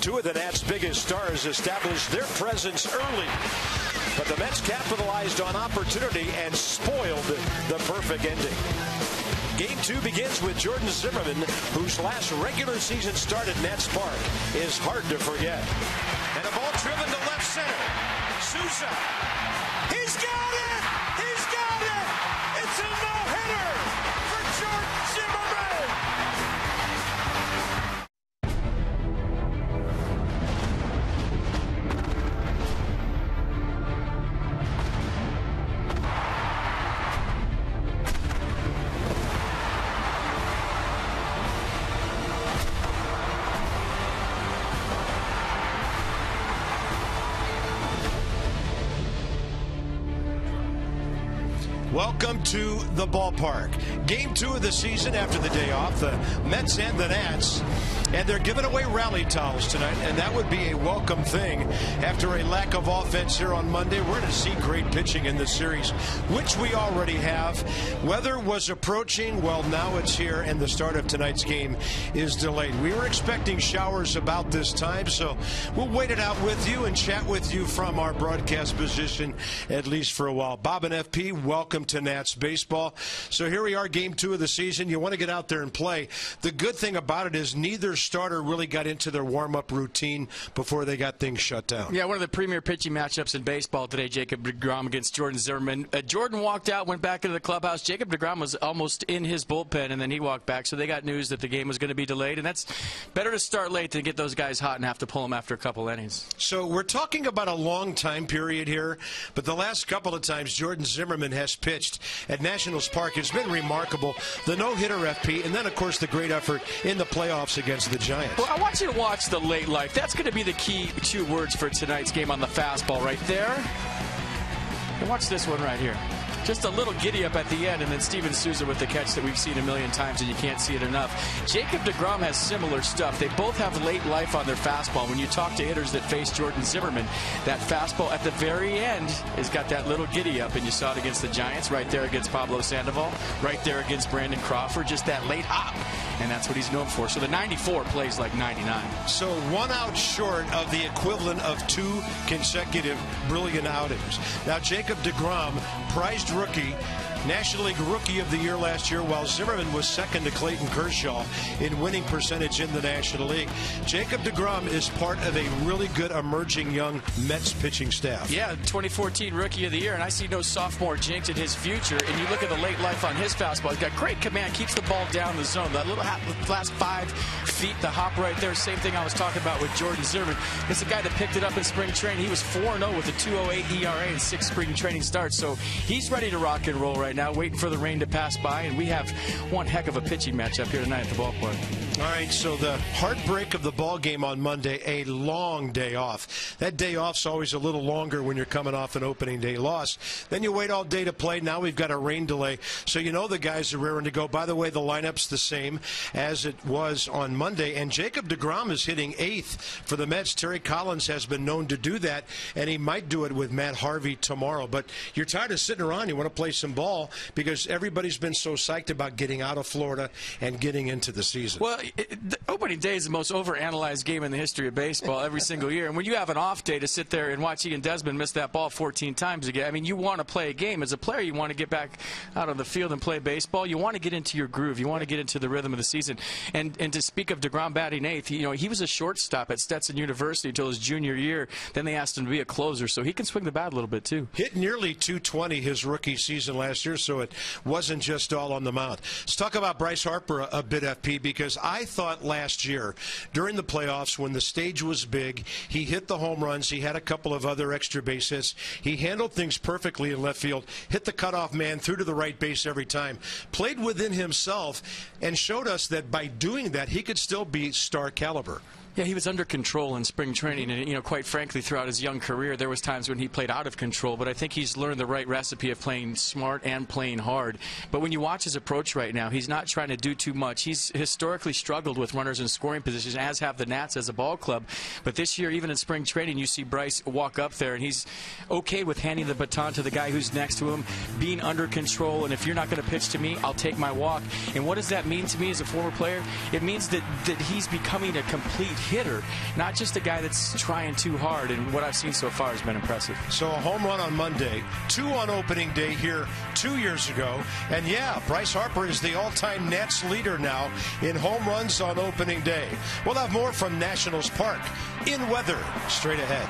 Two of the Nats' biggest stars established their presence early, but the Mets capitalized on opportunity and spoiled the perfect ending. Game 2 begins with Jordan Zimmerman, whose last regular season start at Nats Park is hard to forget. And a ball driven to left center. Souza. He's got it! He's got it! It's a no-hitter for Jordan Zimmerman! Welcome to the ballpark. Game 2 of the season after the day off. The Mets and the Nats. And they're giving away rally towels tonight, and that would be a welcome thing. After a lack of offense here on Monday, we're going to see great pitching in this series, which we already have. Weather was approaching. Well, now it's here, and the start of tonight's game is delayed. We were expecting showers about this time, so we'll wait it out with you and chat with you from our broadcast position, at least for a while. Bob and FP, welcome to Nats baseball. So here we are, game 2 of the season. You want to get out there and play. The good thing about it is neither starter really got into their warm-up routine before they got things shut down. Yeah, one of the premier pitching matchups in baseball today, Jacob deGrom against Jordan Zimmerman. Jordan walked out, went back into the clubhouse. Jacob deGrom was almost in his bullpen, and then he walked back. So they got news that the game was going to be delayed, and that's better to start late than get those guys hot and have to pull them after a couple innings. So we're talking about a long time period here, but the last couple of times Jordan Zimmerman has pitched at Nationals Park, it's been remarkable. The no-hitter, FP, and then, of course, the great effort in the playoffs against the Giants. Well, I want you to watch the late life. That's going to be the key 2 words for tonight's game on the fastball right there. And watch this one right here. Just a little giddy up at the end, and then Steven Souza with the catch that we've seen a million times, and you can't see it enough. Jacob deGrom has similar stuff. They both have late life on their fastball. When you talk to hitters that face Jordan Zimmerman, that fastball at the very end has got that little giddy up, and you saw it against the Giants, right there against Pablo Sandoval, right there against Brandon Crawford, just that late hop, and that's what he's known for. So the 94 plays like 99. So 1 out short of the equivalent of 2 consecutive brilliant outings. Now, Jacob deGrom, prized rookie, National League Rookie of the Year last year, while Zimmerman was second to Clayton Kershaw in winning percentage in the National League. Jacob deGrom is part of a really good emerging young Mets pitching staff. Yeah, 2014 Rookie of the Year, and I see no sophomore jinx in his future. And you look at the late life on his fastball. He's got great command, keeps the ball down the zone. That little last 5 feet, the hop right there, same thing I was talking about with Jordan Zimmerman. It's a guy that picked it up in spring training. He was 4-0 with a 2.08 ERA in 6 spring training starts. So he's ready to rock and roll right now, waiting for the rain to pass by, and we have one heck of a pitching matchup here tonight at the ballpark. All right, so the heartbreak of the ball game on Monday, a long day off. That day off's always a little longer when you're coming off an opening day loss. Then you wait all day to play. Now we've got a rain delay, so you know the guys are raring to go. By the way, the lineup's the same as it was on Monday, and Jacob deGrom is hitting 8th for the Mets. Terry Collins has been known to do that, and he might do it with Matt Harvey tomorrow. But you're tired of sitting around. You want to play some ball because everybody's been so psyched about getting out of Florida and getting into the season. Well, the opening day is the most overanalyzed game in the history of baseball every single year. And when you have an off day to sit there and watch Ian Desmond miss that ball 14 times again, I mean, you want to play a game. As a player, you want to get back out on the field and play baseball. You want to get into your groove. You want to get into the rhythm of the season. And to speak of deGrom batting 8th, you know, he was a shortstop at Stetson University until his junior year. Then they asked him to be a closer, so he can swing the bat a little bit too. Hit nearly 220 his rookie season last year, so it wasn't just all on the mound. Let's talk about Bryce Harper a bit, FP, because I thought last year during the playoffs when the stage was big, he hit the home runs, he had a couple of other extra base hits, he handled things perfectly in left field, hit the cutoff man through to the right base every time, played within himself, and showed us that by doing that he could still be star caliber. Yeah, he was under control in spring training, and, you know, quite frankly, throughout his young career, there was times when he played out of control, but I think he's learned the right recipe of playing smart and playing hard. But when you watch his approach right now, he's not trying to do too much. He's historically struggled with runners in scoring positions, as have the Nats as a ball club. But this year, even in spring training, you see Bryce walk up there, and he's okay with handing the baton to the guy who's next to him, being under control, and if you're not going to pitch to me, I'll take my walk. And what does that mean to me as a former player? It means that he's becoming a complete hitter, not just a guy that's trying too hard. And what I've seen so far has been impressive. So a home run on Monday, 2 on opening day here 2 years ago. And yeah, Bryce Harper is the all-time Nats leader now in home runs on opening day. We'll have more from Nationals Park in weather straight ahead.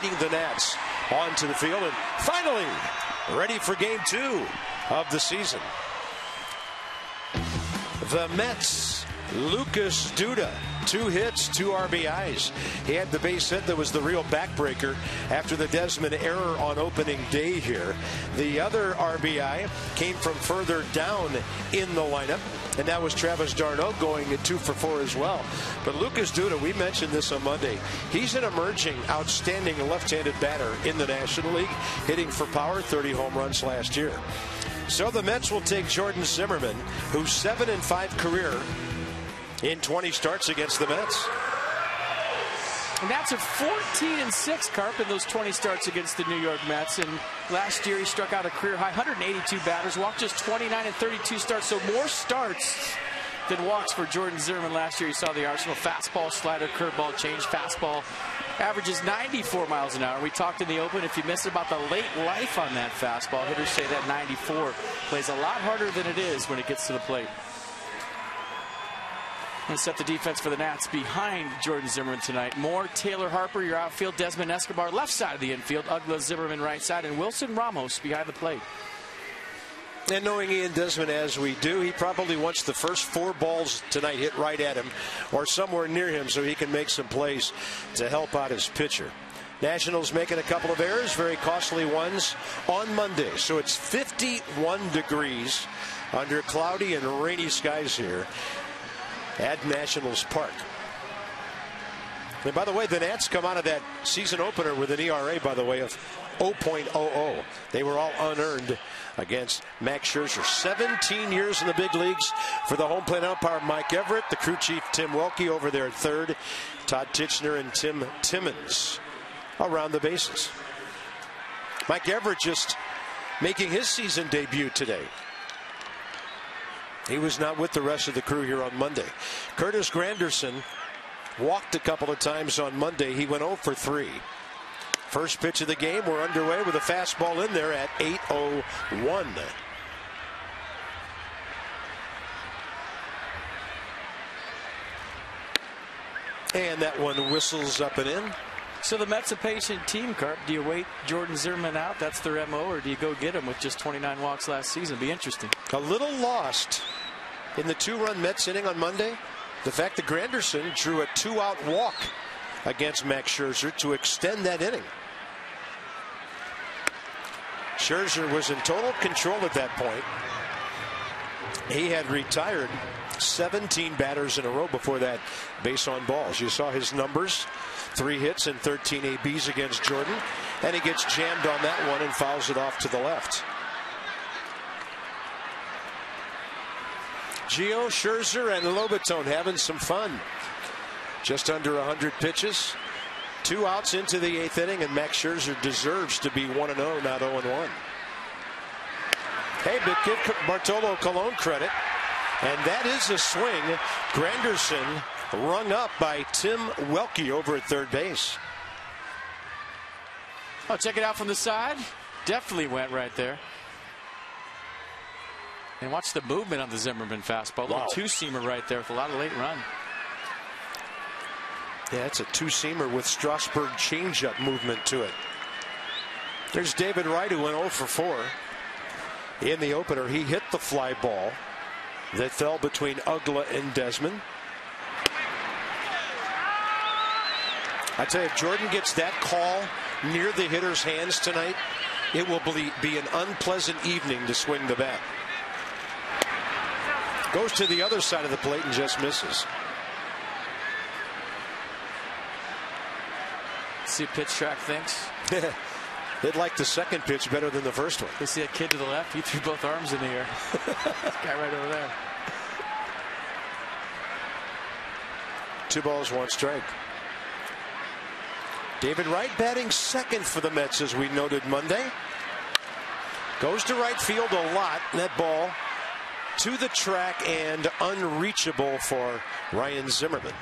leading the Nats onto the field, and finally ready for game 2 of the season. The Mets, Lucas Duda, 2 hits, 2 RBIs. He had the base hit that was the real backbreaker after the Desmond error on opening day here. The other RBI came from further down in the lineup, and that was Travis d'Arnaud going at 2 for 4 as well. But Lucas Duda, we mentioned this on Monday, he's an emerging, outstanding left-handed batter in the National League, hitting for power, 30 home runs last year. So the Mets will take Jordan Zimmerman, who's 7-5 career in 20 starts against the Mets. And that's a 14-6, Carp, in those 20 starts against the New York Mets. And last year he struck out a career high 182 batters, walked just 29 in 32 starts. So more starts than walks for Jordan Zimmerman last year. You saw the arsenal: fastball, slider, curveball, change, fastball. Averages 94 miles an hour. We talked in the open, if you missed, about the late life on that fastball. Hitters say that 94 plays a lot harder than it is when it gets to the plate. And set the defense for the Nats behind Jordan Zimmerman tonight. Moore, Taylor Harper, your outfield. Desmond Escobar, left side of the infield. Ugla Zimmerman, right side. And Wilson Ramos behind the plate. And knowing Ian Desmond as we do, he probably wants the first 4 balls tonight hit right at him or somewhere near him so he can make some plays to help out his pitcher. Nationals making a couple of errors, very costly ones on Monday. So it's 51 degrees under cloudy and rainy skies here at Nationals Park. And by the way, the Nats come out of that season opener with an ERA, by the way, of 0.00. They were all unearned against Max Scherzer. 17 years in the big leagues for the home plate umpire Mike Everett, the crew chief Tim Welke over there at third, Todd Tichenor and Tim Timmons around the bases. Mike Everett just making his season debut today. He was not with the rest of the crew here on Monday. Curtis Granderson walked a couple of times on Monday. He went 0 for 3. First pitch of the game, we're underway with a fastball in there at 8:01. And that one whistles up and in. So the Mets a patient team, Carp. Do you wait Jordan Zimmerman out? That's their MO, or do you go get him with just 29 walks last season? Be interesting. A little lost in the 2-run Mets inning on Monday. The fact that Granderson drew a 2-out walk against Max Scherzer to extend that inning. Scherzer was in total control at that point. He had retired 17 batters in a row before that base on balls. You saw his numbers: 3 hits and 13 ABs against Jordan, and he gets jammed on that one and fouls it off to the left. Gio, Scherzer, and Lobaton having some fun. Just under 100 pitches. 2 outs into the 8th inning, and Max Scherzer deserves to be 1-0, not 0-1. Hey, but give Bartolo Colon credit. And that is a swing. Granderson rung up by Tim Welke over at third base. Oh, check it out from the side. Definitely went right there. And watch the movement on the Zimmerman fastball. Wow. Little 2-seamer right there with a lot of late run. Yeah, it's a 2-seamer with Strasburg changeup movement to it. There's David Wright, who went 0 for 4 in the opener. He hit the fly ball that fell between Ugla and Desmond. I tell you, if Jordan gets that call near the hitter's hands tonight, it will be an unpleasant evening to swing the bat. Goes to the other side of the plate and just misses. See pitch track thinks. They'd like the second pitch better than the first one. You see that kid to the left? He threw both arms in the air. This guy right over there. 2 balls, 1 strike. David Wright batting second for the Mets, as we noted Monday. Goes to right field a lot. That ball to the track and unreachable for Ryan Zimmerman.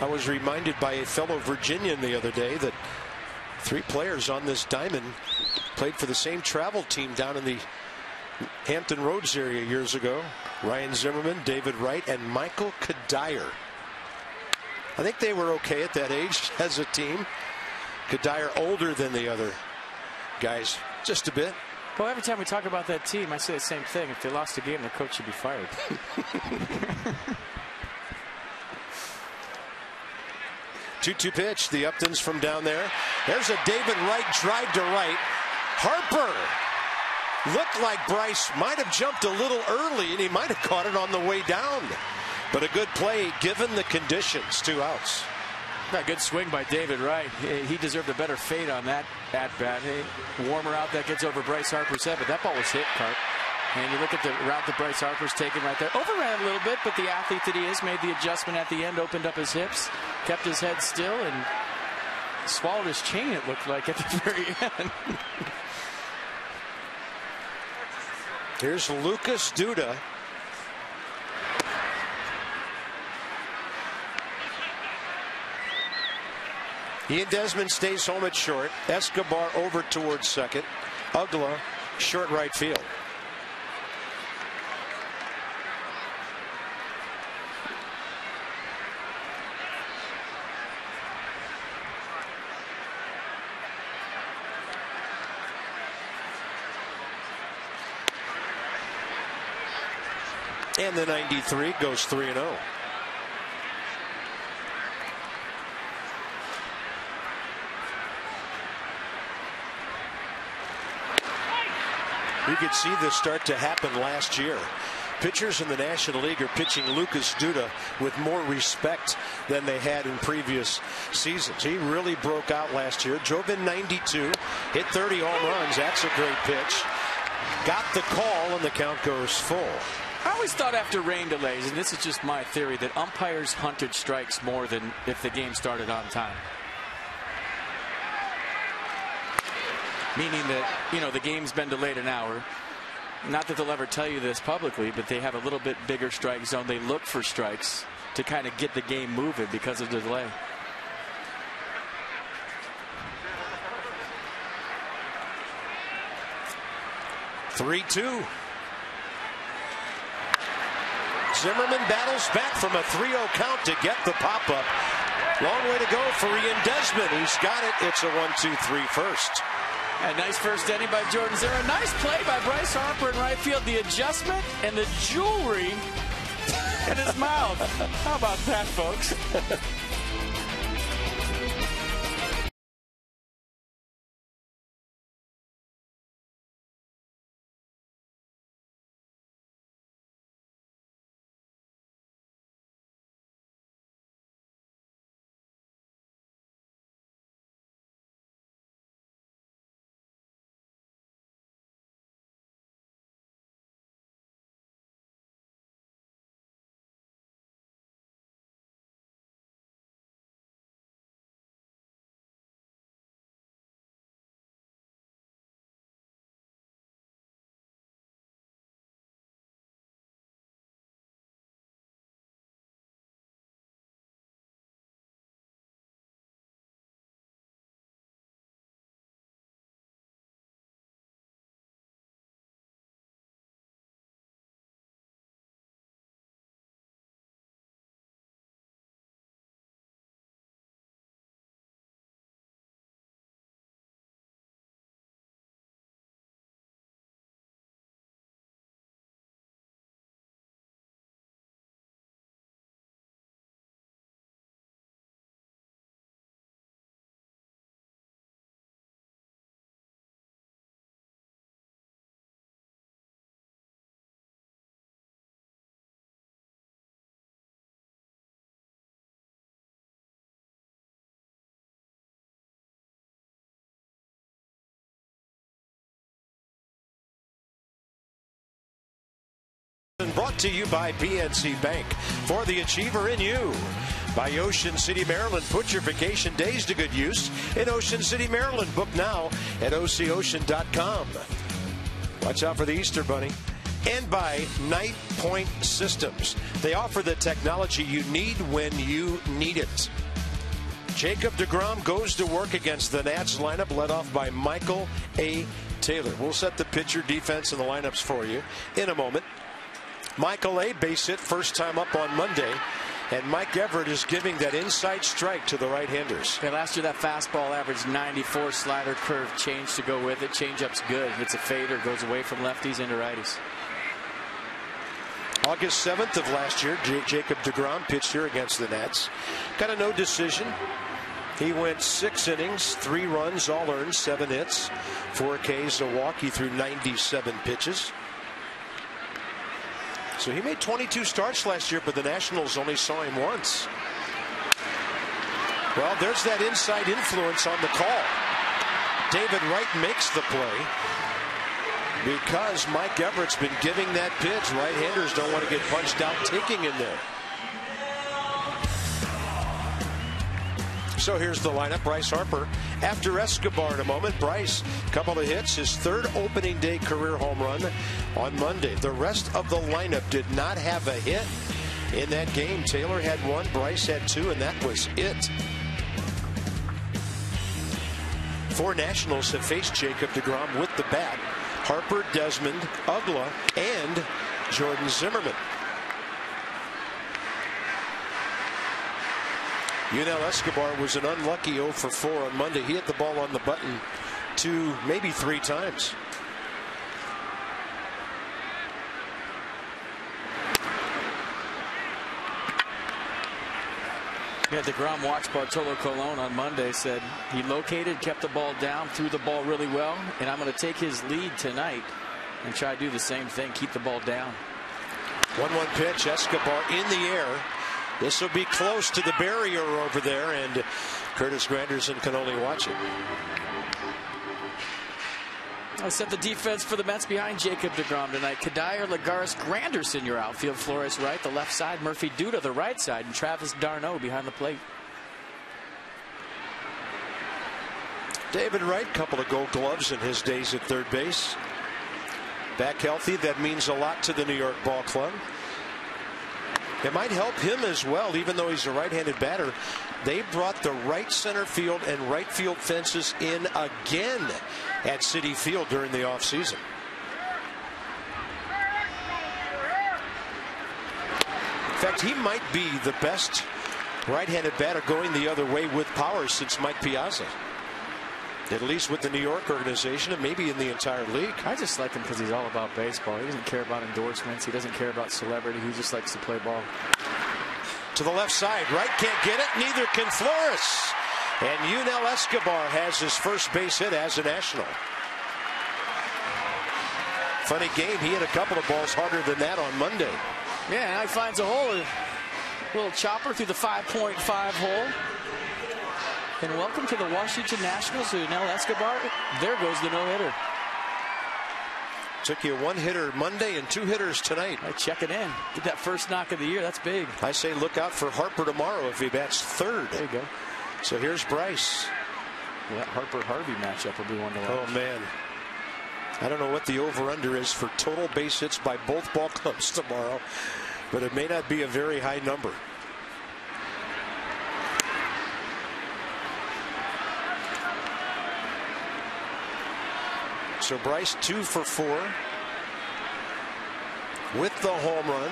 I was reminded by a fellow Virginian the other day that 3 players on this diamond played for the same travel team down in the Hampton Roads area years ago. Ryan Zimmerman, David Wright, and Michael Kadire. I think they were okay at that age as a team. Kadire older than the other guys, just a bit. Well, every time we talk about that team, I say the same thing. If they lost a game, their coach should be fired. 2-2 pitch. The Uptons from down there. There's a David Wright drive to right. Harper looked like Bryce might have jumped a little early, and he might have caught it on the way down. But a good play given the conditions. 2 outs. A good swing by David Wright. He deserved a better fade on that at-bat. Warmer out that gets over Bryce Harper's head, but that ball was hit, Cart. And you look at the route that Bryce Harper's taken right there. Overran a little bit, but the athlete that he is made the adjustment at the end, opened up his hips, kept his head still, and swallowed his chain, it looked like, at the very end. Here's Lucas Duda. Ian Desmond stays home at short. Escobar over towards second. Ugla, short right field. And the 93 goes 3-0. You could see this start to happen last year. Pitchers in the National League are pitching Lucas Duda with more respect than they had in previous seasons. He really broke out last year. Drove in 92, hit 30 home runs. That's a great pitch. Got the call, and the count goes full. I always thought after rain delays, and this is just my theory, that umpires hunted strikes more than if the game started on time. Meaning that, you know, the game's been delayed an hour. Not that they'll ever tell you this publicly, but they have a little bit bigger strike zone. They look for strikes to kind of get the game moving because of the delay. "3-2. Zimmerman battles back from a 3-0 count to get the pop-up. Long way to go for Ian Desmond. He's got it. It's a 1-2-3 first. A nice first inning by Jordan Zimmerman. Nice play by Bryce Harper in right field. The adjustment and the jewelry in his mouth. How about that, folks? Brought to you by PNC Bank. For the achiever in you. By Ocean City, Maryland. Put your vacation days to good use in Ocean City, Maryland. Book now at OCOcean.com. Watch out for the Easter Bunny. And by Night Point Systems. They offer the technology you need when you need it. Jacob deGrom goes to work against the Nats lineup led off by Michael A. Taylor. We'll set the pitcher, defense, and the lineups for you in a moment. Michael A. base hit first time up on Monday. And Mike Everett is giving that inside strike to the right-handers. Yeah, last year that fastball averaged 94, slider, curve, change to go with it. Changeup's good. It's a fader, goes away from lefties into righties. August 7th of last year, Jacob deGrom pitched here against the Nats. Got a no decision. He went 6 innings, 3 runs, all earned, 7 hits, 4 Ks, a walk. He threw 97 pitches. So he made 22 starts last year, but the Nationals only saw him once. Well, there's that inside influence on the call. David Wright makes the play because Mike Everett's been giving that pitch. Right-handers don't want to get punched out taking in there. So here's the lineup. Bryce Harper after Escobar in a moment. Bryce, couple of hits, his 3rd opening day career home run on Monday. The rest of the lineup did not have a hit in that game. Taylor had 1, Bryce had 2, and that was it. 4 Nationals have faced Jacob deGrom with the bat. Harper, Desmond, Ugla, and Jordan Zimmerman. Yunel Escobar was an unlucky 0 for 4 on Monday. He hit the ball on the button 2, maybe 3 times. Yeah, deGrom watched Bartolo Colon on Monday, said he located, kept the ball down, threw the ball really well, and I'm going to take his lead tonight and try to do the same thing, keep the ball down. 1-1 pitch, Escobar in the air. This will be close to the barrier over there, and Curtis Granderson can only watch it. I set the defense for the Mets behind Jacob deGrom tonight. Kadire, Lagares, Granderson, your outfield. Flores right, the left side. Murphy Duda, the right side, and Travis d'Arnaud behind the plate. David Wright, couple of Gold Gloves in his days at third base. Back healthy, that means a lot to the New York Ball Club. It might help him as well, even though he's a right-handed batter. They brought the right center field and right field fences in again at Citi Field during the offseason. In fact, he might be the best right-handed batter going the other way with power since Mike Piazza. At least with the New York organization and maybe in the entire league. I just like him because he's all about baseball. He doesn't care about endorsements. He doesn't care about celebrity. He just likes to play ball. To the left side. Wright can't get it. Neither can Flores. And Yunel Escobar has his first base hit as a National. Funny game. He hit a couple of balls harder than that on Monday. Yeah, now he finds a hole. A little chopper through the 5.5 hole. And welcome to the Washington Nationals. Yunel Escobar. There goes the no-hitter. Took you 1 hitter Monday and 2 hitters tonight. Check it in. Get that first knock of the year. That's big. I say look out for Harper tomorrow if he bats 3rd. There you go. So here's Bryce. Well, that Harper-Harvey matchup will be one to watch. Oh, man. I don't know what the over-under is for total base hits by both ball clubs tomorrow, but it may not be a very high number. So Bryce 2 for 4 with the home run,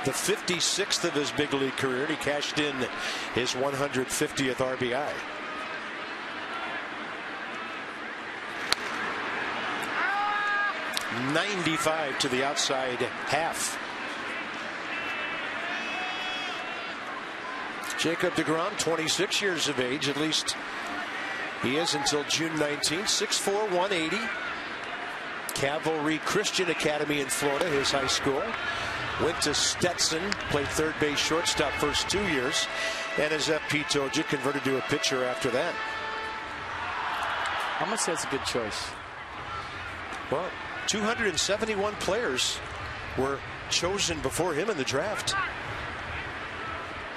the 56th of his big league career. He cashed in his 150th RBI. .95 to the outside half. Jacob deGrom, 26 years of age, at least he is until June 19th. 6'4", 180. Cavalry Christian Academy in Florida, his high school. Went to Stetson, played third base shortstop first 2 years, and as FP told you, converted to a pitcher after that. I'm going to say it's a good choice. Well, 271 players were chosen before him in the draft.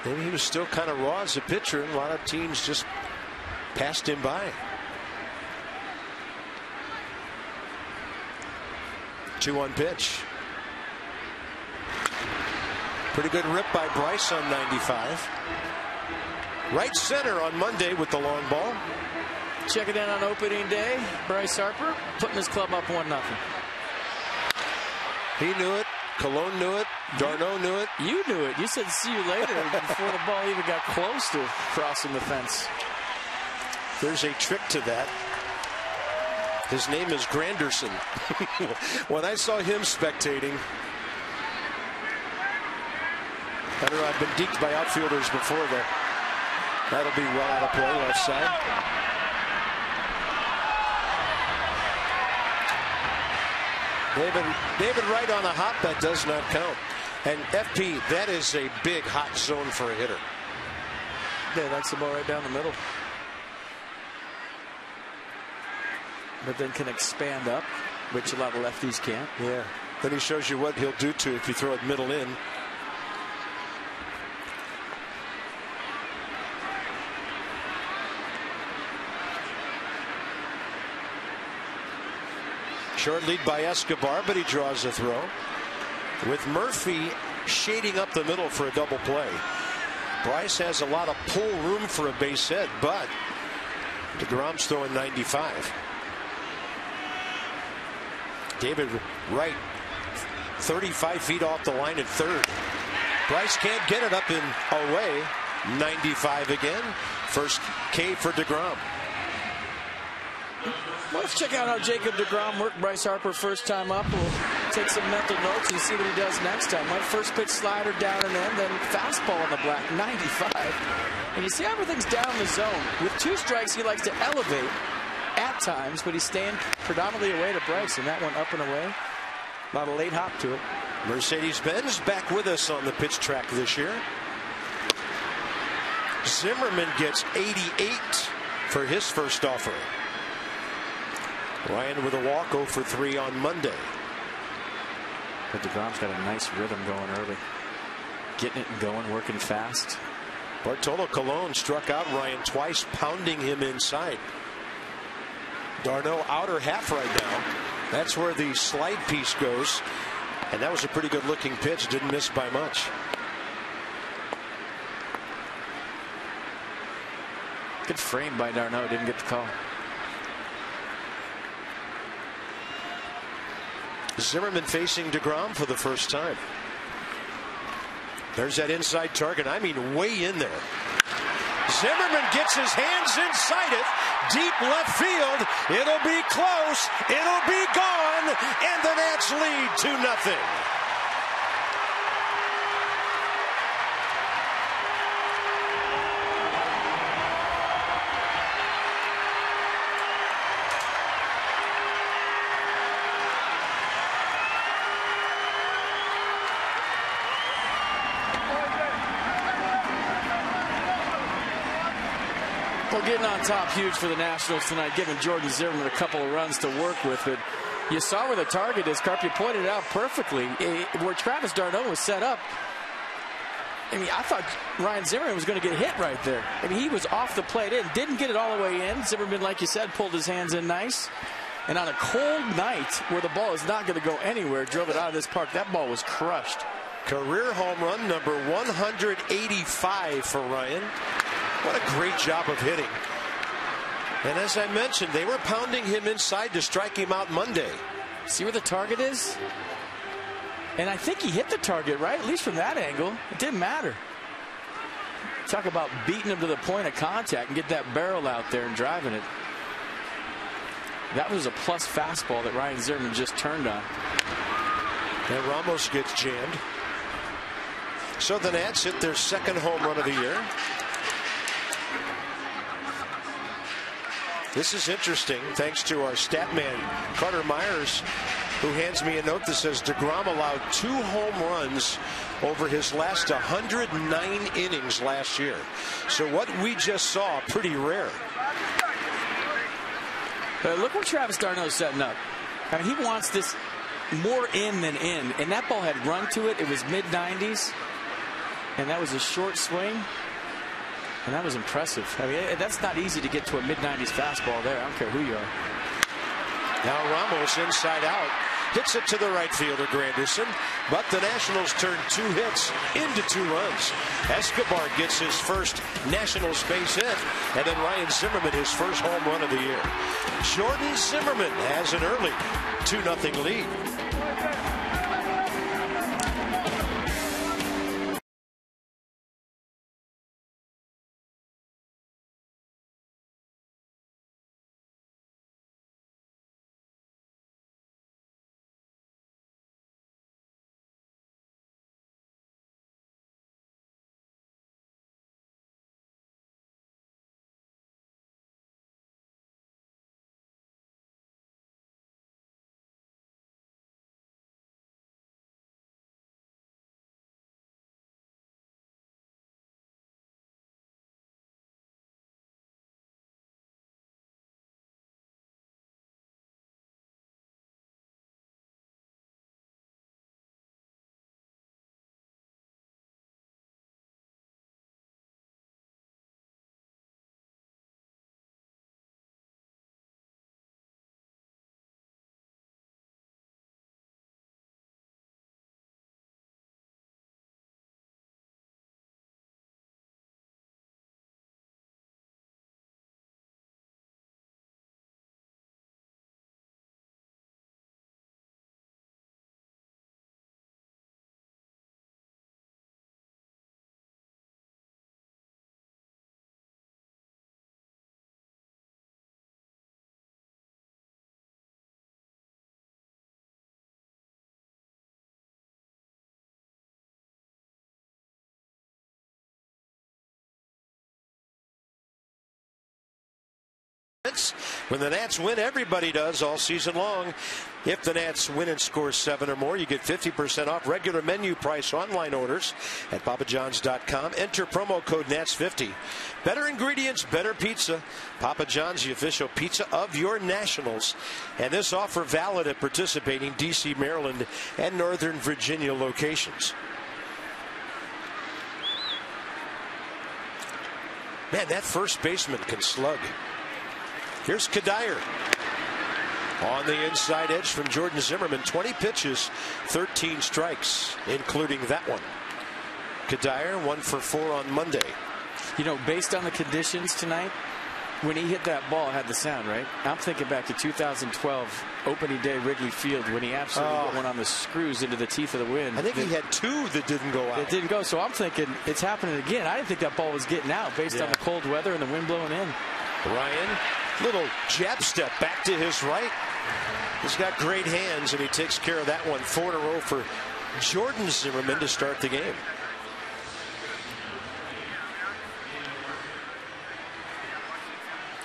Maybe he was still kind of raw as a pitcher, and a lot of teams just passed him by. 2-1 pitch. Pretty good rip by Bryce on 95. Right center on Monday with the long ball. Checking in on opening day. Bryce Harper putting his club up 1-0. He knew it. Cologne knew it. Darno knew it. You knew it. You said see you later before the ball even got close to crossing the fence. There's a trick to that. His name is Granderson. When I saw him spectating, I don't know, I've been deked by outfielders before there. That'll be well out of play left side. David Wright on a hop, that does not count. And FP, that is a big hot zone for a hitter. Yeah, that's the ball right down the middle. But then can expand up, which a lot of lefties can't. Yeah. Then he shows you what he'll do to if you throw it middle in. Short lead by Escobar, but he draws a throw. With Murphy shading up the middle for a double play. Bryce has a lot of pull room for a base hit, but deGrom's throwing 95. David Wright 35 feet off the line at third. Bryce can't get it up and away. 95 again. First K for deGrom. Let's check out how Jacob deGrom worked Bryce Harper first time up. We'll take some mental notes and see what he does next time. Went first pitch slider down and in, then fastball on the black, 95. And you see everything's down the zone. With 2 strikes, he likes to elevate at times, but he's staying predominantly away to Bryce, and that one up and away. Not a late hop to it. Mercedes-Benz back with us on the pitch track this year. Zimmerman gets 88 for his first offering. Ryan with a walk, 0 for 3 on Monday. But deGrom's got a nice rhythm going early. Getting it and going, working fast. Bartolo Colon struck out Ryan twice, pounding him inside. Darno outer half right now. That's where the slide piece goes. And that was a pretty good looking pitch. Didn't miss by much. Good frame by Darno. Didn't get the call. Zimmerman facing deGrom for the first time. There's that inside target. I mean, way in there. Zimmerman gets his hands inside it. Deep left field. It'll be close. It'll be gone. And the Nats lead 2-0. Well, getting on top huge for the Nationals tonight, giving Jordan Zimmerman a couple of runs to work with. But you saw where the target is, Carp. You pointed it out perfectly. Where Travis d'Arnaud was set up, I mean, I thought Ryan Zimmerman was going to get hit right there. I mean, he was off the plate in, didn't get it all the way in. Zimmerman, like you said, pulled his hands in nice. And on a cold night where the ball is not going to go anywhere, drove it out of this park. That ball was crushed. Career home run number 185 for Ryan. What a great job of hitting. And as I mentioned, they were pounding him inside to strike him out Monday. See where the target is? And I think he hit the target, right? At least from that angle. It didn't matter. Talk about beating him to the point of contact and get that barrel out there and driving it. That was a plus fastball that Ryan Zimmerman just turned on. And Ramos gets jammed. So the Nats hit their second home run of the year. This is interesting, thanks to our stat man, Carter Myers, who hands me a note that says deGrom allowed 2 home runs over his last 109 innings last year. So what we just saw, pretty rare. Look what Travis d'Arnaud's setting up. I mean, he wants this more in than in. And that ball had run to it. It was mid-90s. And that was a short swing. And that was impressive. I mean, that's not easy to get to a mid-90s fastball there. I don't care who you are. Now Ramos inside out. hits it to the right fielder, Granderson. But the Nationals turn 2 hits into 2 runs. Escobar gets his first Nationals base hit, and then Ryan Zimmerman his first home run of the year. Jordan Zimmerman has an early 2-0 lead. When the Nats win, everybody does all season long. If the Nats win and score 7 or more, you get 50% off regular menu price online orders at papajohns.com. Enter promo code NATS50. Better ingredients, better pizza. Papa John's, the official pizza of your Nationals. And this offer valid at participating D.C., Maryland, and Northern Virginia locations. Man, that first baseman can slug. Here's Kadire on the inside edge from Jordan Zimmerman. 20 pitches, 13 strikes, including that one. Kadire 1 for 4 on Monday. You know, based on the conditions tonight, when he hit that ball, it had the sound, right? I'm thinking back to 2012 opening day Wrigley Field when he absolutely went on the screws into the teeth of the wind. I think he had 2 that didn't go out. It didn't go, so I'm thinking it's happening again. I didn't think that ball was getting out based on the cold weather and the wind blowing in. Ryan, little jab step back to his right. He's got great hands, and he takes care of that one. 4 in a row for Jordan Zimmerman to start the game.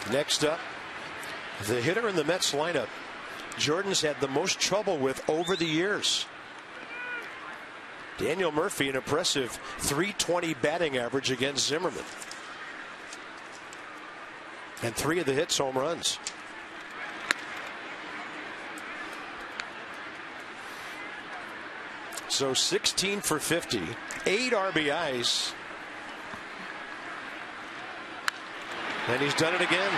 Next up, the hitter in the Mets lineup Jordan's had the most trouble with over the years. Daniel Murphy, an impressive .320 batting average against Zimmerman. And 3 of the hits home runs. So 16 for 50, 8 RBIs. And he's done it again.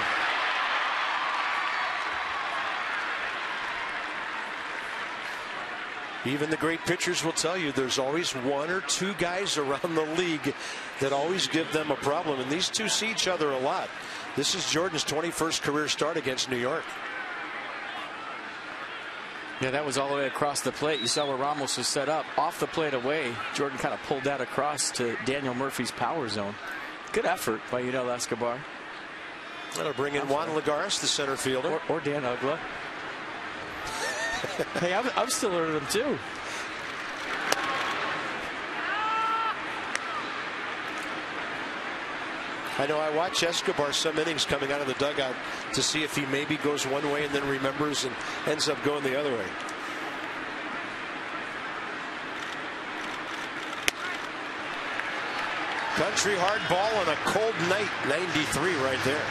Even the great pitchers will tell you there's always 1 or 2 guys around the league that always give them a problem. And these two see each other a lot. This is Jordan's 21st career start against New York. Yeah, that was all the way across the plate. You saw where Ramos was set up off the plate away. Jordan kind of pulled that across to Daniel Murphy's power zone. Good effort by Escobar. That'll bring in Juan Lagares, the center fielder. Or Dan Ugla. Hey, I'm still learning them too. I know I watch Escobar some innings coming out of the dugout to see if he maybe goes one way and then remembers and ends up going the other way. Country hard ball on a cold night. 93 right there.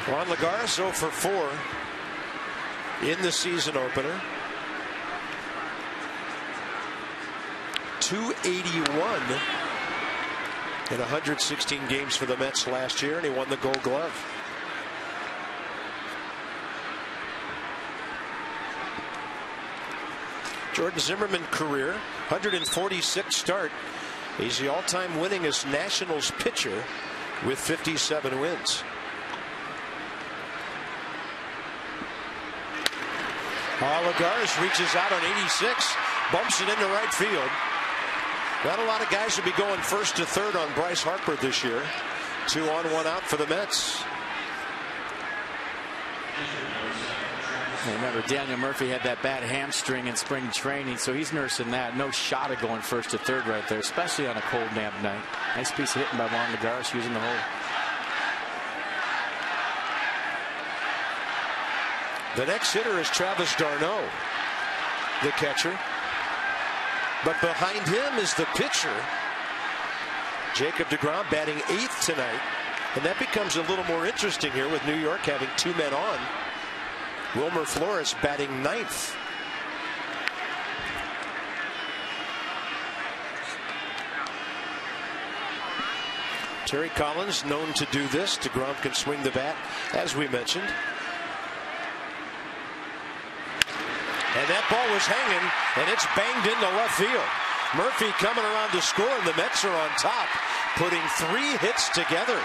Juan Lagares 0 for 4 in the season opener. 281 in 116 games for the Mets last year, and he won the Gold Glove. Jordan Zimmerman career, 146 start. He's the all-time winningest Nationals pitcher with 57 wins. Lagares reaches out on 86, bumps it into right field. Not a lot of guys will be going first to third on Bryce Harper this year. 2 on, 1 out for the Mets. Remember, Daniel Murphy had that bad hamstring in spring training, so he's nursing that. No shot of going first to third right there, especially on a cold, damp night. Nice piece of hitting by Juan Lagares using the hole. The next hitter is Travis d'Arnaud, the catcher. But behind him is the pitcher, Jacob deGrom, batting 8th tonight. And that becomes a little more interesting here with New York having 2 men on. Wilmer Flores batting 9th. Terry Collins known to do this. deGrom can swing the bat, as we mentioned. And that ball was hanging, and it's banged into left field. Murphy coming around to score, and the Mets are on top, putting 3 hits together.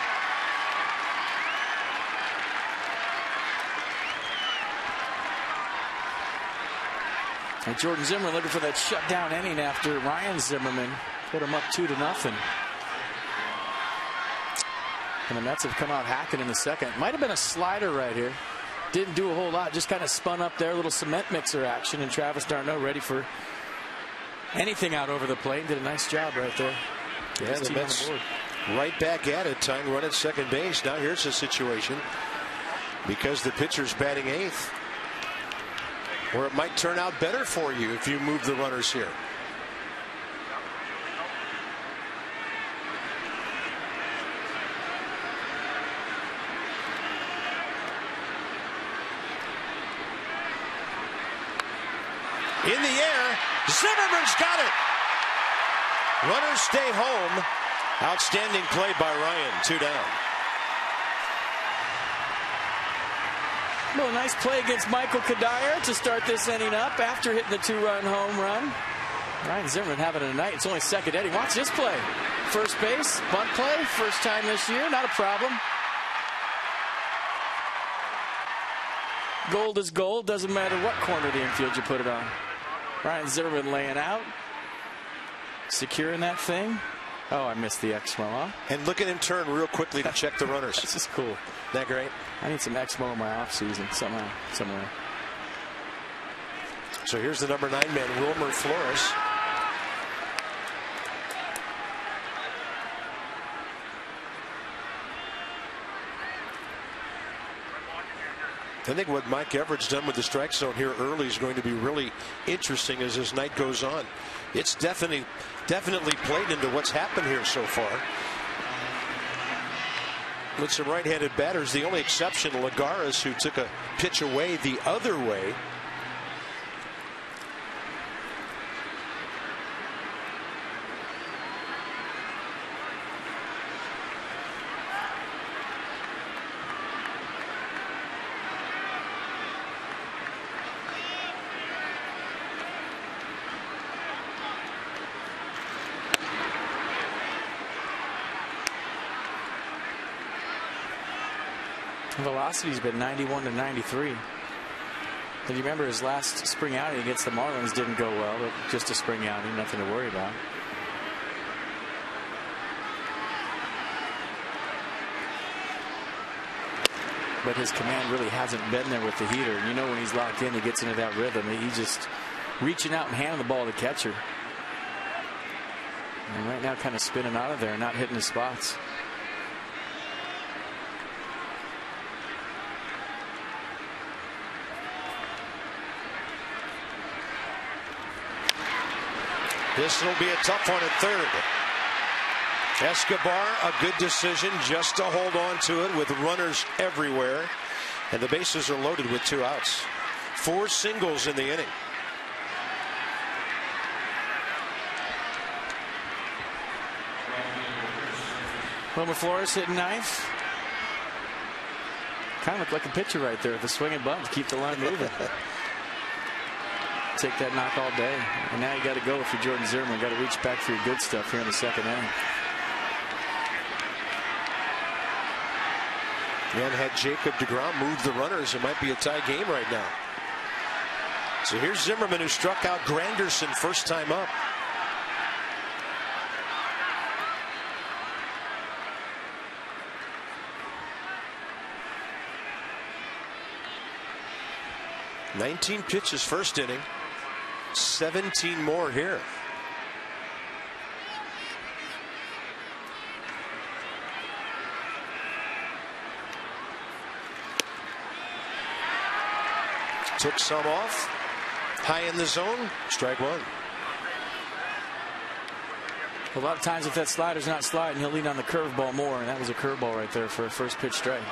And Jordan Zimmerman looking for that shutdown inning after Ryan Zimmerman put him up 2-0. And the Mets have come out hacking in the second. Might have been a slider right here. Didn't do a whole lot, just kind of spun up there, a little cement mixer action, and Travis d'Arnaud ready for anything out over the plate. Did a nice job right there. Yeah, the Mets right back at it, tying run at second base. Now here's the situation, because the pitcher's batting 8th, where it might turn out better for you if you move the runners here. In the air, Zimmerman's got it. Runners stay home. Outstanding play by Ryan. 2 down. Well, nice play against Michael Kadire to start this inning up after hitting the 2-run home run. Ryan Zimmerman having a night. It's only second inning. Watch this play. First base, bunt play, first time this year, not a problem. Gold is gold, doesn't matter what corner of the infield you put it on. Ryan Zimmerman laying out, securing that thing. Oh, I missed the Exmo, huh? And look at him turn real quickly to check the runners. This is cool. That great? I need some Exmo in my offseason somehow, somewhere. So here's the number 9 man, Wilmer Flores. I think what Mike Everett's done with the strike zone here early is going to be really interesting as this night goes on. It's definitely played into what's happened here so far. With some right-handed batters, the only exception, Lagares, who took a pitch away the other way. Velocity's been 91 to 93. If you remember his last spring outing against the Marlins didn't go well, but just a spring outing, nothing to worry about. But his command really hasn't been there with the heater. You know, when he's locked in, he gets into that rhythm. He's just reaching out and handing the ball to the catcher. And right now kind of spinning out of there, not hitting the spots. This will be a tough one at third. Escobar, a good decision just to hold on to it with runners everywhere. And the bases are loaded with 2 outs. 4 singles in the inning. Wilmer Flores hitting 9th. Kind of looked like a pitcher right there with a swinging bunt to keep the line moving. take that knock all day. And now you got to go if you're Jordan Zimmerman. Got to reach back for your good stuff here in the second inning. And had Jacob deGrom moved the runners, it might be a tie game right now. So here's Zimmerman, who struck out Granderson first time up. "19 pitches first inning, 17 more here." Took some off. High in the zone. Strike one. A lot of times if that slider's not sliding, he'll lean on the curveball more, and that was a curveball right there for a first pitch strike.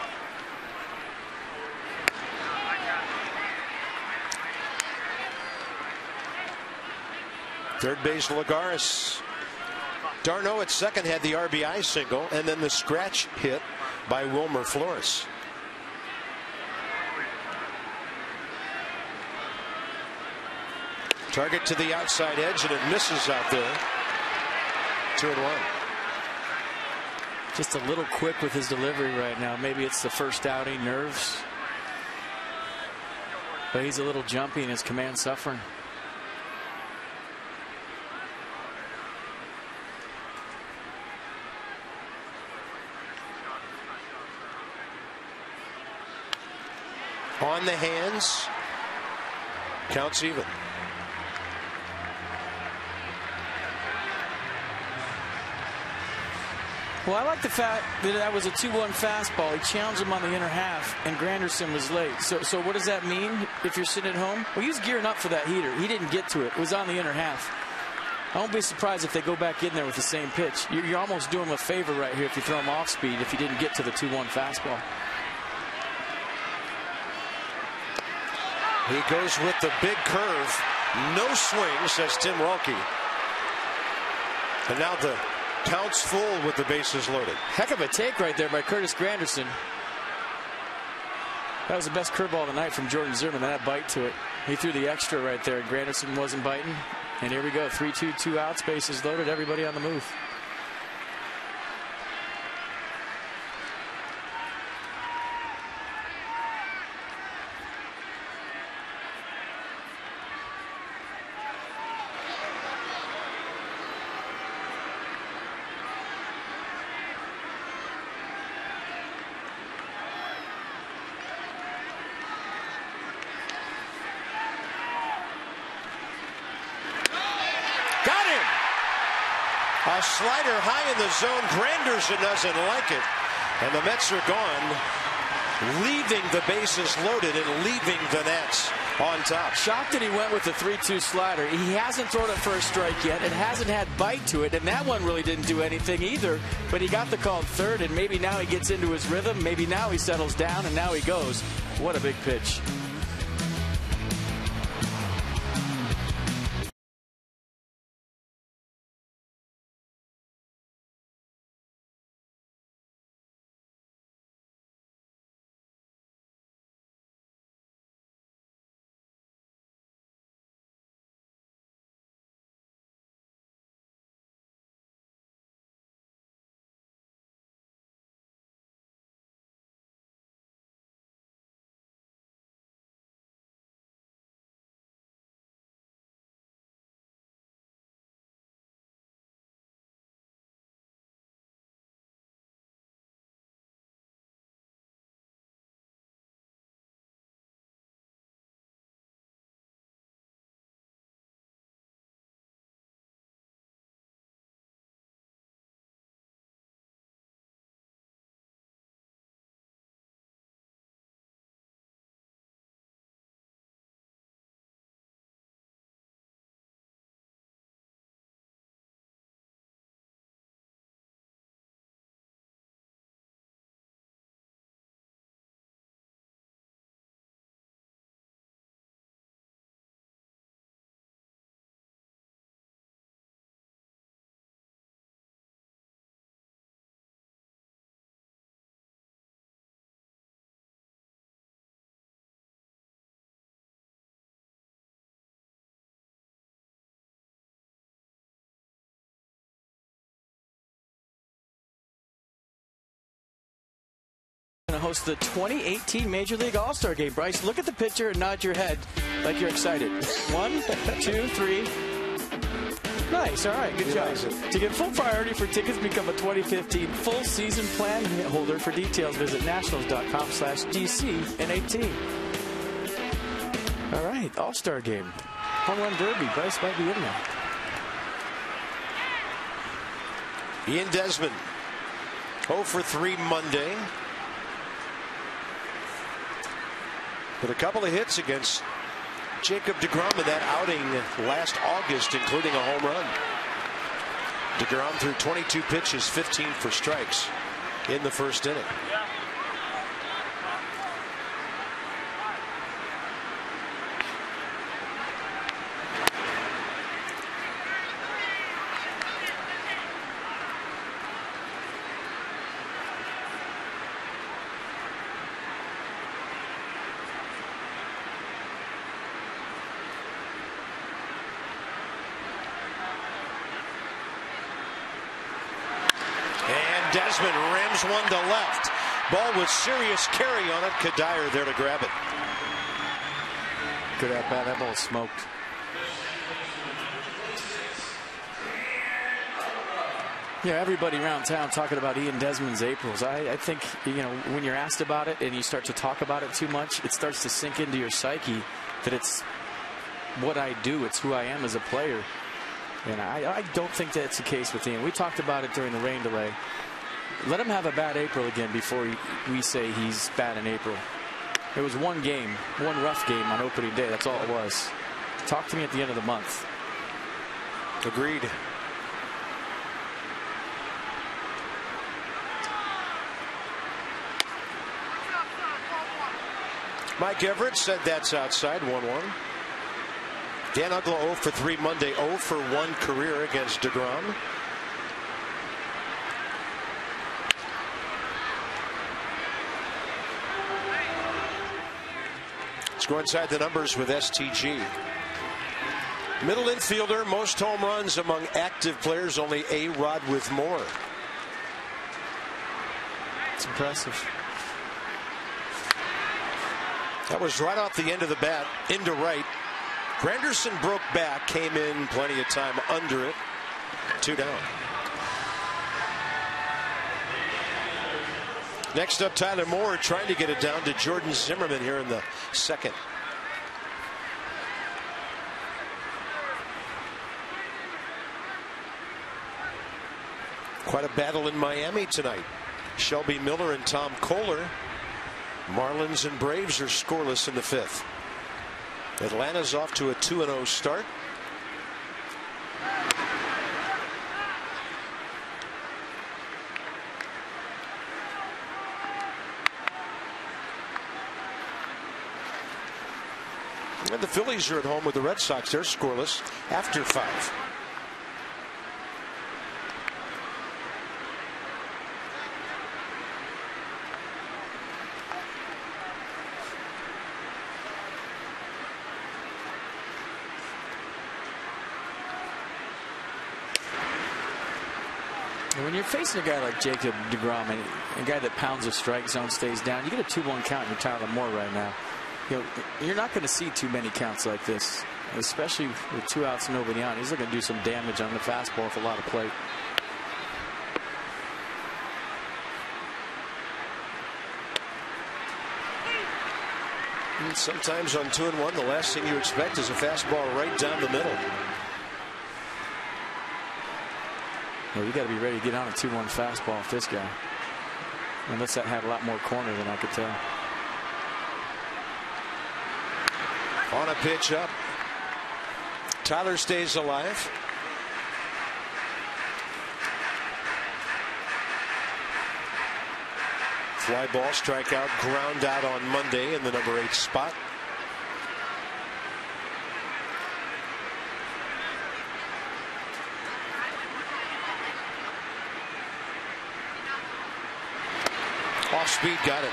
Third base Lagares. Darno at second had the RBI single, and then the scratch hit by Wilmer Flores. Target to the outside edge, and it misses out there. 2-1. Just a little quick with his delivery right now. Maybe it's the first outing, nerves. But he's a little jumpy and his command suffering. On the hands. Counts even. Well, I like the fact that that was a 2-1 fastball. He challenged him on the inner half, and Granderson was late. So what does that mean if you're sitting at home? Well, he was gearing up for that heater. He didn't get to it. It was on the inner half. I won't be surprised if they go back in there with the same pitch. You're almost doing him a favor right here if you throw him off speed if he didn't get to the 2-1 fastball. He goes with the big curve. No swing, says Tim Roelke. And now the count's full with the bases loaded. Heck of a take right there by Curtis Granderson. That was the best curveball of the night from Jordan Zimmerman. That bite to it. He threw the extra right there. Granderson wasn't biting. And here we go. 3-2, 2 outs, bases loaded. Everybody on the move. A slider high in the zone. Granderson doesn't like it. And the Mets are gone, leaving the bases loaded and leaving the Nats on top. Shocked that he went with the 3-2 slider. He hasn't thrown it for a strike yet. It hasn't had bite to it, and that one really didn't do anything either. But he got the call third, and maybe now he gets into his rhythm. Maybe now he settles down, and now he goes. What a big pitch. host the 2018 Major League All-Star Game. Bryce, look at the picture and nod your head like you're excited. 1, 2, 3. Nice. All right. Good job. To get full priority for tickets, become a 2015 full season plan holder. For details, visit nationals.com/DC and 18. All right. All-Star Game. Home run derby. Bryce might be in there. Ian Desmond, 0 for 3 Monday. But a couple of hits against Jacob deGrom in that outing last August, including a home run. deGrom threw 22 pitches, 15 for strikes in the first inning. Desmond rams one to left. Ball with serious carry on it. Kadire there to grab it. Good at bat. That ball smoked. Yeah, everybody around town talking about Ian Desmond's Aprils. I think, when you're asked about it and you start to talk about it too much, it starts to sink into your psyche that it's what I do. It's who I am as a player. And I don't think that's the case with Ian. We talked about it during the rain delay. Let him have a bad April again before we say he's bad in April. It was one game, one rough game on opening day. That's all it was. Talk to me at the end of the month. Agreed. Mike Everett said that's outside. 1-1. Dan Uggla 0 for 3 Monday, 0 for 1 career against deGrom. Let's go inside the numbers with STG. Middle infielder, most home runs among active players, only A-Rod with more. It's impressive. That was right off the end of the bat, into right. Granderson broke back, came in plenty of time under it. 2 down. Next up, Tyler Moore trying to get it down to Jordan Zimmerman here in the second. Quite a battle in Miami tonight. Shelby Miller and Tom Kohler. Marlins and Braves are scoreless in the 5th. Atlanta's off to a 2-0 start. And the Phillies are at home with the Red Sox. They're scoreless after 5. When you're facing a guy like Jacob deGrom, and a guy that pounds the strike zone, stays down, you get a 2-1 count in Tyler Moore right now. You're not going to see too many counts like this, especially with 2 outs and nobody on. He's looking to do some damage on the fastball with a lot of plate. And sometimes on 2-1, the last thing you expect is a fastball right down the middle. Well, you got to be ready to get on a 2-1 fastball with this guy. Unless that had a lot more corner than I could tell. On a pitch up. Tyler stays alive. Fly ball, strikeout, ground out on Monday in the number 8 spot. Off speed, got him.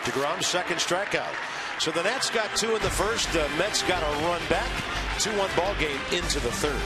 deGrom's second strikeout. So the Nats got 2 in the first. The Mets got a run back. 2-1 ball game into the 3rd.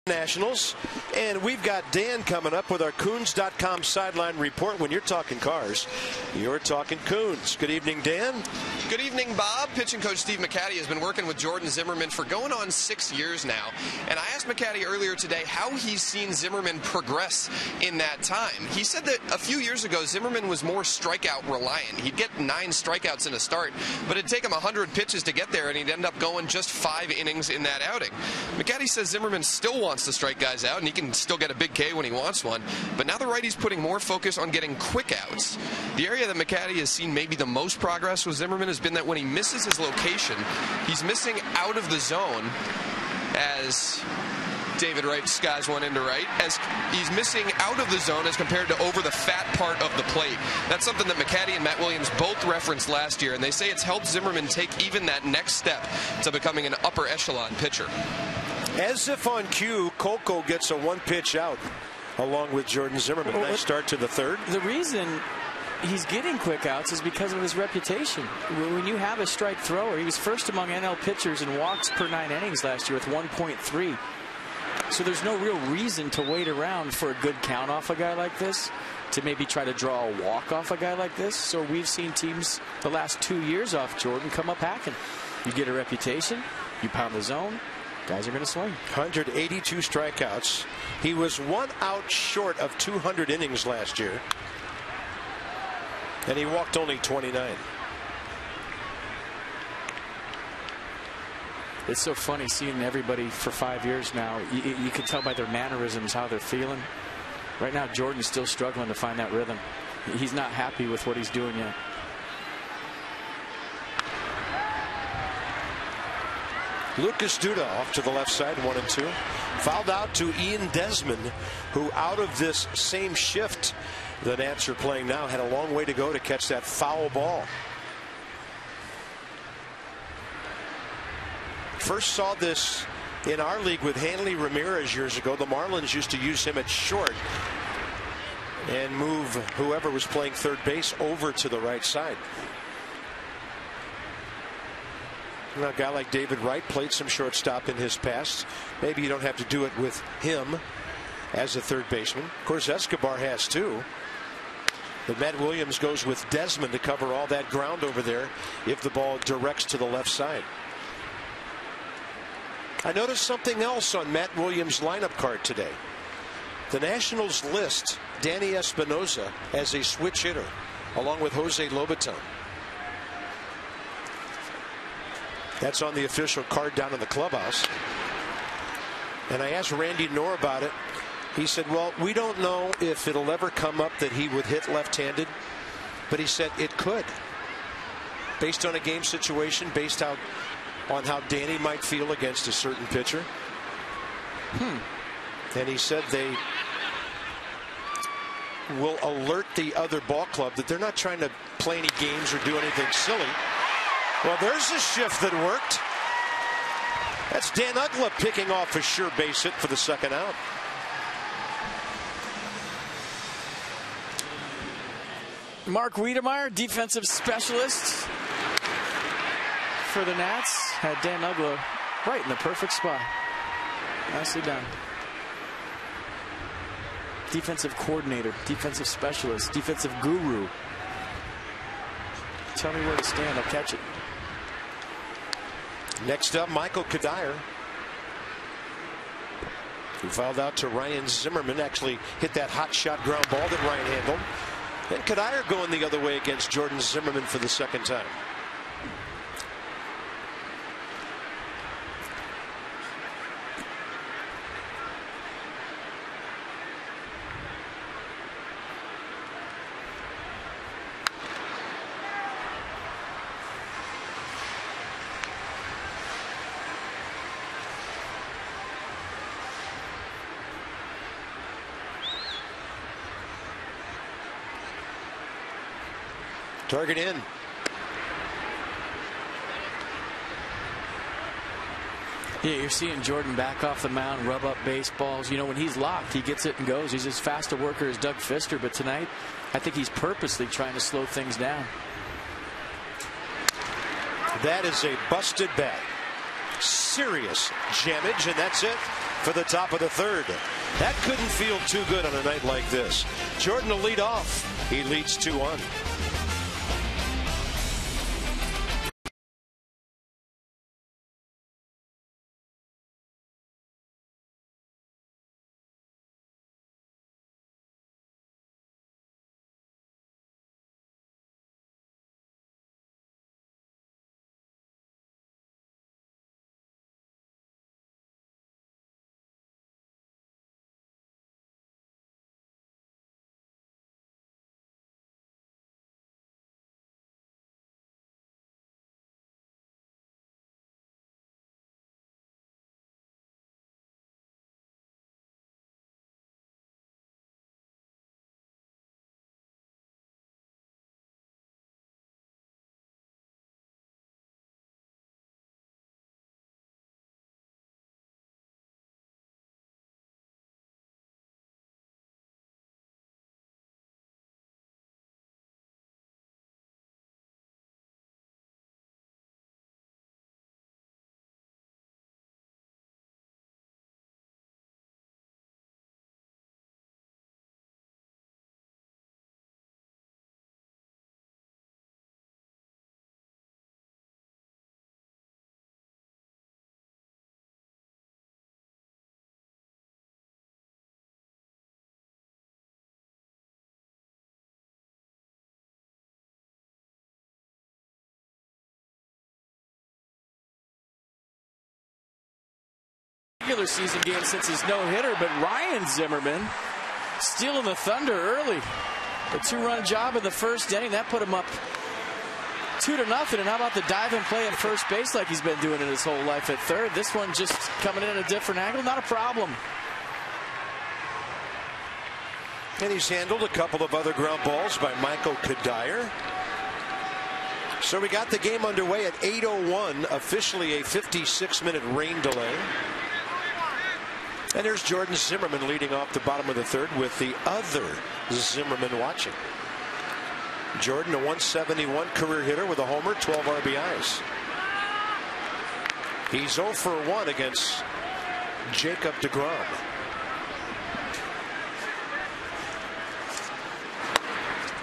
Nationals, and we've got Dan coming up with our Coons.com sideline report. When you're talking cars, you're talking Coons. Good evening, Dan. Good evening, Bob. Pitching coach Steve McCatty has been working with Jordan Zimmerman for going on 6 years now, and I asked McCatty earlier today how he's seen Zimmerman progress in that time. He said that a few years ago Zimmerman was more strikeout reliant. He'd get 9 strikeouts in a start, but it'd take him 100 pitches to get there, and he'd end up going just 5 innings in that outing. McCatty says Zimmerman still wants to strike guys out, and he can still get a big K when he wants one, but now the righty's putting more focus on getting quick outs. The area that McCatty has seen maybe the most progress with Zimmerman has been that when he misses his location, he's missing out of the zone, as David Wright skies one into right, as he's missing out of the zone as compared to over the fat part of the plate. That's something that McCatty and Matt Williams both referenced last year, and they say it's helped Zimmerman take even that next step to becoming an upper echelon pitcher. As if on cue, Coco gets a 1-pitch out along with Jordan Zimmerman. Nice start to the third. The reason he's getting quick outs is because of his reputation. When you have a strike thrower, he was first among NL pitchers in walks per 9 innings last year with 1.3. So there's no real reason to wait around for a good count off a guy like this, to maybe try to draw a walk off a guy like this. So we've seen teams the last 2 years off Jordan come up hacking. You get a reputation, you pound the zone, guys are going to swing. 182 strikeouts. He was 1 out short of 200 innings last year, and he walked only 29. It's so funny seeing everybody for 5 years now. You can tell by their mannerisms how they're feeling. Right now, Jordan's still struggling to find that rhythm. He's not happy with what he's doing yet. Lucas Duda off to the left side, 1-2. Fouled out to Ian Desmond, who out of this same shift the Nats are playing now had a long way to go to catch that foul ball. First saw this in our league with Hanley Ramirez years ago. The Marlins used to use him at short and move whoever was playing third base over to the right side. A guy like David Wright played some shortstop in his past. Maybe you don't have to do it with him as a third baseman. Of course, Escobar has too. But Matt Williams goes with Desmond to cover all that ground over there if the ball directs to the left side. I noticed something else on Matt Williams' lineup card today. The Nationals list Danny Espinosa as a switch hitter, along with Jose Lobaton. That's on the official card down in the clubhouse. And I asked Randy Knorr about it. He said, well, we don't know if it'll ever come up that he would hit left-handed, but he said it could. Based on a game situation, based on how Danny might feel against a certain pitcher. And he said they will alert the other ball club that they're not trying to play any games or do anything silly. Well, there's a shift that worked. That's Dan Uggla picking off a sure base hit for the second out. Mark Wiedemeyer, defensive specialist for the Nats, had Dan Uggla right in the perfect spot. Nicely done. Defensive coordinator, defensive specialist, defensive guru. Tell me where to stand, I'll catch it. Next up, Michael Kadire, who fouled out to Ryan Zimmerman. Actually hit that hot shot ground ball that Ryan handled. And Kadire going the other way against Jordan Zimmerman for the second time. Target in. Yeah, you're seeing Jordan back off the mound, rub up baseballs. You know, when he's locked, he gets it and goes. He's as fast a worker as Doug Fister, but tonight, I think he's purposely trying to slow things down. That is a busted bat. Serious damage, and that's it. for the top of the third. That couldn't feel too good on a night like this. Jordan will lead off. He leads 2-1. Regular season game since his no-hitter, but Ryan Zimmerman stealing the thunder early. A 2-run job in the first inning. That put him up 2-0. And how about the dive and play at first base like he's been doing it his whole life at third? This one just coming in at a different angle. Not a problem. And he's handled a couple of other ground balls by Michael Kadire. So we got the game underway at 8:01, officially a 56-minute rain delay. And there's Jordan Zimmerman leading off the bottom of the third with the other Zimmerman watching. Jordan, a 171 career hitter with a homer, 12 RBIs. He's 0 for 1 against Jacob deGrom.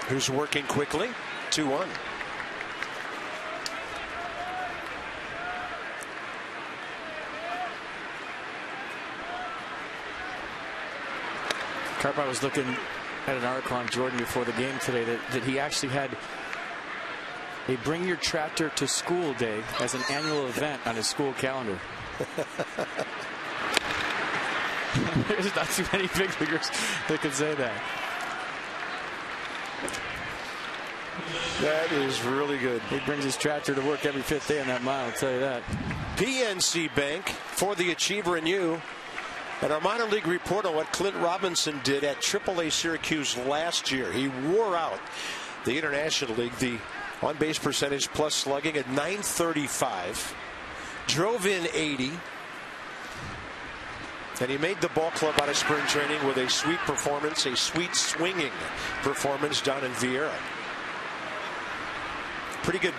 Who's working quickly, 2-1. I was looking at an article on Jordan before the game today that he actually had a Bring Your Tractor to School Day as an annual event on his school calendar. There's not too many big leaguers that can say that. That is really good. He brings his tractor to work every 5th day on that mile, I'll tell you that. PNC Bank for the Achiever and you. And our minor league report on what Clint Robinson did at AAA Syracuse last year. He wore out the International League, the on-base percentage plus slugging at .935. Drove in 80. And he made the ball club out of spring training with a sweet performance, a sweet swinging performance down in Vieira. Pretty good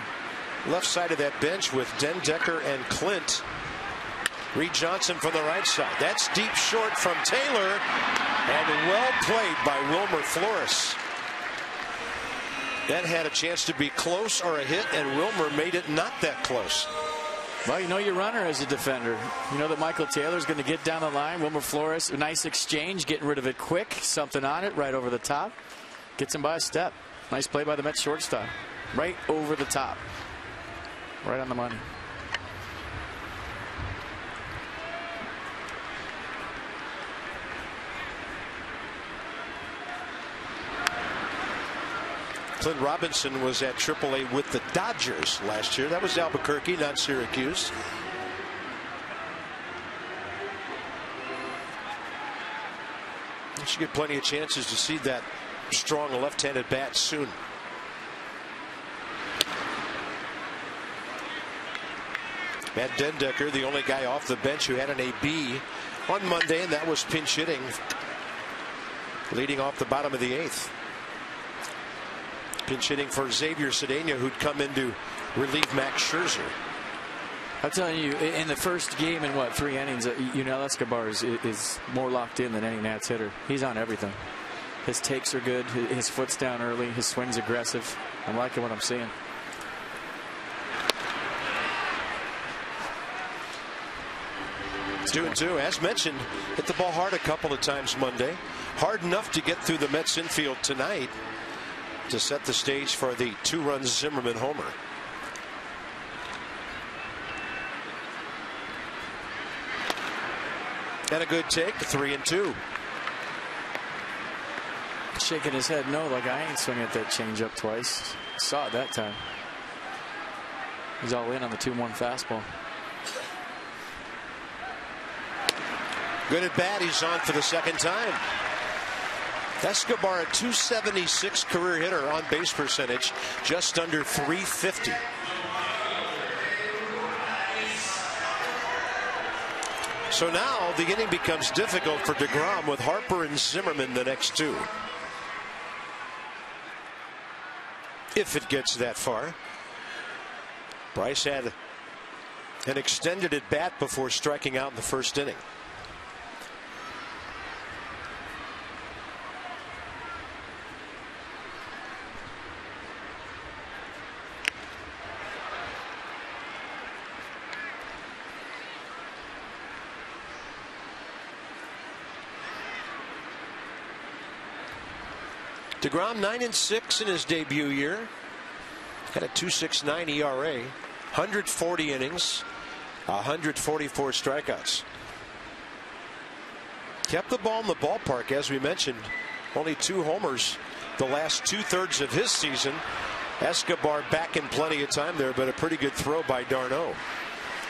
left side of that bench with Dendecker and Clint. Reed Johnson from the right side. That's deep short from Taylor. And well played by Wilmer Flores. That had a chance to be close or a hit, and Wilmer made it not that close. Well, you know your runner as a defender. You know that Michael Taylor's going to get down the line. Wilmer Flores, a nice exchange, getting rid of it quick. Something on it, right over the top. Gets him by a step. Nice play by the Mets shortstop. Right over the top. Right on the money. Clint Robinson was at AAA with the Dodgers last year. That was Albuquerque, not Syracuse. You should get plenty of chances to see that strong left-handed bat soon. Matt Dendecker, the only guy off the bench who had an AB on Monday, and that was pinch hitting, leading off the bottom of the 8th. Pinch hitting for Xavier Cedeno, who'd come in to relieve Max Scherzer. I'm telling you, in the first game in what, 3 innings, Yunel Escobar is more locked in than any Nats hitter. He's on everything. His takes are good. His foot's down early. His swing's aggressive. I'm liking what I'm seeing. It's 2-2. As mentioned, hit the ball hard a couple of times Monday. Hard enough to get through the Mets infield tonight to set the stage for the 2-run Zimmerman homer. And a good take, 3-2. Shaking his head no, like I ain't swinging at that changeup twice. Saw it that time. He's all in on the 2-1 fastball. Good at bat. He's on for the second time. Escobar, a .276 career hitter, on base percentage, just under .350. So now the inning becomes difficult for deGrom with Harper and Zimmerman the next 2. If it gets that far. Bryce had an extended at bat before striking out in the first inning. deGrom 9-6 in his debut year. Had a 2.69 ERA, 140 innings, 144 strikeouts. Kept the ball in the ballpark, as we mentioned. Only 2 homers the last 2/3 of his season. Escobar back in plenty of time there, but a pretty good throw by d'Arnaud.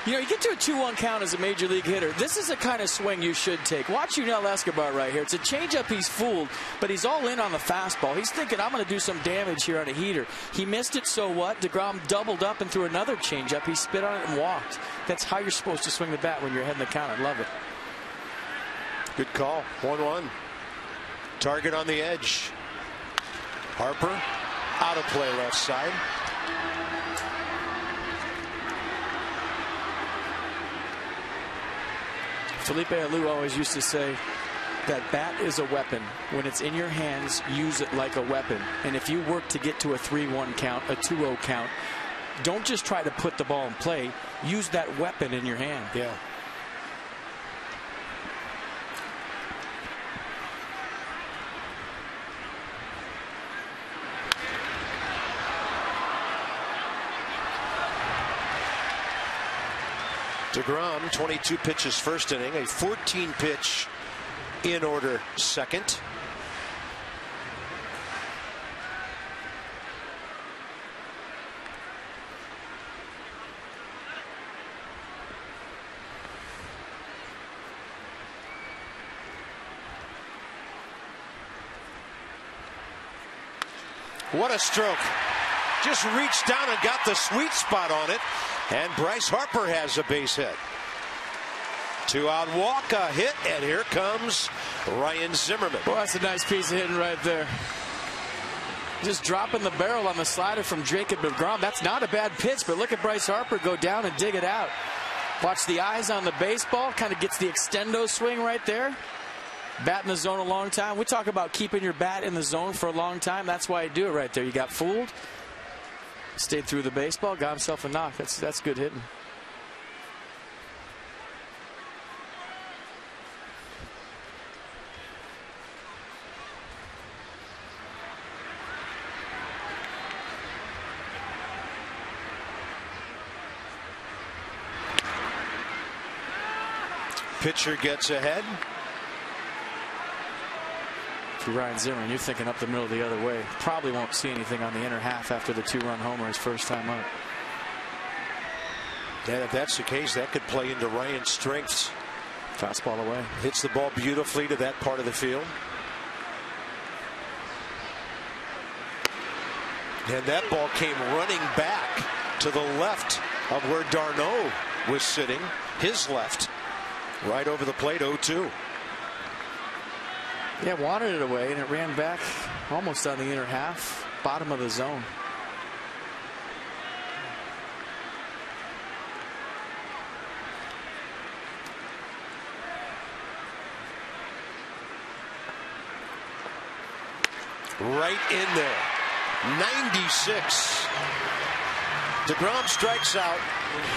You know, you get to a 2-1 count as a major league hitter. This is the kind of swing you should take. Watch Yunel Escobar right here. It's a changeup. He's fooled, but he's all in on the fastball. He's thinking, I'm going to do some damage here on a heater. He missed it, so what? deGrom doubled up and threw another changeup. He spit on it and walked. That's how you're supposed to swing the bat when you're ahead in the count. I love it. Good call. 1-1. Target on the edge. Harper out of play left side. Felipe Alou always used to say that bat is a weapon. When it's in your hands, use it like a weapon. And if you work to get to a 3-1 count, a 2-0 count, don't just try to put the ball in play. Use that weapon in your hand. Yeah. deGrom, 22 pitches first inning, a 14-pitch in order second. What a stroke. Just reached down and got the sweet spot on it. And Bryce Harper has a base hit. 2-out walk, a hit, and here comes Ryan Zimmerman. Well, that's a nice piece of hitting right there. Just dropping the barrel on the slider from Jacob deGrom. That's not a bad pitch, but look at Bryce Harper go down and dig it out. Watch the eyes on the baseball. Kind of gets the extendo swing right there. Bat in the zone a long time. We talk about keeping your bat in the zone for a long time. That's why you do it right there. You got fooled. Stayed through the baseball, got himself a knock. That's good hitting. Pitcher gets ahead. Ryan Zimmerman, you're thinking up the middle the other way. Probably won't see anything on the inner half after the 2-run homer his first time up. And if that's the case, that could play into Ryan's strengths. Fastball away. Hits the ball beautifully to that part of the field. And that ball came running back to the left of where d'Arnaud was sitting. His left. Right over the plate, 0-2. Yeah, wanted it away, and it ran back almost on the inner half, bottom of the zone. right in there. 96. deGrom strikes out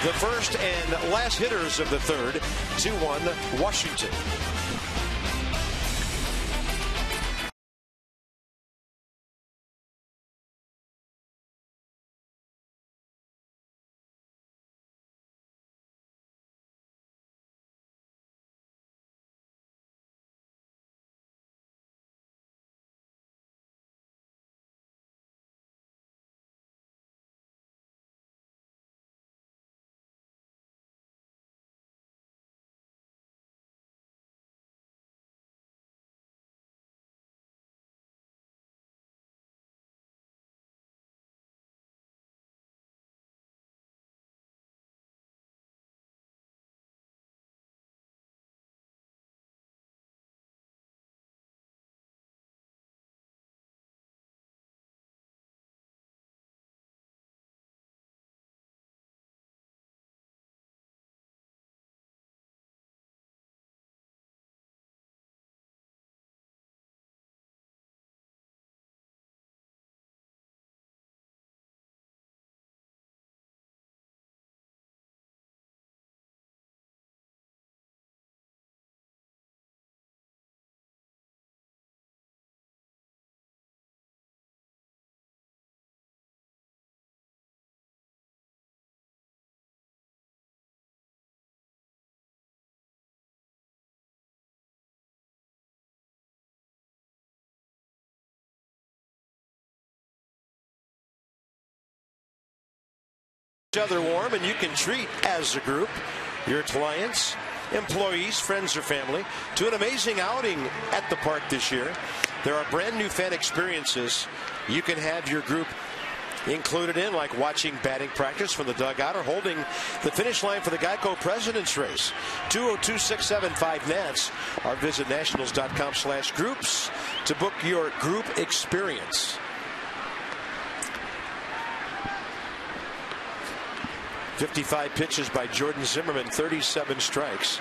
the first and last hitters of the third. 2-1 Washington. Each other warm, and you can treat as a group your clients, employees, friends, or family to an amazing outing at the park this year. There are brand new fan experiences you can have your group included in, like watching batting practice from the dugout or holding the finish line for the Geico President's Race. 202-675-NATS or visit nationals.com/groups to book your group experience. 55 pitches by Jordan Zimmerman, 37 strikes.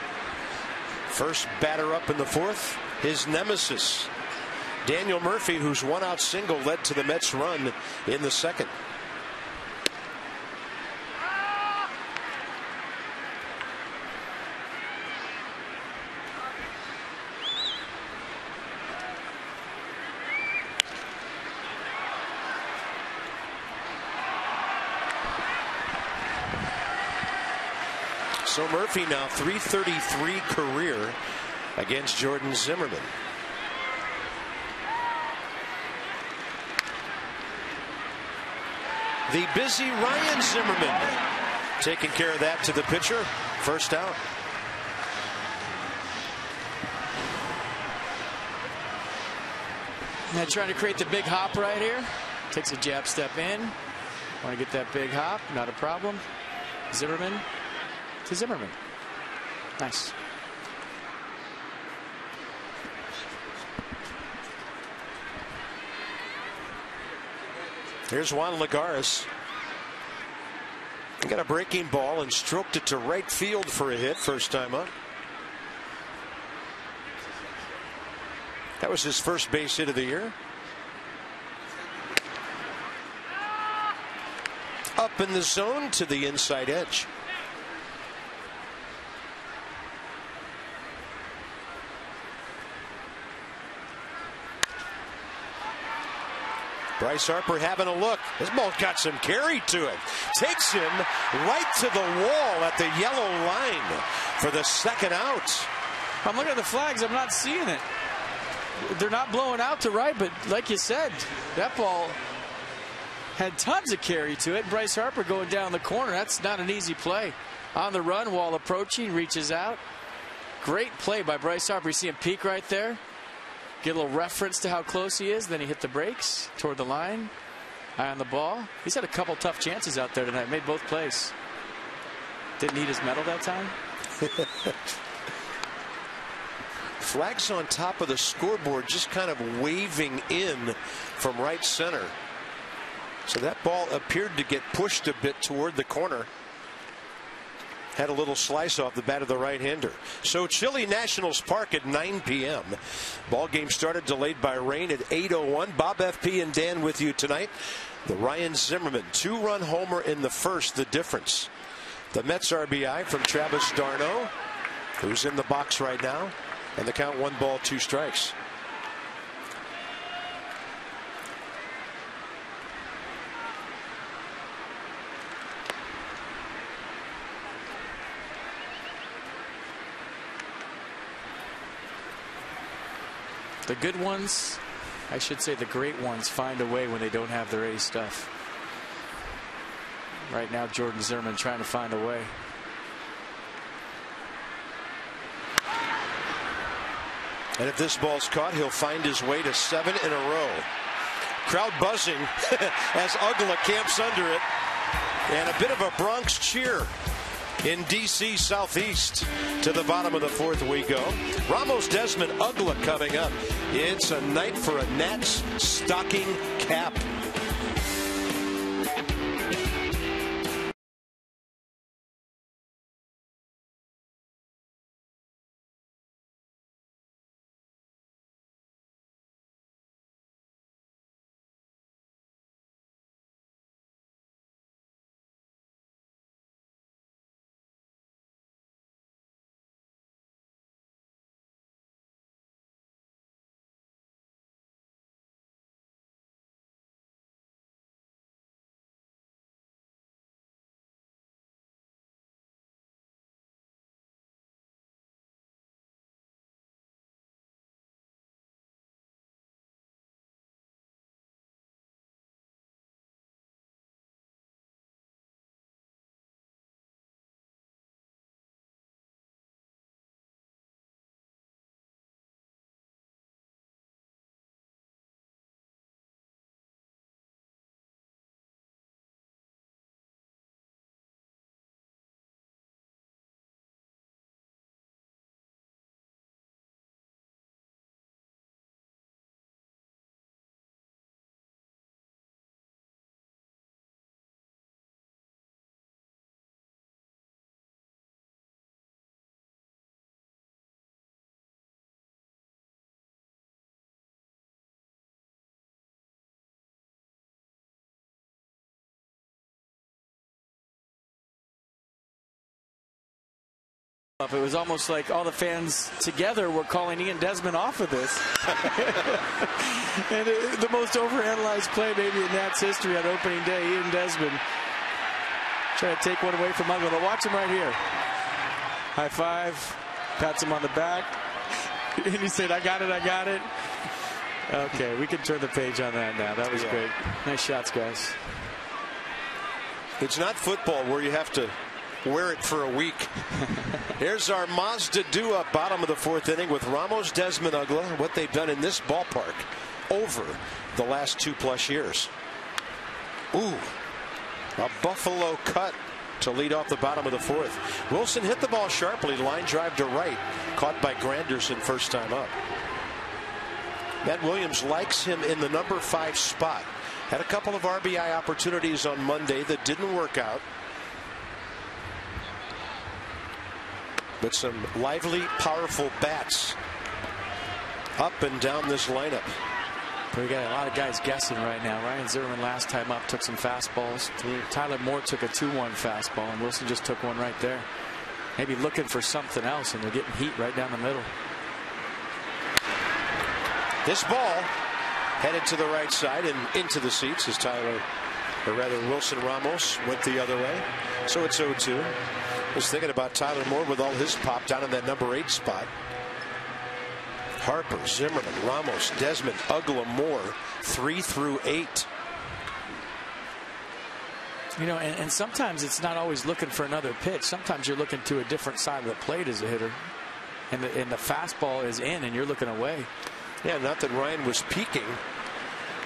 First batter up in the fourth, his nemesis, Daniel Murphy, whose one-out single led to the Mets' run in the second. So Murphy now .333 career against Jordan Zimmerman. The busy Ryan Zimmerman taking care of that to the pitcher. First out. Now trying to create the big hop right here. Takes a jab step in. Want to get that big hop. Not a problem. Zimmerman to Zimmerman. Nice. Here's Juan Lagares. He got a breaking ball and stroked it to right field for a hit first time up. That was his first base hit of the year. Up in the zone to the inside edge. Bryce Harper having a look. This ball got some carry to it. Takes him right to the wall at the yellow line for the second out. I'm looking at the flags. I'm not seeing it. They're not blowing out to right, but like you said, that ball had tons of carry to it. Bryce Harper going down the corner. That's not an easy play. On the run while approaching, reaches out. Great play by Bryce Harper. You see him peek right there. Get a little reference to how close he is. Then he hit the brakes toward the line. Eye on the ball. He's had a couple tough chances out there tonight. Made both plays. Didn't need his medal that time. Flags on top of the scoreboard just kind of waving in from right center. So that ball appeared to get pushed a bit toward the corner. had a little slice off the bat of the right-hander. So Chile Nationals Park at 9 p.m. Ball game started delayed by rain at 8:01. Bob FP and Dan with you tonight. The Ryan Zimmerman 2-run homer in the first, the difference. The Mets RBI from Travis d'Arnaud, who's in the box right now, and the count 1 ball 2 strikes. The good ones, I should say the great ones, find a way when they don't have their A stuff. Right now, Jordan Zimmerman trying to find a way. And if this ball's caught, he'll find his way to 7 in a row. Crowd buzzing as Ugla camps under it. And a bit of a Bronx cheer in D.C. Southeast. To the bottom of the 4th we go. Ramos Desmond Ugla coming up. It's a night for a Nats stocking cap. It was almost like all the fans together were calling Ian Desmond off of this. And the most overanalyzed play maybe in Nats history on opening day. Ian Desmond trying to take one away from Ugla. But watch him right here. High five. Pats him on the back. And he said, I got it, I got it. Okay, we can turn the page on that now. That was great. Nice shots, guys. It's not football where you have to wear it for a week. Here's our Mazda Dua, bottom of the 4th inning with Ramos Desmond Ugla. What they've done in this ballpark over the last 2+ years. Ooh, a Buffalo cut to lead off the bottom of the 4th. Wilson hit the ball sharply, line drive to right, caught by Granderson first time up. Matt Williams likes him in the number 5 spot. Had a couple of RBI opportunities on Monday that didn't work out. But some lively, powerful bats up and down this lineup. We got a lot of guys guessing right now. Ryan Zimmerman last time up took some fastballs. Tyler Moore took a 2-1 fastball, and Wilson just took one right there. Maybe looking for something else, and they're getting heat right down the middle. This ball headed to the right side and into the seats as Wilson Ramos went the other way. So it's 0-2. Was thinking about Tyler Moore with all his pop down in that number 8 spot. Harper, Zimmerman, Ramos, Desmond, Ugla, Moore, 3 through 8. You know, and sometimes it's not always looking for another pitch. Sometimes you're looking to a different side of the plate as a hitter, and the fastball is in, and you're looking away. Yeah, not that Ryan was peaking,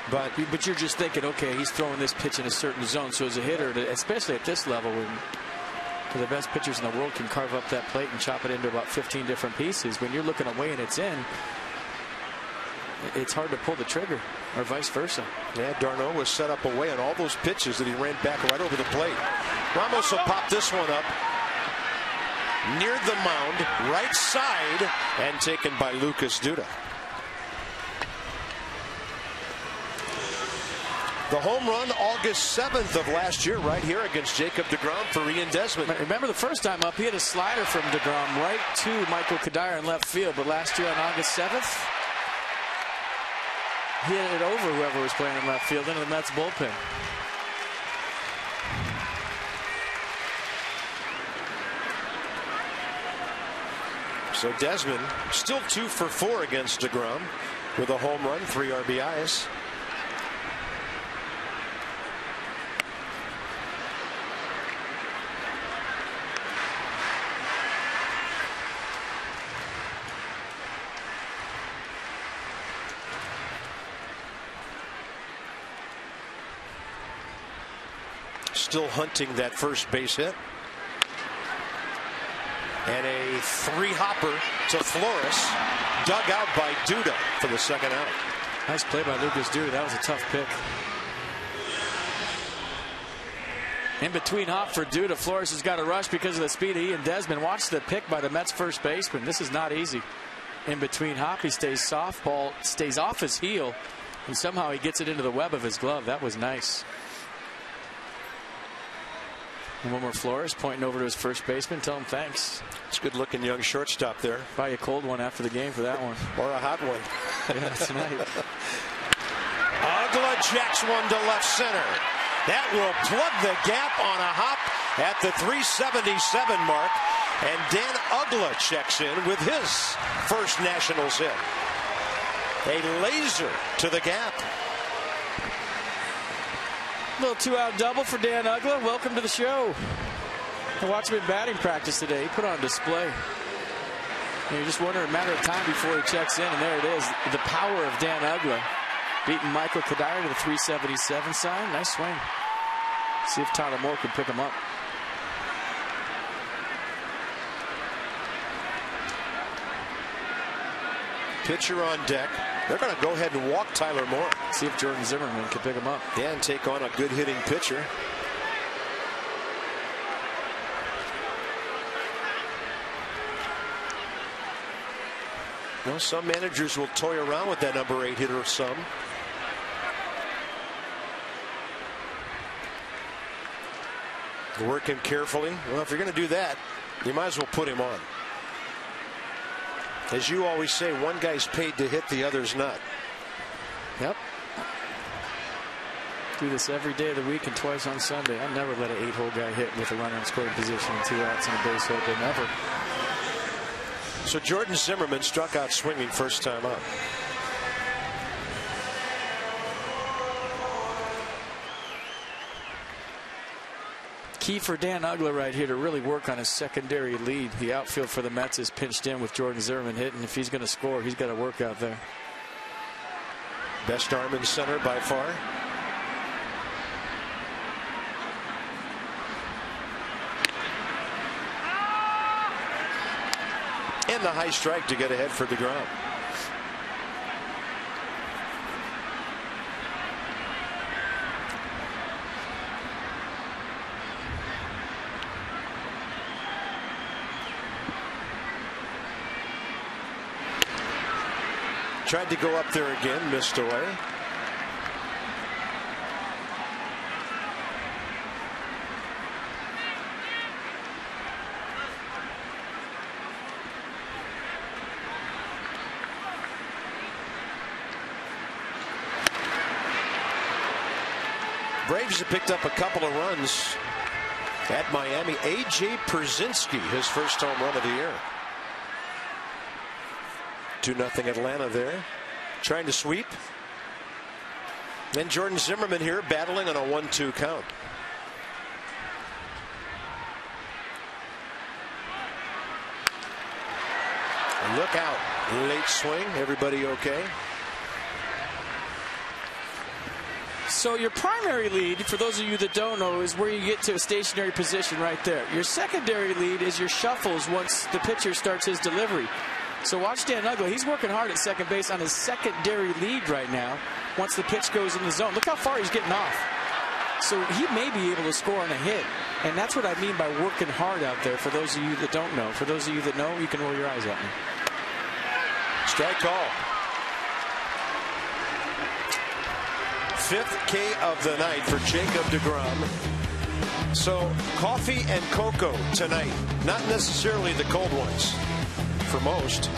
but you're just thinking, okay, he's throwing this pitch in a certain zone. So as a hitter, especially at this level, when the best pitchers in the world can carve up that plate and chop it into about 15 different pieces, when you're looking away and it's in, it's hard to pull the trigger, or vice versa. Yeah, d'Arnaud was set up away on all those pitches that he ran back right over the plate. Ramos will pop this one up. near the mound, right side, and taken by Lucas Duda. The home run August 7th of last year right here against Jacob deGrom for Ian Desmond. Remember the first time up, he had a slider from deGrom right to Michael Kadire in left field. But last year on August 7th, he hit it over whoever was playing in left field into the Mets bullpen. So Desmond still 2 for 4 against deGrom with a home run, 3 RBIs. Still hunting that first base hit. And a 3-hopper to Flores, dug out by Duda for the second out. Nice play by Lucas Duda. That was a tough pick. In between hop for Duda. Flores has got a rush because of the speed of Ian Desmond. Watch the pick by the Mets first baseman. This is not easy. In between hop, he stays soft. Ball stays off his heel, and somehow he gets it into the web of his glove. That was nice. And one more Flores pointing over to his first baseman. Tell him thanks. It's a good looking young shortstop there. Buy you a cold one after the game for that one. Or a hot one. Yeah, tonight. Ugla jacks one to left center. That will plug the gap on a hop at the 377 mark. And Dan Ugla checks in with his first Nationals hit. A laser to the gap. Little 2-out double for Dan Ugla. Welcome to the show. I watched him in batting practice today. He put on display. And you're just wondering a matter of time before he checks in, and there it is. The power of Dan Ugla beating Michael Kadire to the 377 sign. Nice swing. See if Tyler Moore can pick him up. Pitcher on deck. They're going to go ahead and walk Tyler Moore. See if Jordan Zimmerman can pick him up. Yeah, and take on a good hitting pitcher. Well, some managers will toy around with that number 8 hitter some. Work him carefully. Well, if you're going to do that, you might as well put him on. As you always say, one guy's paid to hit, the other's not. Yep. Do this every day of the week and twice on Sunday. I never let an 8-hole guy hit with a runner in scoring position and 2 outs and a base hit. Never. So Jordan Zimmerman struck out swinging first time up. Key for Dan Ugla right here to really work on his secondary lead. The outfield for the Mets is pinched in with Jordan Zimmerman hitting. If he's going to score, he's got to work out there. Best arm in center by far. And the high strike to get ahead for deGrom. Tried to go up there again, missed away. Braves have picked up a couple of runs at Miami. A.J. Pierzynski, his first home run of the year. 2-0 Atlanta there. Trying to sweep. Then Jordan Zimmerman here battling on a 1-2 count. Look out. Late swing. Everybody okay? So your primary lead, for those of you that don't know, is where you get to a stationary position right there. Your secondary lead is your shuffles once the pitcher starts his delivery. So watch Dan Ugla. He's working hard at second base on his secondary lead right now once the pitch goes in the zone. Look how far he's getting off. So he may be able to score on a hit And that's what I mean by working hard out there, for those of you that don't know. For those of you that know, you can roll your eyes at me. Strike call. 5th K of the night for Jacob deGrom. So coffee and cocoa tonight, not necessarily the cold ones for most.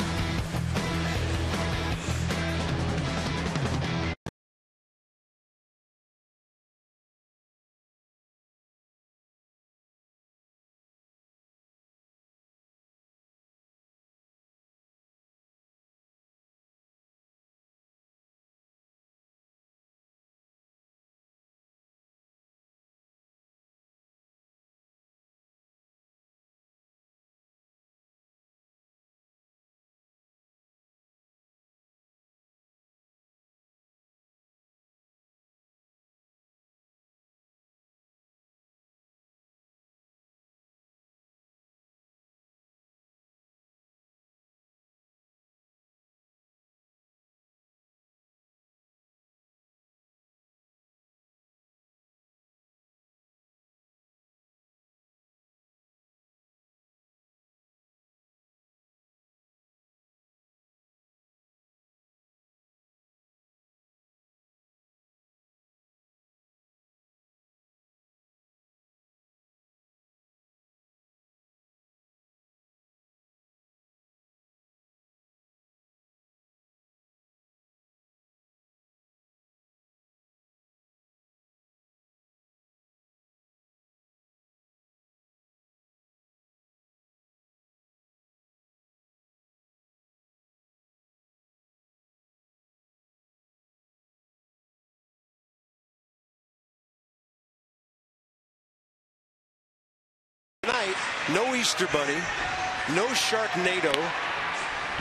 Tonight, no Easter Bunny, no Sharknado,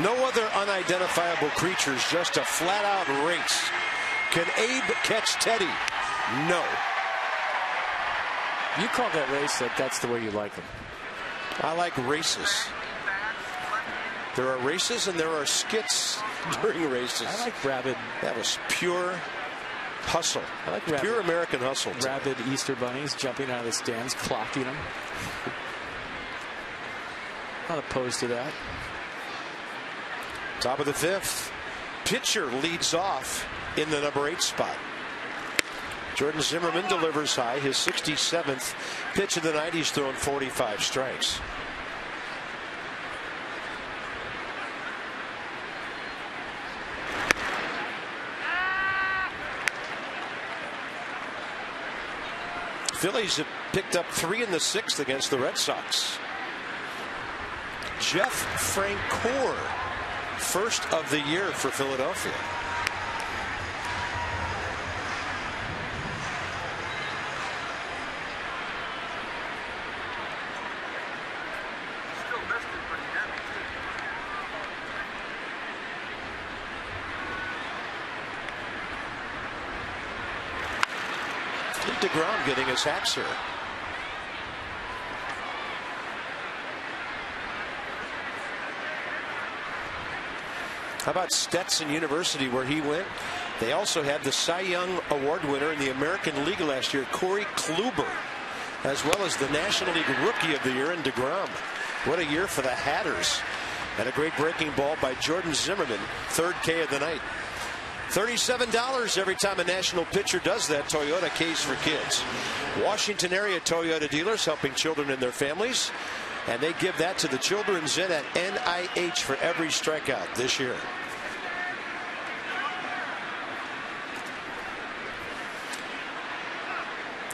no other unidentifiable creatures, just a flat-out race. Can Abe catch Teddy? No. You call that race like that's the way you like them. I like races. There are races and there are skits during races. I like rabid. That was pure hustle. I like pure American hustle. Rabid Easter bunnies jumping out of the stands, clocking them. Not opposed to that. Top of the 5th. Pitcher leads off in the number 8 spot. Jordan Zimmerman delivers high, his 67th pitch of the night. He's thrown 45 strikes. Phillies have picked up 3 in the 6th against the Red Sox. Jeff Francoeur, first of the year for Philadelphia. deGrom getting his hacks here. How about Stetson University, where he went? They also had the Cy Young Award winner in the American League last year, Corey Kluber, as well as the National League Rookie of the Year in deGrom. What a year for the Hatters. And a great breaking ball by Jordan Zimmerman, 3rd K of the night. $37 every time a national pitcher does that. Toyota K's for Kids. Washington area Toyota dealers helping children and their families. And they give that to the Children's Inn at NIH for every strikeout this year.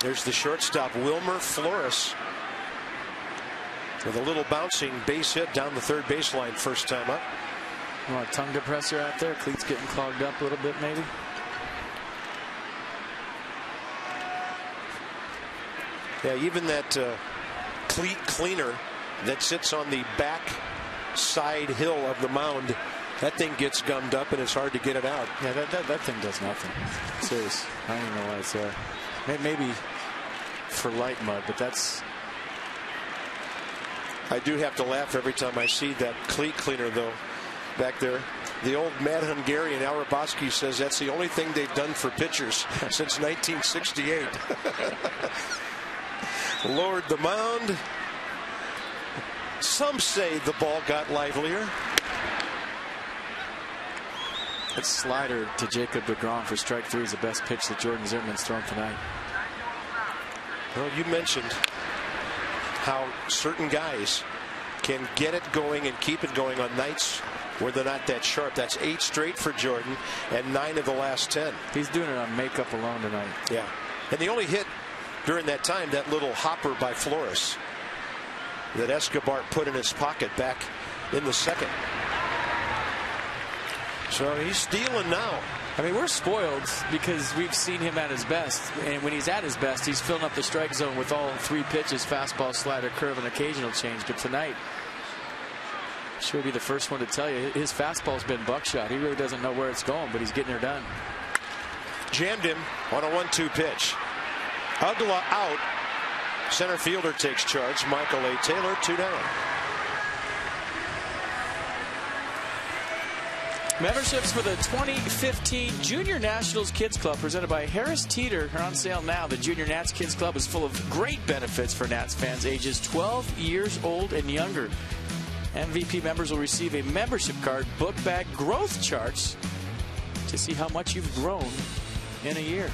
There's the shortstop, Wilmer Flores, with a little bouncing base hit down the 3rd baseline first time up. You want a tongue depressor out there? Cleats getting clogged up a little bit, maybe? Yeah, even that cleat cleaner that sits on the back side hill of the mound, that thing gets gummed up and it's hard to get it out. Yeah, that thing does nothing. Serious. I don't even know why it's there. Maybe for light mud, but that's... I do have to laugh every time I see that cleat cleaner, though, back there. The old Mad Hungarian Al Raboski says that's the only thing they've done for pitchers since 1968. lowered the mound. Some say the ball got livelier. That slider to Jacob deGrom for strike 3 is the best pitch that Jordan Zimmerman's thrown tonight. Well, you mentioned how certain guys can get it going and keep it going on nights where they're not that sharp. That's 8 straight for Jordan and 9 of the last 10. He's doing it on makeup alone tonight. Yeah. And the only hit during that time, that little hopper by Flores that Escobar put in his pocket back in the second. So he's stealing now. I mean, we're spoiled because we've seen him at his best. And when he's at his best, he's filling up the strike zone with all 3 pitches, fastball, slider, curve, and occasional change. But tonight, should be the first one to tell you, his fastball's been buckshot. He really doesn't know where it's going, but he's getting her done. Jammed him on a 1-2 pitch. Ugla out. Center fielder takes charge. Michael A. Taylor, 2 down. Memberships for the 2015 Junior Nationals Kids Club presented by Harris Teeter are on sale now. The Junior Nats Kids Club is full of great benefits for Nats fans ages 12 years old and younger. MVP members will receive a membership card, book bag, growth charts to see how much you've grown in a year.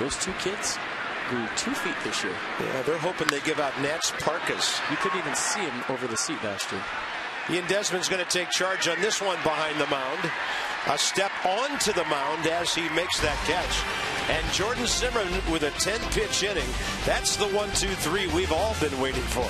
Those 2 kids grew 2 feet this year. Yeah, they're hoping they give out Nats parkas. You couldn't even see him over the seat last year. Ian Desmond's going to take charge on this one behind the mound. A step onto the mound as he makes that catch. And Jordan Zimmerman with a 10-pitch inning. That's the 1-2-3 we've all been waiting for.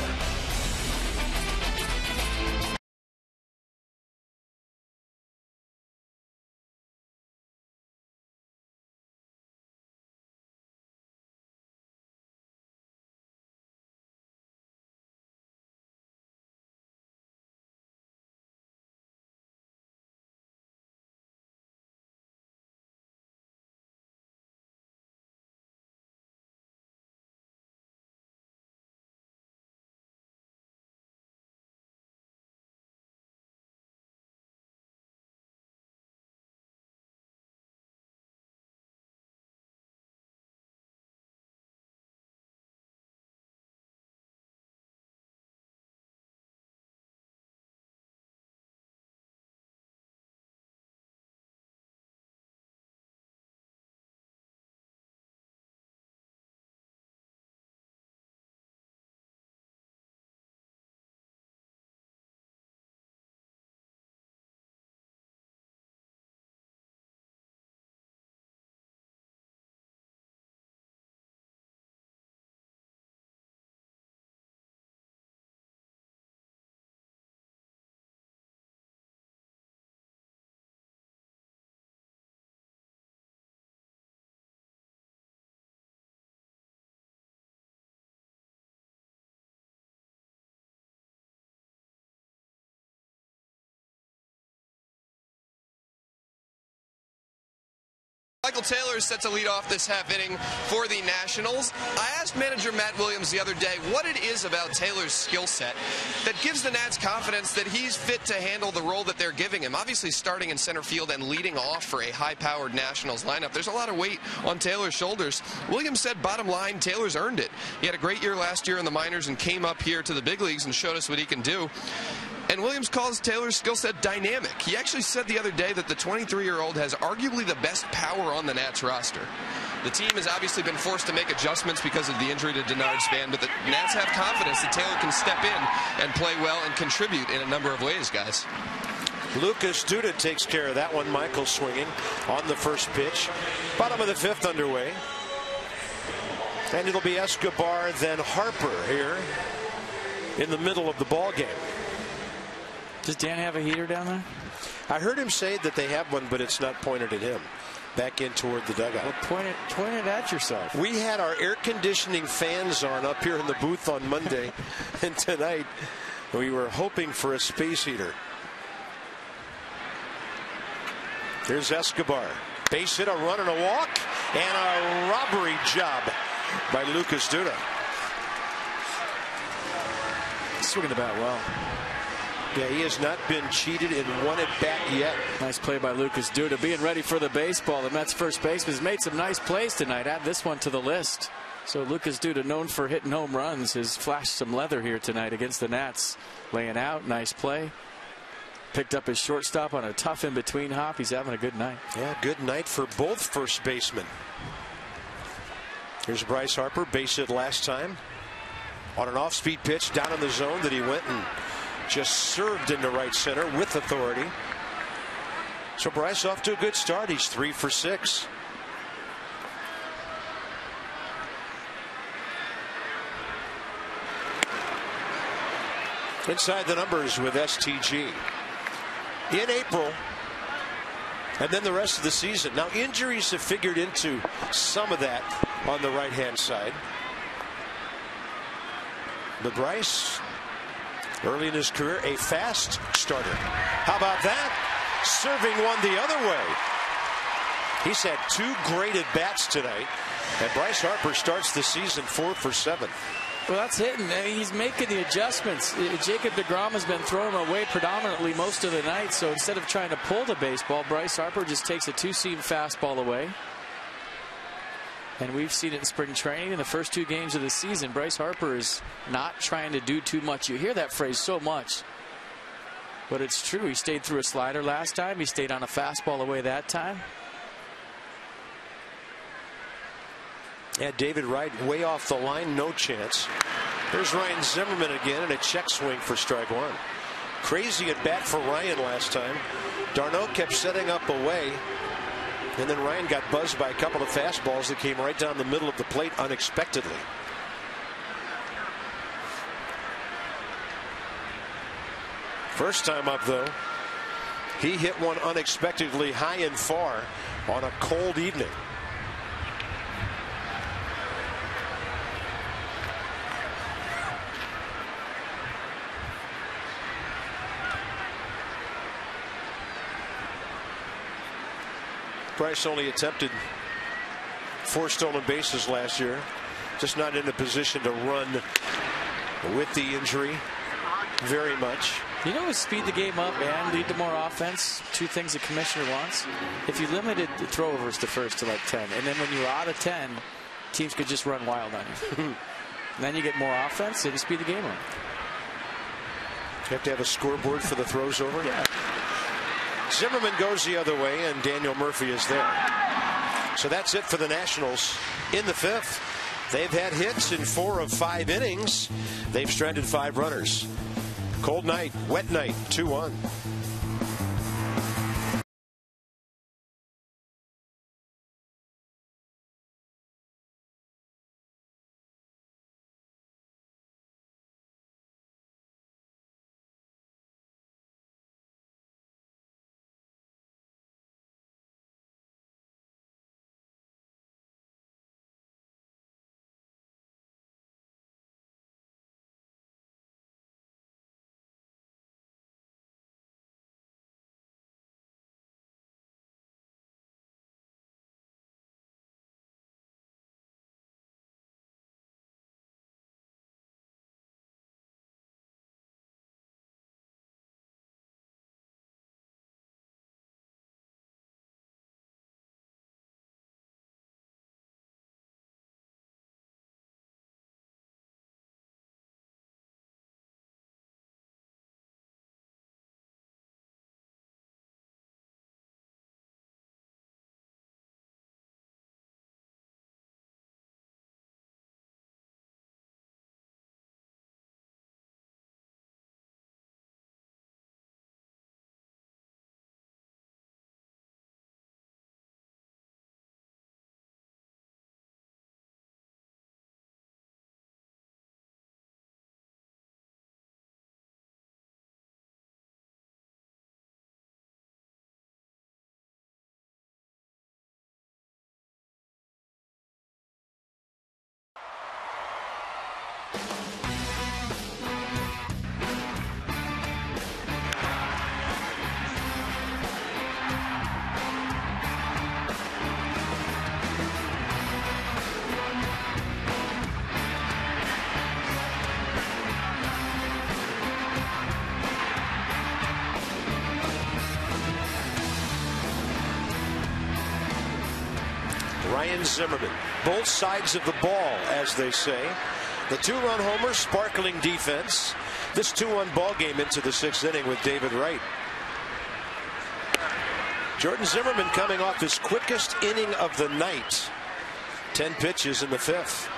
Michael Taylor is set to lead off this half inning for the Nationals. I asked manager Matt Williams the other day what it is about Taylor's skill set that gives the Nats confidence that he's fit to handle the role that they're giving him. Obviously starting in center field and leading off for a high-powered Nationals lineup. There's a lot of weight on Taylor's shoulders. Williams said bottom line, Taylor's earned it. He had a great year last year in the minors and came up here to the big leagues and showed us what he can do. And Williams calls Taylor's skill set dynamic. He actually said the other day that the 23-year-old has arguably the best power on the Nats roster. The team has obviously been forced to make adjustments because of the injury to Denard Span, but the Nats have confidence that Taylor can step in and play well and contribute in a number of ways, guys. Lucas Duda takes care of that one. Michael swinging on the first pitch. Bottom of the 5th underway. And it'll be Escobar, then Harper here in the middle of the ball game. Does Dan have a heater down there? I heard him say that they have one, but it's not pointed at him. Back in toward the dugout. Well, point it at yourself. We had our air conditioning fans on up here in the booth on Monday, and tonight we were hoping for a space heater. Here's Escobar. Base hit, a run and a walk, and a robbery job by Lucas Duda. Swinging the bat well. Yeah, he has not been cheated in one at bat yet. Nice play by Lucas Duda. Being ready for the baseball. The Mets first baseman has made some nice plays tonight. Add this one to the list. So Lucas Duda, known for hitting home runs, has flashed some leather here tonight against the Nats. Laying out, nice play. Picked up his shortstop on a tough in-between hop. He's having a good night. Yeah, good night for both first basemen. Here's Bryce Harper, base hit last time on an off-speed pitch down in the zone that he went and just served into right center with authority. So Bryce off to a good start. He's 3 for 6. Inside the numbers with STG in April and then the rest of the season. Now injuries have figured into some of that on the right hand side. But Bryce, early in his career, a fast starter. How about that? Serving one the other way. He's had 2 great at bats tonight, and Bryce Harper starts the season 4 for 7. Well, that's hitting. I mean, he's making the adjustments. Jacob deGrom has been thrown away predominantly most of the night, so instead of trying to pull the baseball, Bryce Harper just takes a 2-seam fastball away. And we've seen it in spring training in the first 2 games of the season. Bryce Harper is not trying to do too much. You hear that phrase so much, but it's true. He stayed through a slider last time. He stayed on a fastball away that time. Yeah, David Wright way off the line, no chance. There's Ryan Zimmerman again, and a check swing for strike 1. Crazy at bat for Ryan last time. Darno kept setting up away, and then Ryan got buzzed by a couple of fastballs that came right down the middle of the plate unexpectedly. First time up, though, he hit one unexpectedly high and far on a cold evening. Bryce only attempted 4 stolen bases last year. Just not in a position to run with the injury very much. You know, speed the game up and lead to more offense. 2 things the commissioner wants. If you limited the throwovers to first to like 10, and then when you're out of 10, teams could just run wild on you. And then you get more offense and you speed the game up. You have to have a scoreboard for the throws over. Yeah. Zimmerman goes the other way, and Daniel Murphy is there. So that's it for the Nationals in the 5th. They've had hits in 4 of 5 innings. They've stranded 5 runners. Cold night, wet night, 2-1. Ryan Zimmerman. Both sides of the ball, as they say. The 2-run homer, sparkling defense. This 2-1 ball game into the 6th inning with David Wright. Jordan Zimmerman coming off his quickest inning of the night. 10 pitches in the 5th.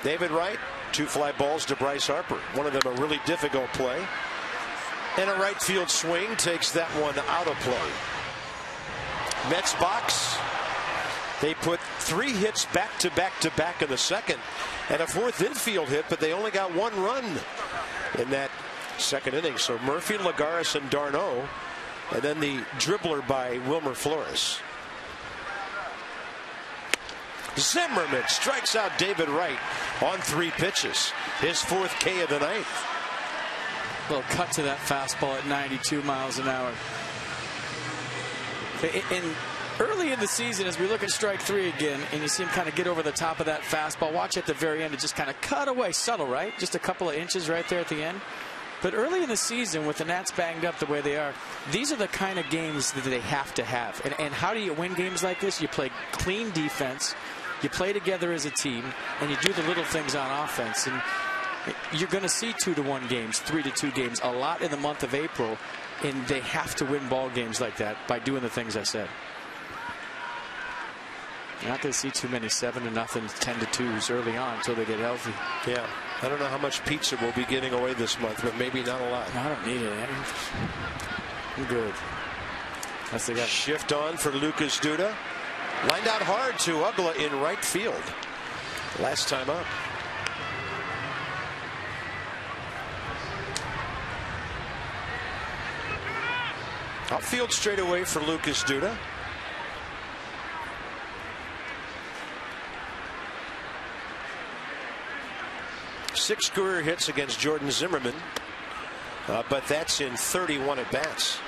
David Wright, 2 fly balls to Bryce Harper. One of them a really difficult play. And a right field swing takes that one out of play. Mets box. They put 3 hits back to back to back in the 2nd. And a 4th infield hit, but they only got 1 run in that 2nd inning. So Murphy, Lagares, and d'Arnaud. And then the dribbler by Wilmer Flores. Zimmerman strikes out David Wright on 3 pitches. His 4th K of the night. Little cut to that fastball at 92 miles an hour. And early in the season, as we look at strike 3 again, and you see him kind of get over the top of that fastball, watch at the very end, it just kind of cut away, subtle, right? Just a couple of inches right there at the end. But early in the season, with the Nats banged up the way they are, these are the kind of games that they have to have. And how do you win games like this? You play clean defense, you play together as a team, and you do the little things on offense. And you're going to see 2-1 games, 3-2 games a lot in the month of April, and they have to win ball games like that by doing the things I said. You're not going to see too many 7-0, 10-2s early on until they get healthy. Yeah, I don't know how much pizza we'll be getting away this month, but maybe not a lot. No, I don't need it. I'm good. That's the guy. Shift on for Lucas Duda. Lined out hard to Uggla in right field. Last time up. Outfield straight away for Lucas Duda. Six career hits against Jordan Zimmerman, but that's in 31 at-bats.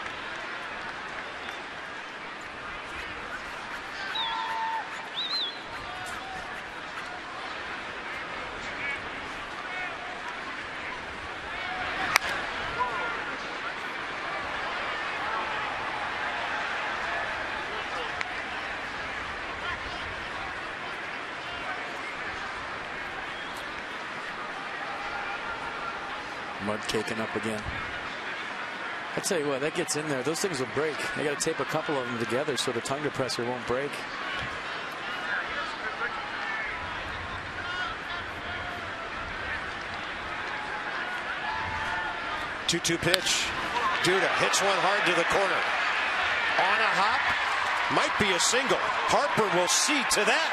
Mud caking up again. I tell you what, that gets in there. Those things will break. They got to tape a couple of them together so the tongue depressor won't break. Two-two pitch. Duda hits one hard to the corner. On a hop. Might be a single. Harper will see to that.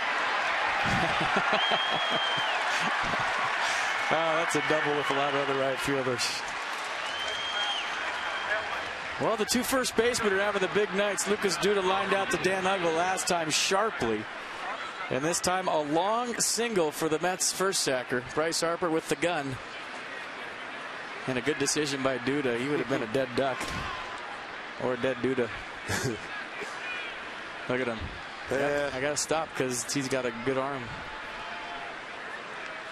Oh, that's a double with a lot of other right fielders. Well, the 2 first basemen are having the big nights. Lucas Duda lined out to Dan Uggla last time sharply. And this time a long single for the Mets first sacker. Bryce Harper with the gun. And a good decision by Duda. He would have been a dead duck. Or a dead Duda. Look at him. I got to stop because he's got a good arm.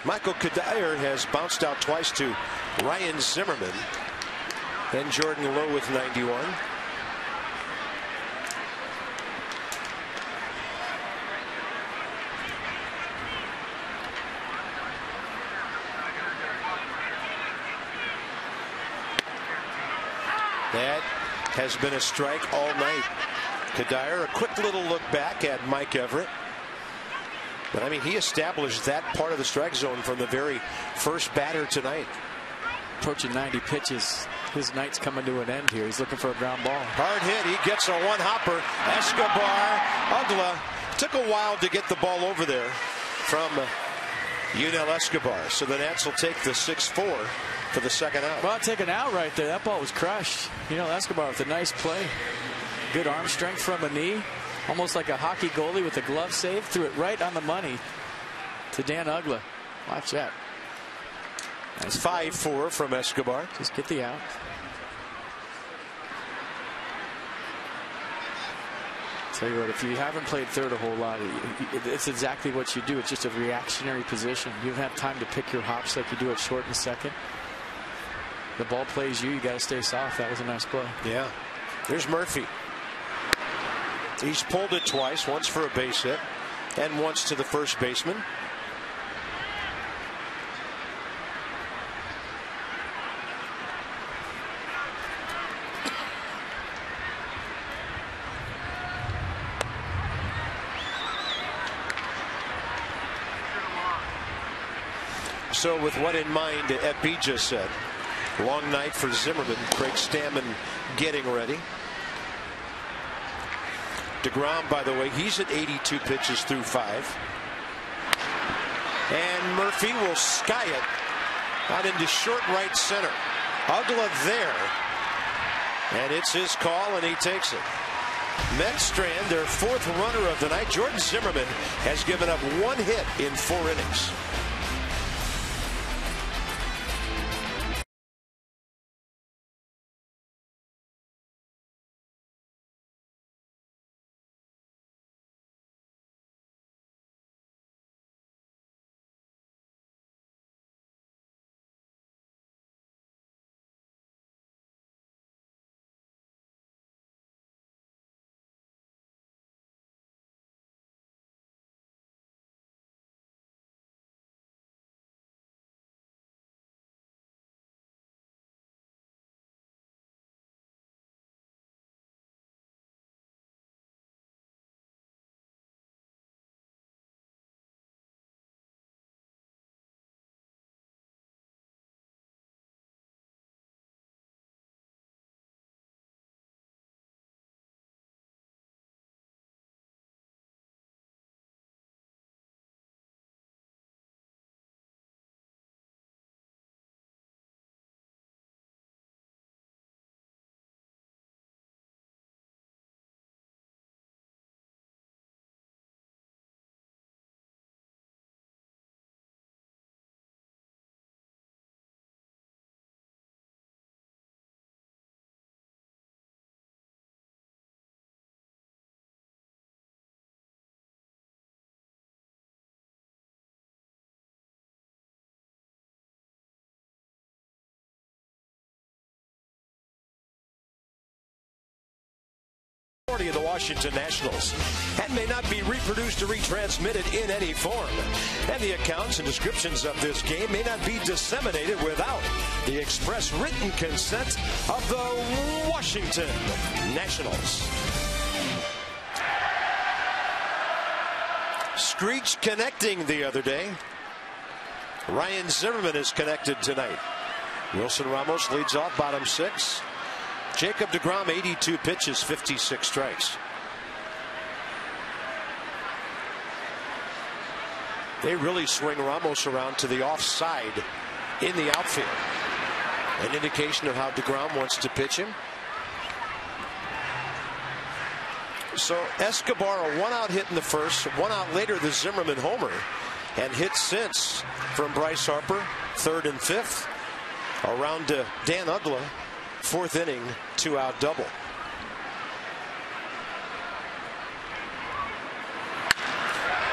Michael Kadire has bounced out twice to Ryan Zimmerman. Then Jordan Lowe with 91. That has been a strike all night. Kadire, a quick little look back at Mike Everett. But I mean, he established that part of the strike zone from the very first batter tonight. Approaching 90 pitches. His night's coming to an end here. He's looking for a ground ball. Hard hit. He gets a one-hopper. Escobar. Uggla took a while to get the ball over there from Yunel Escobar. So the Nats will take the 6-4 for the second out. Well, taken out right there. That ball was crushed. Yunel Escobar with a nice play. Good arm strength from a knee. Almost like a hockey goalie with a glove save. Threw it right on the money to Dan Uggla. Watch that. Nice 5-4 from Escobar. Just get the out. Tell you what, if you haven't played third a whole lot, it's exactly what you do. It's just a reactionary position. You don't have time to pick your hops like you do at short and second. The ball plays you. You got to stay soft. That was a nice play. Yeah. There's Murphy. He's pulled it twice, once for a base hit and once to the first baseman. So with what in mind FB just said, long night for Zimmerman. Craig Stammen getting ready. deGrom, by the way, he's at 82 pitches through 5. And Murphy will sky it out into short right center. Ugla there. And it's his call, and he takes it. Mets strand their 4th runner of the night. Jordan Zimmerman has given up 1 hit in 4 innings. Of the Washington Nationals and may not be reproduced or retransmitted in any form, and the accounts and descriptions of this game may not be disseminated without the express written consent of the Washington Nationals. Screech connecting the other day. Ryan Zimmerman is connected tonight. Wilson Ramos leads off bottom 6. Jacob deGrom, 82 pitches, 56 strikes. They really swing Ramos around to the offside in the outfield. An indication of how deGrom wants to pitch him. So Escobar, a 1-out hit in the first, 1 out later, the Zimmerman homer, and hits since from Bryce Harper, 3rd and 5th. Around to Dan Ugla. 4th inning, 2-out double.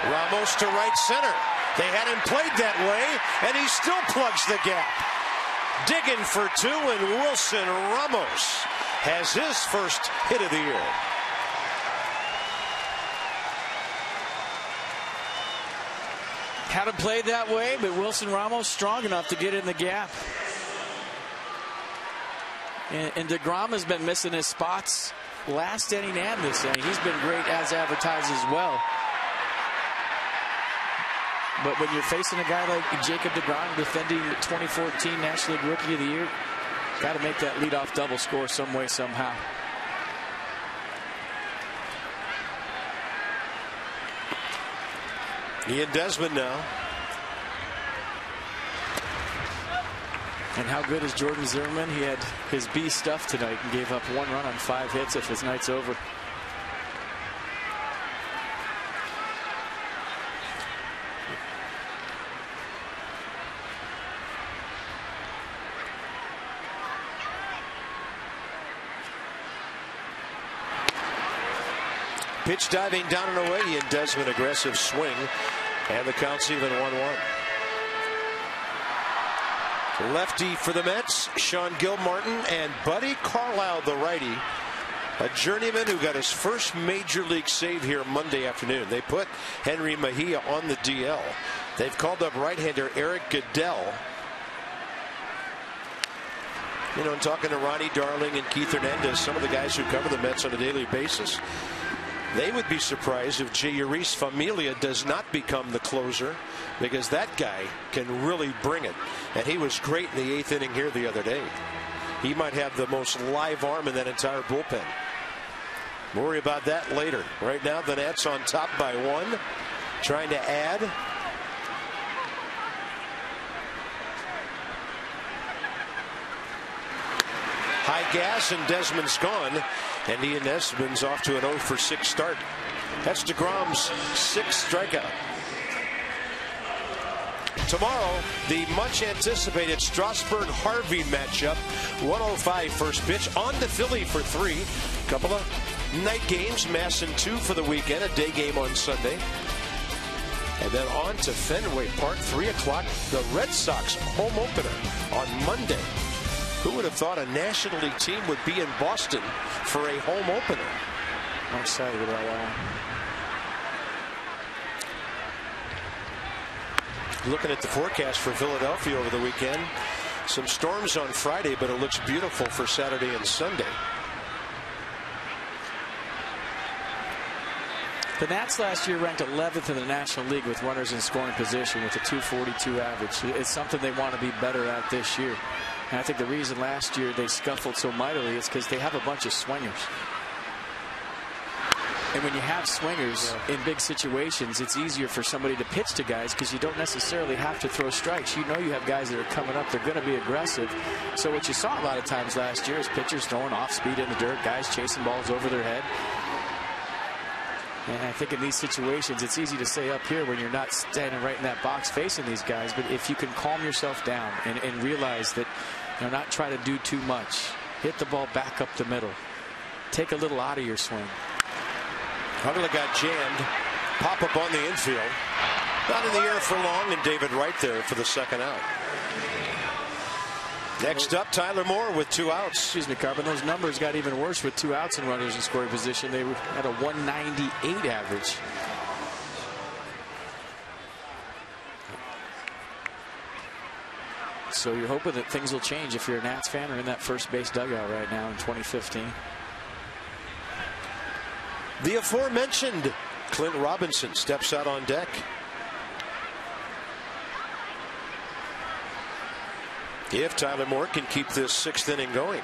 Ramos to right center. They had him played that way, and he still plugs the gap. Digging for 2, and Wilson Ramos has his first hit of the year. Had him played that way, but Wilson Ramos strong enough to get in the gap. And deGrom has been missing his spots last inning and this inning. He's been great as advertised as well. But when you're facing a guy like Jacob deGrom, defending the 2014 National League Rookie of the Year, got to make that leadoff double score some way, somehow. Ian Desmond now. And how good is Jordan Zimmerman? He had his B stuff tonight and gave up 1 run on 5 hits if his night's over. Pitch diving down and away. Ian Desmond, aggressive swing. And the count's even 1-1. Lefty for the Mets, Sean Gilmartin, and Buddy Carlisle, the righty, A journeyman who got his first major league save here Monday afternoon. They put Henry Mejia on the DL. They've called up right-hander Eric Goodell. You know, and talking to Ronnie Darling and Keith Hernandez, some of the guys who cover the Mets on a daily basis, they would be surprised if Jeurys Familia does not become the closer, because that guy can really bring it. And he was great in the 8th inning here the other day. He might have the most live arm in that entire bullpen. Worry about that later. Right now, the Nats on top by 1, trying to add. High gas, and Desmond's gone. And Ian Esmond's off to an 0-for-6 start. That's deGrom's 6th strikeout. Tomorrow, the much-anticipated Strasburg-Harvey matchup. 1:05 first pitch. On to Philly for 3. Couple of night games. Masson 2 for the weekend. A day game on Sunday. And then on to Fenway Park. 3 o'clock. The Red Sox home opener on Monday. Who would have thought a National League team would be in Boston for a home opener? I'm excited about that. Looking at the forecast for Philadelphia over the weekend, some storms on Friday, but it looks beautiful for Saturday and Sunday. The Nats last year ranked 11th in the National League with runners in scoring position with a .242 average. It's something they want to be better at this year. And I think the reason last year they scuffled so mightily is because they have a bunch of swingers. And when you have swingers in big situations, it's easier for somebody to pitch to guys because you don't necessarily have to throw strikes. You know you have guys that are coming up. They're going to be aggressive. So what you saw a lot of times last year is pitchers throwing off speed in the dirt, guys chasing balls over their head. And I think in these situations, it's easy to say up here when you're not standing right in that box facing these guys. But if you can calm yourself down and realize that, you know, not try to do too much, hit the ball back up the middle, take a little out of your swing. Hudler got jammed. Pop up on the infield. Not in the air for long, and David Wright there for the 2nd out. Next up, Tyler Moore with 2 outs. Excuse me, Carbon. Those numbers got even worse with 2 outs and runners in scoring position. They had a .198 average. So you're hoping that things will change if you're a Nats fan or in that first base dugout right now in 2015. The aforementioned Clint Robinson steps out on deck. If Tyler Moore can keep this 6th inning going.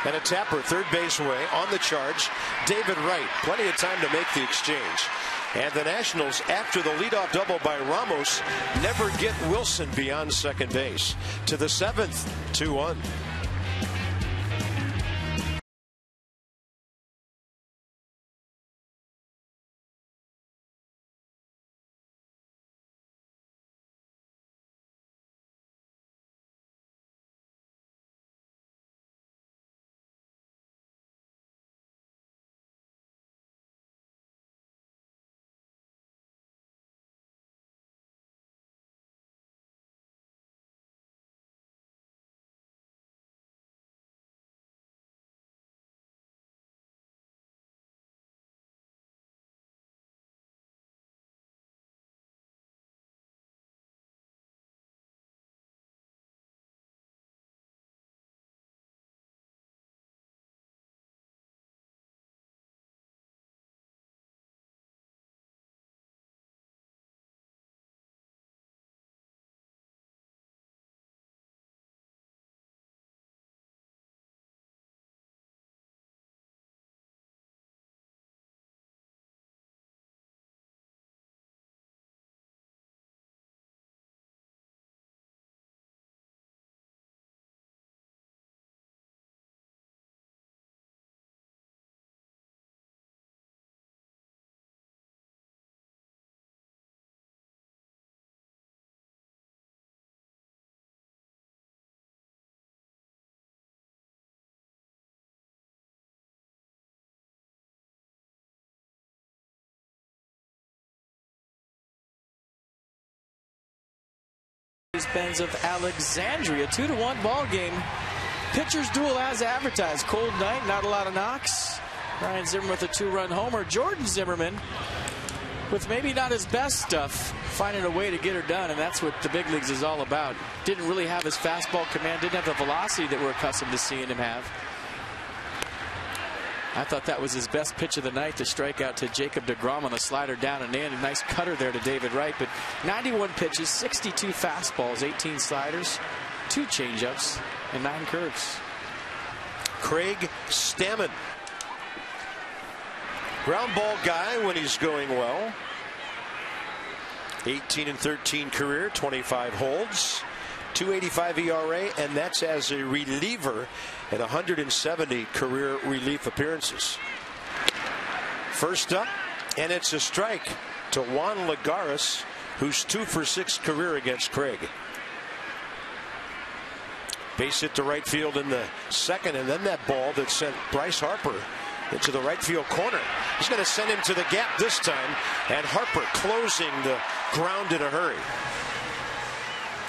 And a tapper third base way on the charge. David Wright, plenty of time to make the exchange. And the Nationals, after the leadoff double by Ramos, never get Wilson beyond second base. To the 7th, 2-1. Benz of Alexandria. 2-1 ball game. Pitchers duel as advertised. Cold night, not a lot of knocks. Ryan Zimmerman with a 2-run homer. Jordan Zimmerman with maybe not his best stuff, finding a way to get her done, and that's what the big leagues is all about. Didn't really have his fastball command, didn't have the velocity that we're accustomed to seeing him have. I thought that was his best pitch of the night, to strike out to Jacob deGrom on the slider down and in. A nice cutter there to David Wright, but 91 pitches, 62 fastballs, 18 sliders, 2 changeups, and 9 curves. Craig Stammen. Ground ball guy when he's going well. 18-13 career, 25 holds, 2.85 ERA, and that's as a reliever and 170 career relief appearances. First up, and it's a strike to Juan Lagares, who's 2 for 6 career against Craig. Base hit to right field in the second, and then that ball that sent Bryce Harper into the right field corner. He's going to send him to the gap this time, and Harper closing the ground in a hurry.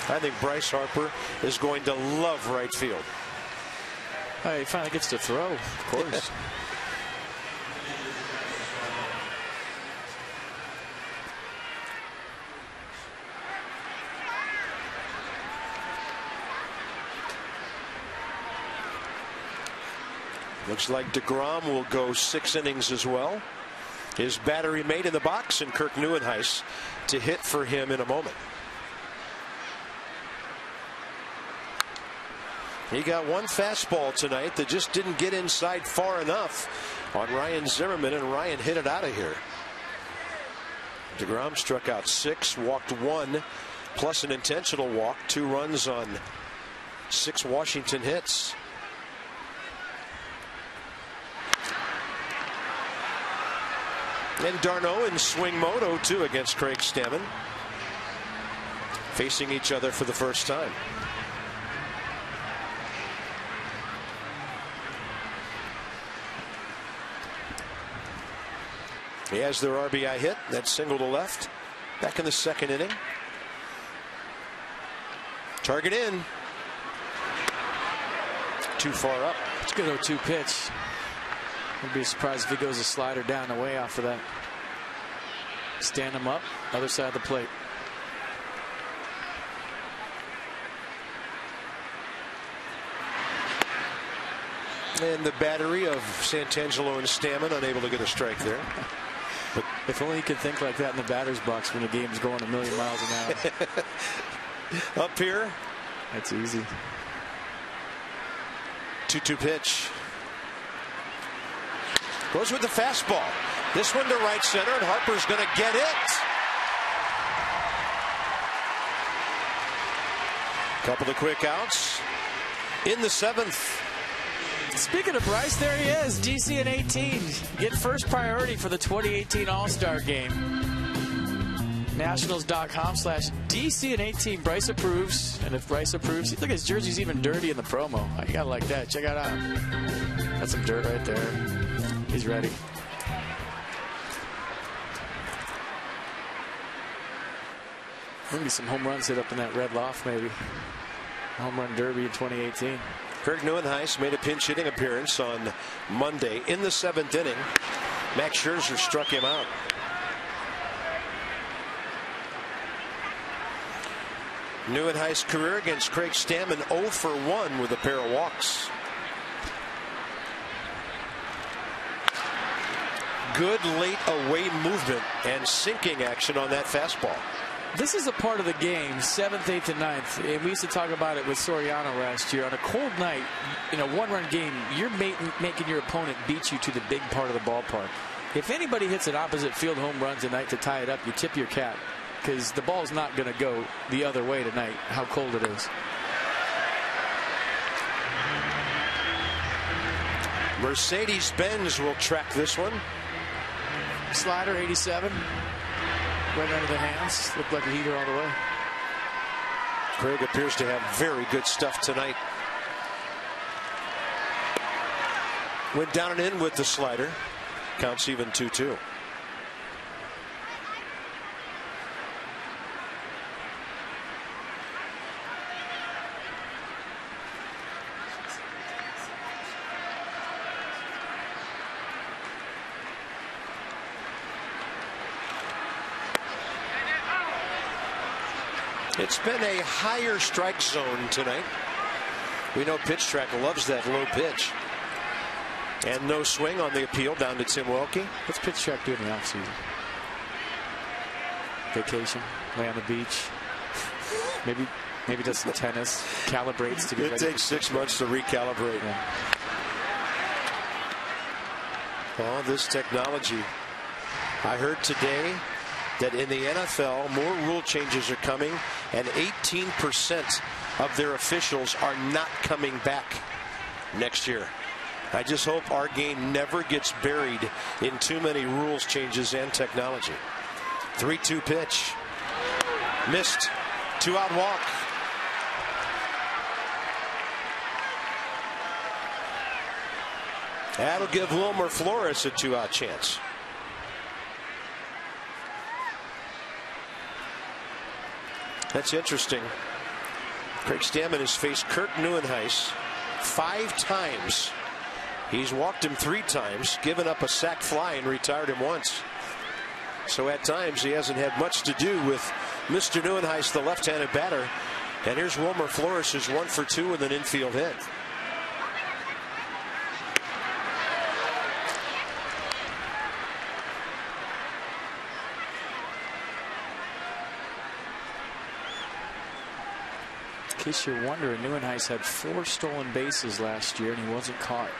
I think Bryce Harper is going to love right field. Oh, he finally gets to throw, of course. Looks like deGrom will go 6 innings as well. His battery mate in the box, and Kirk Neuenhuis to hit for him in a moment. He got one fastball tonight that just didn't get inside far enough on Ryan Zimmerman, and Ryan hit it out of here. deGrom struck out 6, walked 1, plus an intentional walk, 2 runs on 6 Washington hits. And d'Arnaud in swing mode, 0-2 against Craig Stammen. Facing each other for the first time. He has their RBI hit, that single to left, back in the second inning. Target in. Too far up. It's a good 0-2 pitch. I'd be surprised if he goes a slider down the way off of that. Stand him up, other side of the plate. And the battery of Santangelo and Stammen unable to get a strike there. But if only he could think like that in the batter's box when the game's going a million miles an hour. Up here. That's easy. 2-2 pitch. Goes with the fastball. This one to right center, and Harper's going to get it. Couple of quick outs in the 7th. Speaking of Bryce, there he is. DC in 18. Get first priority for the 2018 All-Star Game. Nationals.com/DC in 18. Bryce approves. And if Bryce approves, look, his jersey's even dirty in the promo. You gotta like that. Check it out. That's some dirt right there. He's ready. Maybe some home runs hit up in that red loft, maybe. Home run derby in 2018. Kirk Neuenhuis made a pinch hitting appearance on Monday in the 7th inning. Max Scherzer struck him out. Neuenhuis' career against Craig Stammen 0 for 1 with a pair of walks. Good late away movement and sinking action on that fastball. This is a part of the game, 7th, 8th, and 9th. And we used to talk about it with Soriano last year. On a cold night, in a one-run game, you're making your opponent beat you to the big part of the ballpark. If anybody hits an opposite field home run tonight to tie it up, you tip your cap, because the ball's not going to go the other way tonight, how cold it is. Mercedes-Benz will track this one. Slider, 87. Right under the hands. Looked like a heater all the way. Craig appears to have very good stuff tonight. Went down and in with the slider. Counts even 2-2. It's been a higher strike zone tonight. We know Pitch Track loves that low pitch. And no swing on the appeal down to Tim Welke. What's Pitch Track doing in the offseason? Vacation, lay on the beach, maybe does some tennis, calibrates to get ready. It takes 6 months to recalibrate. Yeah. Oh, this technology. I heard today that in the NFL, more rule changes are coming, and 18% of their officials are not coming back next year. I just hope our game never gets buried in too many rules changes and technology. 3-2 pitch. Missed. 2-out walk. That'll give Wilmer Flores a 2-out chance. That's interesting. Craig Stammen has faced Kurt Neuenhuis 5 times. He's walked him 3 times, given up a sac fly, and retired him once. So at times he hasn't had much to do with Mr. Neuenhuis, the left-handed batter. And here's Wilmer Flores, who's 1 for 2 with an infield hit. In case you're wondering, Neuenhuis had 4 stolen bases last year, and he wasn't caught.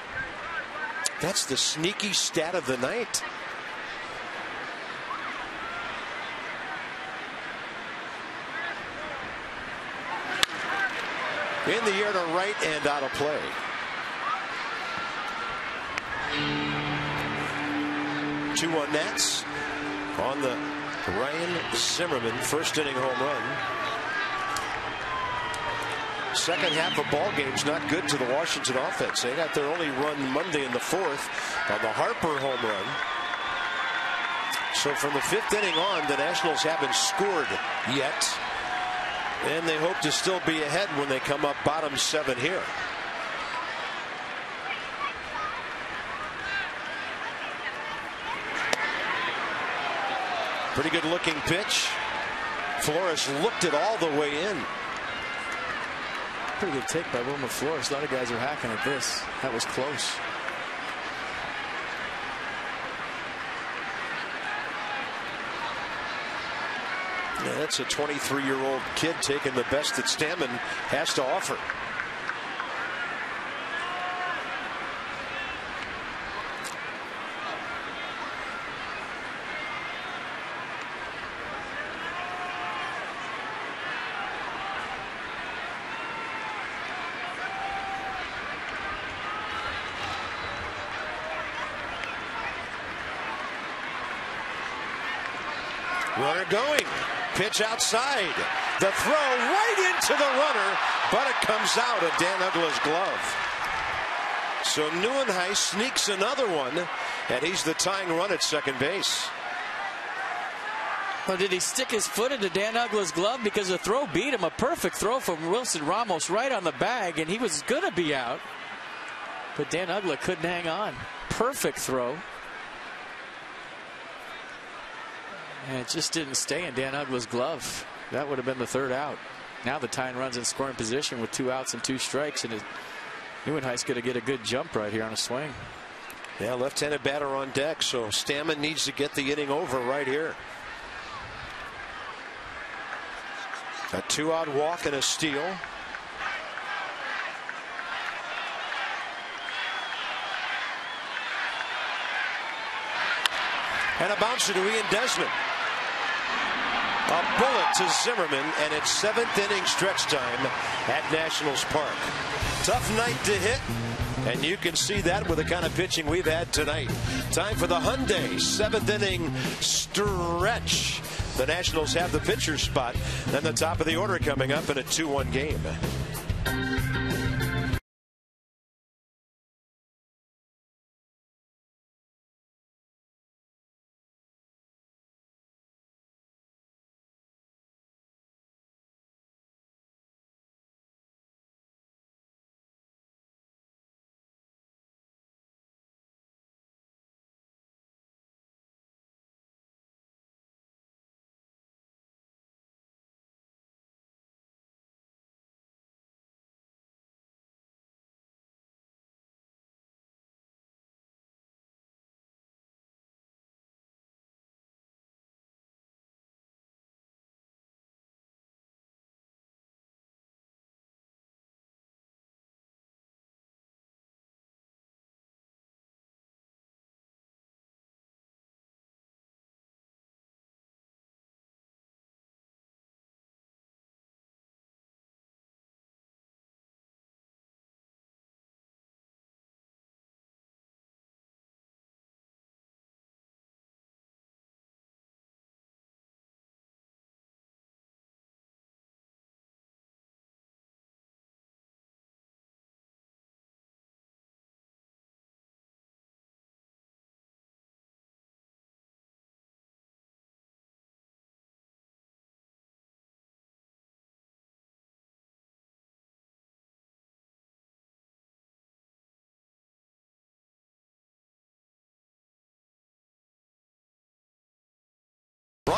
That's the sneaky stat of the night. In the air to right and out of play. Two-one Nats on the Ryan Zimmerman first inning home run. Second half of ball game's not good to the Washington offense. They got their only run Monday in the 4th on the Harper home run. So from the 5th inning on, the Nationals haven't scored yet. And they hope to still be ahead when they come up bottom 7 here. Pretty good looking pitch. Flores looked it all the way in. Pretty good take by Wilmer Flores. A lot of guys are hacking at this. That was close. Yeah, that's a 23-year-old kid taking the best that Stammen has to offer. Runner going. Pitch outside. The throw right into the runner, but it comes out of Dan Uggla's glove. So Neuenhuis sneaks another one, and he's the tying run at second base. Well, did he stick his foot into Dan Uggla's glove? Because the throw beat him. A perfect throw from Wilson Ramos right on the bag, and he was going to be out. But Dan Uggla couldn't hang on. Perfect throw. And it just didn't stay in Dan Uggla's glove. That would have been the 3rd out. Now the tying runs in scoring position with 2 outs and 2 strikes. And Neuenhuis going to get a good jump right here on a swing. Yeah, left-handed batter on deck. So Stammen needs to get the inning over right here. A 2-out walk and a steal. And a bouncer to Ian Desmond. A bullet to Zimmerman, and it's 7th inning stretch time at Nationals Park. Tough night to hit, and you can see that with the kind of pitching we've had tonight. Time for the Hyundai 7th inning stretch. The Nationals have the pitcher spot, then the top of the order coming up in a 2-1 game.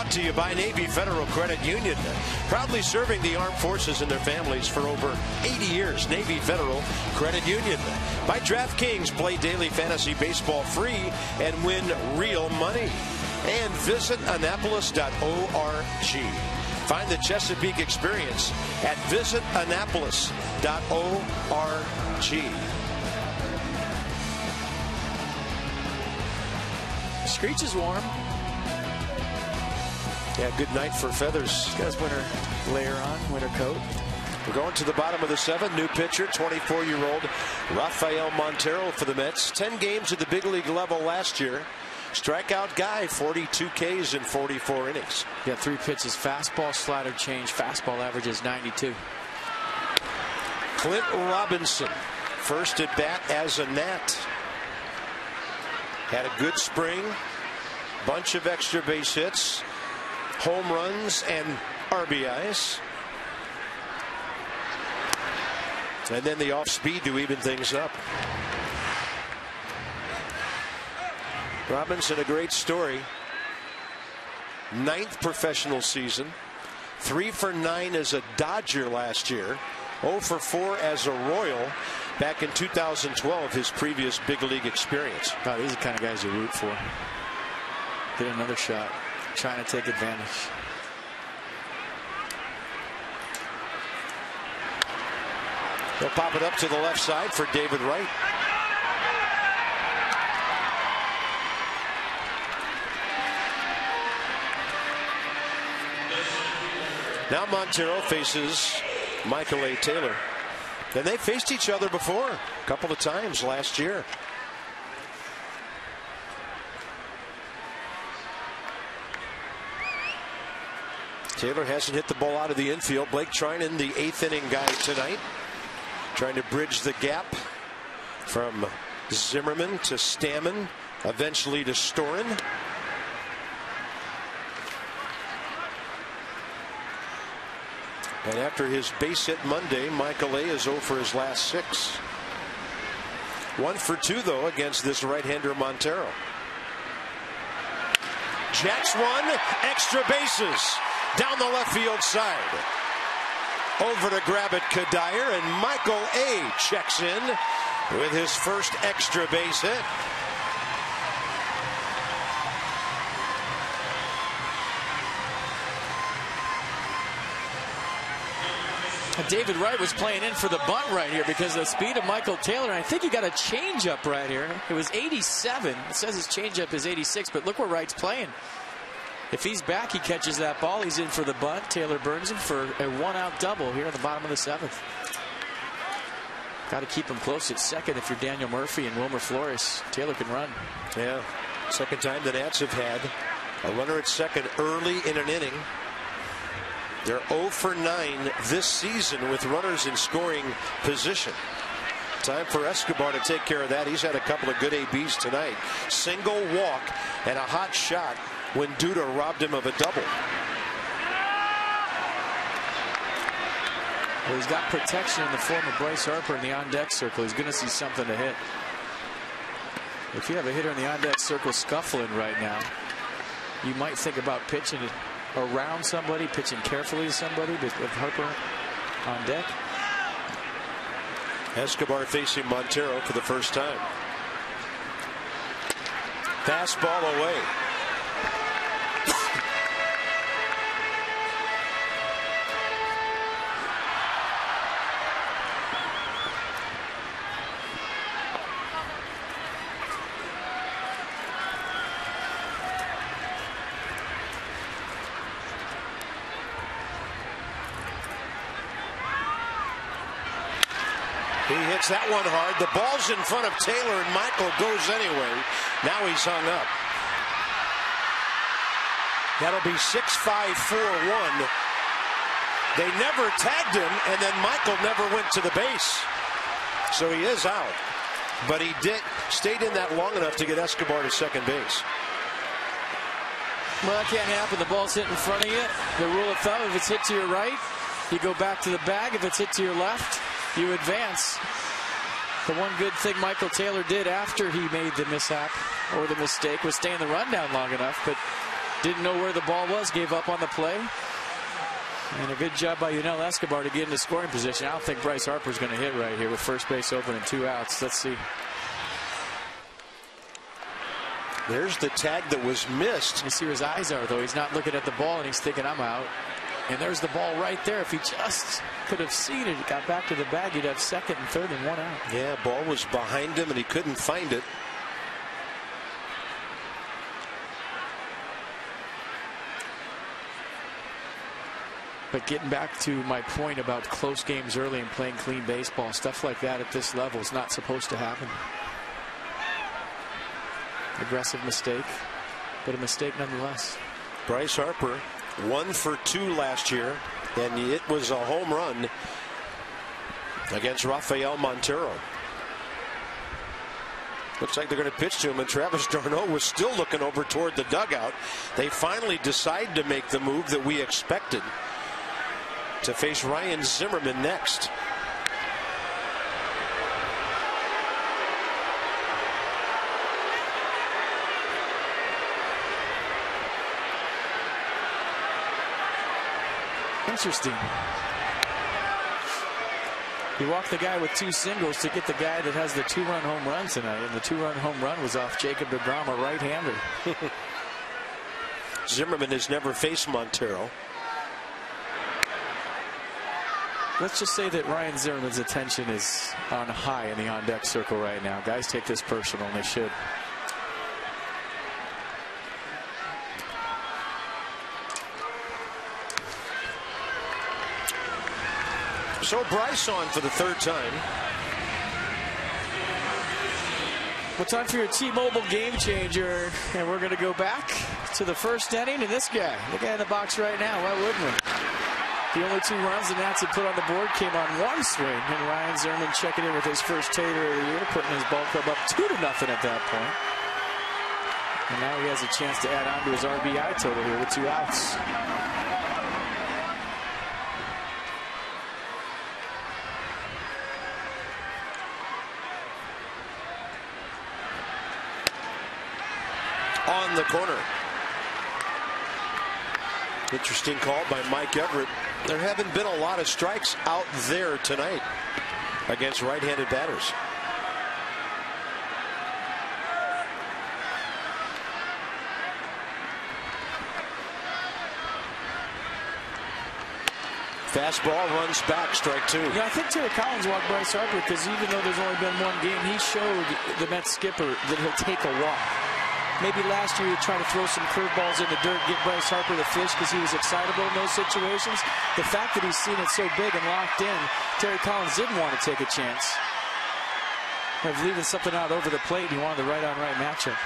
brought to you by Navy Federal Credit Union, proudly serving the armed forces and their families for over 80 years. Navy Federal Credit Union. By DraftKings, play daily fantasy baseball free and win real money. And visit Annapolis.org. Find the Chesapeake experience at visitannapolis.org. Screech is warm. Yeah, good night for Feathers. He's got his winter layer on, winter coat. We're going to the bottom of the 7th. New pitcher, 24-year-old Rafael Montero for the Mets. 10 games at the big league level last year. Strikeout guy, 42 Ks in 44 innings. Got 3 pitches, fastball, slider, change. Fastball averages 92. Clint Robinson, first at bat as a Nat. Had a good spring, bunch of extra base hits, home runs, and RBIs. And then the off speed to even things up. Robinson, a great story. 9th professional season. 3 for 9 as a Dodger last year. 0 for 4 as a Royal back in 2012, his previous big league experience. Wow, these are the kind of guys you root for. Get another shot. Trying to take advantage. They'll pop it up to the left side for David Wright. Now Montero faces Michael A. Taylor. And they faced each other before a couple of times last year. Taylor hasn't hit the ball out of the infield. Blake Trinan, the 8th inning guy tonight, trying to bridge the gap from Zimmerman to Stammen, eventually to Storin. And after his base hit Monday, Michael A. is 0 for his last 6. 1 for 2, though, against this right-hander Montero. Jacks one, extra bases down the left field side. Over to grab it, Kadire, and Michael A. checks in with his first extra base hit. David Wright was playing in for the bunt right here because of the speed of Michael Taylor. I think he got a changeup right here. It was 87. It says his changeup is 86, but look where Wright's playing. If he's back, he catches that ball. He's in for the bunt. Taylor burns him for a 1-out double here at the bottom of the 7th. Got to keep him close at second if you're Daniel Murphy and Wilmer Flores. Taylor can run. Yeah, second time the Nats have had a runner at second early in an inning. They're 0 for 9 this season with runners in scoring position. Time for Escobar to take care of that. He's had a couple of good ABs tonight. Single walk and a hot shot when Duda robbed him of a double. Well, he's got protection in the form of Bryce Harper in the on-deck circle. He's going to see something to hit. If you have a hitter in the on-deck circle scuffling right now, you might think about pitching it around somebody, pitching carefully to somebody, but with Harper on deck. Escobar facing Montero for the first time. Fastball away. He hits that one hard. The ball's in front of Taylor, and Michael goes anyway. Now he's hung up. That'll be 6-5-4-1. They never tagged him, and then Michael never went to the base. So he is out. But he stayed in that long enough to get Escobar to second base. Well, that can't happen. The ball's hit in front of you. The rule of thumb, if it's hit to your right, you go back to the bag. If it's hit to your left, you advance. The one good thing Michael Taylor did after he made the mishap or the mistake was stay in the rundown long enough, but Didn't know where the ball was, gave up on the play. And a good job by Yunel Escobar to get into scoring position. I don't think Bryce Harper's going to hit right here with first base open and 2 outs. Let's see. There's the tag that was missed. You see where his eyes are, though. He's not looking at the ball, and he's thinking, I'm out. And there's the ball right there. If he just could have seen it, got back to the bag, he'd have second and third and 1 out. Yeah, ball was behind him, and he couldn't find it. But getting back to my point about close games early and playing clean baseball, stuff like that at this level is not supposed to happen. Aggressive mistake, but a mistake nonetheless. Bryce Harper 1 for 2 last year, and it was a home run against Rafael Montero. Looks like they're going to pitch to him, and Travis d'Arnaud was still looking over toward the dugout. They finally decide to make the move that we expected, to face Ryan Zimmerman next. Interesting. You walk the guy with 2 singles to get the guy that has the 2-run home run tonight, and the 2-run home run was off Jacob deGrom, a right-hander. Zimmerman has never faced Montero. Let's just say that Ryan Zimmerman's attention is on high in the on-deck circle right now. Guys take this personal, and they should. So Bryce on for the 3rd time. Well, time for your T-Mobile game changer, and we're going to go back to the 1st inning, and this guy, the guy in the box right now. Why wouldn't we? The only 2 runs the Nats had put on the board came on 1 swing, and Ryan Zimmerman checking in with his first tater of the year, putting his ball club up 2-0 at that point. And now he has a chance to add on to his RBI total here with 2 outs. On the corner. Interesting call by Mike Everett. There haven't been a lot of strikes out there tonight against right-handed batters. Fastball runs back, strike 2. Yeah, I think Terry Collins walked Bryce Harper because even though there's only been 1 game, he showed the Mets skipper that he'll take a walk. Maybe last year he tried to throw some curveballs in the dirt, get Bryce Harper the fish because he was excitable in those situations. The fact that he's seen it so big and locked in, Terry Collins didn't want to take a chance of leaving something out over the plate. He wanted the right-on-right matchup.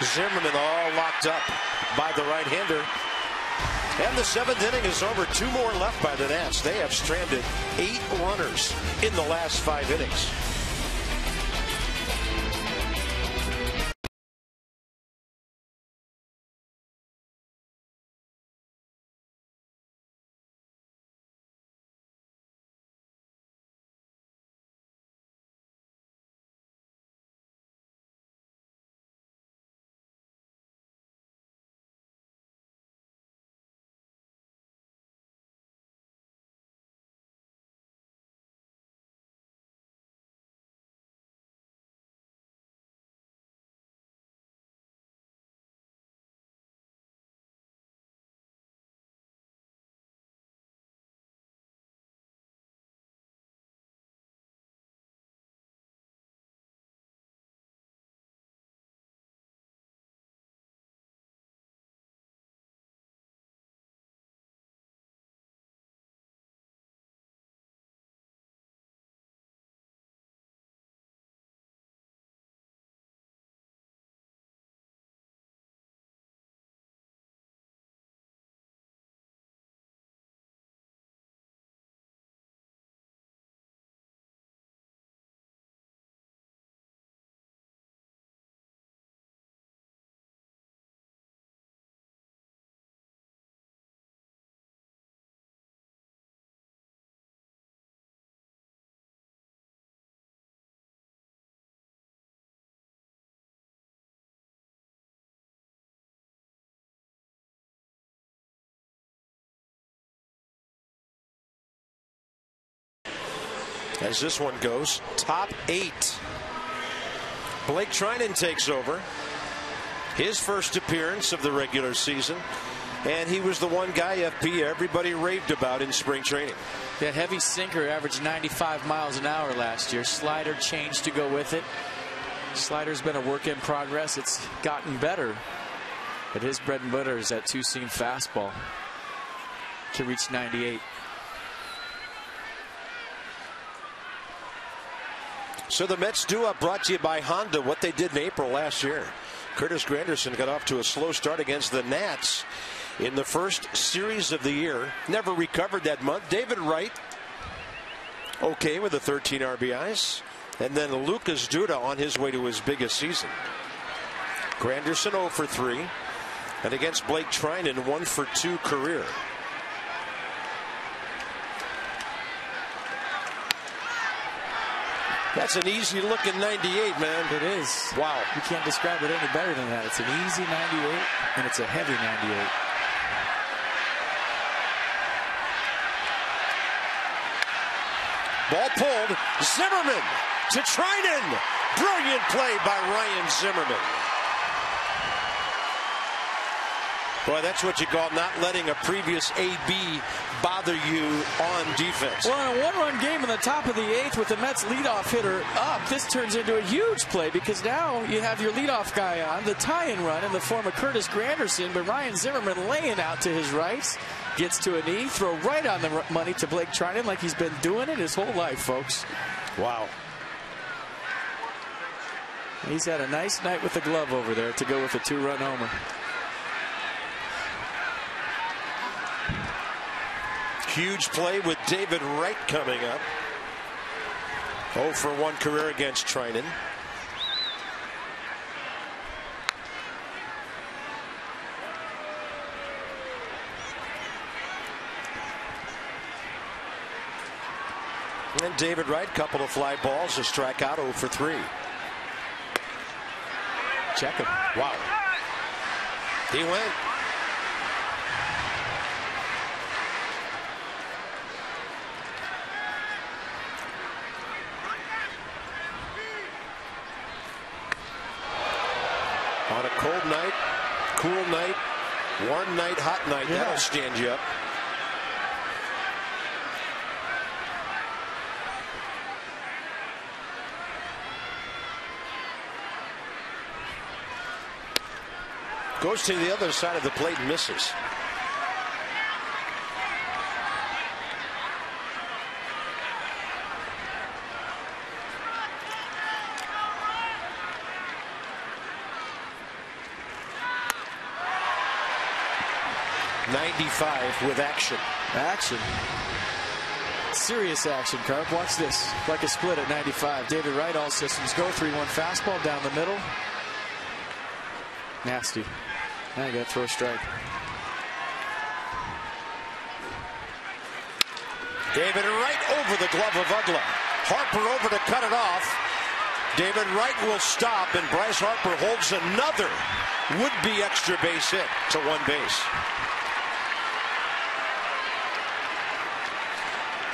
Zimmerman all locked up by the right-hander. And the 7th inning is over. 2 more left by the Nats. They have stranded 8 runners in the last 5 innings. as this one goes. Top 8. Blake Trinan takes over. His first appearance of the regular season. And he was the one guy, FP, everybody raved about in spring training. That heavy sinker averaged 95 miles an hour last year. Slider changed to go with it. Slider's been a work in progress. It's gotten better. But his bread and butter is that two-seam fastball. Can reach 98. So the Mets do up, brought to you by Honda, what they did in April last year. Curtis Granderson got off to a slow start against the Nats in the first series of the year. Never recovered that month. David Wright, okay with the 13 RBIs. And then Lucas Duda on his way to his biggest season. Granderson 0 for 3. And against Blake Trinan, 1 for 2 career. That's an easy looking 98, man. It is. Wow. You can't describe it any better than that. It's an easy 98, and it's a heavy 98. Ball pulled. Zimmerman to Trinan. Brilliant play by Ryan Zimmerman. Boy, that's what you call not letting a previous AB bother you on defense. Well, in a one-run game in the top of the 8th with the Mets leadoff hitter up, this turns into a huge play because now you have your leadoff guy on, the tie-in run in the form of Curtis Granderson, but Ryan Zimmerman laying out to his right, gets to a knee, throw right on the money to Blake Trinan like he's been doing it his whole life, folks. Wow. He's had a nice night with the glove over there to go with a 2-run homer. Huge play with David Wright coming up. 0 for 1 career against Trinan. And David Wright, couple of fly balls, a strikeout, 0 for 3. Check him. Wow. He went. On a cold night, cool night, warm night, hot night, yeah, that'll stand you up. Goes to the other side of the plate and misses. .95 with action. Action. Serious action, Carp. Watch this. Like a split at 95. David Wright, all systems go. 3-1 fastball down the middle. Nasty. Now you got to throw a strike. David Wright over the glove of Uggla. Harper over to cut it off. David Wright will stop, and Bryce Harper holds another would-be extra base hit to one base.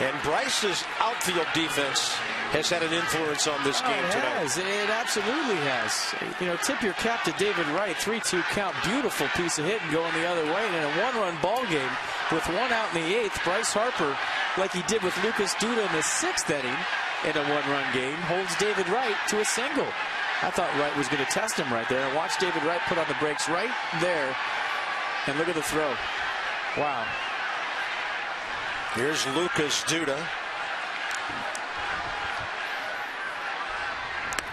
And Bryce's outfield defense has had an influence on this game tonight. It absolutely has. You know, tip your cap to David Wright. 3-2 count. Beautiful piece of hitting going the other way. And in a one-run ball game with 1 out in the 8th, Bryce Harper, like he did with Lucas Duda in the 6th inning in a one-run game, holds David Wright to a single. I thought Wright was going to test him right there. And watch David Wright put on the brakes right there. And look at the throw. Wow. Here's Lucas Duda.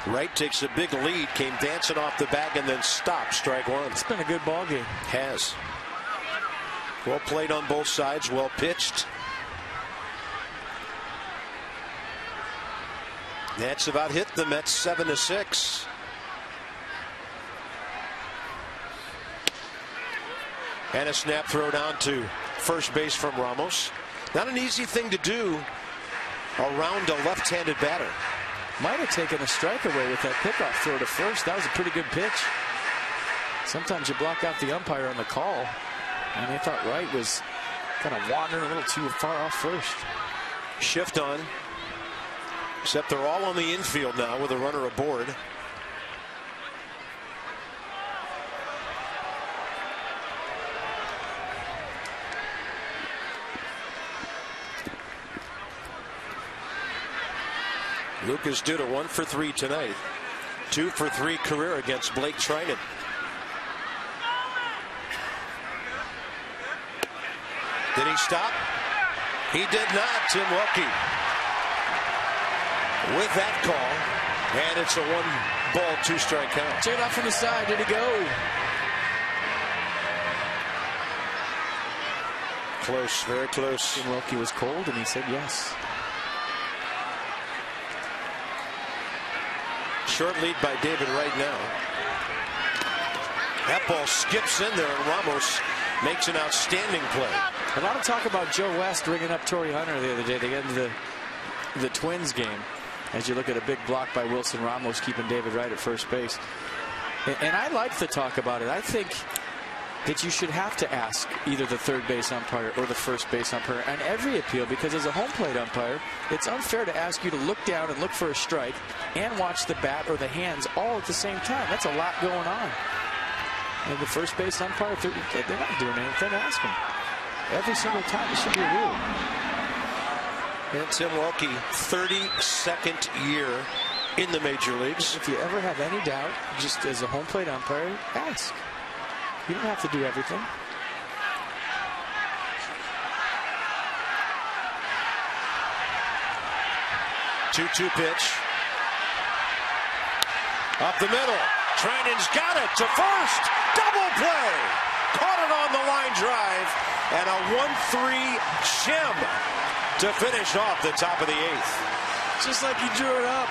Wright takes a big lead, came dancing off the bag and then stopped. Strike 1. It's been a good ball game. Has. Well played on both sides, well pitched. That's about hit the Mets 7-6. And a snap throw down to first base from Ramos. Not an easy thing to do around a left-handed batter. Might have taken a strike away with that pickoff throw to first. That was a pretty good pitch. Sometimes you block out the umpire on the call. And they thought Wright was kind of wandering a little too far off first. Shift on. Except they're all on the infield now with a runner aboard. Lucas Duda 1 for 3 tonight. 2 for 3 career against Blake Trinan. Did he stop? He did not. Tim Wilkie with that call, and it's a 1-ball, 2-strike count. Check it out from the side. Did he go? Close, very close. Tim Wilkie was cold, and he said yes. Short lead by David right now. That ball skips in there, and Ramos makes an outstanding play. A lot of talk about Joe West ringing up Torrey Hunter the other day. They get into the Twins game. As you look at a big block by Wilson Ramos keeping David Wright at first base. And I like the talk about it. I think that you should have to ask either the third base umpire or the first base umpire on every appeal, because as a home plate umpire, it's unfair to ask you to look down and look for a strike and watch the bat or the hands all at the same time. That's a lot going on. And the first base umpire, they're not doing anything. Ask them. Every single time. It should be a rule. And Tim Wilkie, 32nd year in the major leagues. If you ever have any doubt, just as a home plate umpire, ask. You don't have to do everything. 2-2 pitch. Up the middle. Trinan's got it to first. Double play. Caught it on the line drive. And a 1-3 shim to finish off the top of the 8th. Just like he drew it up.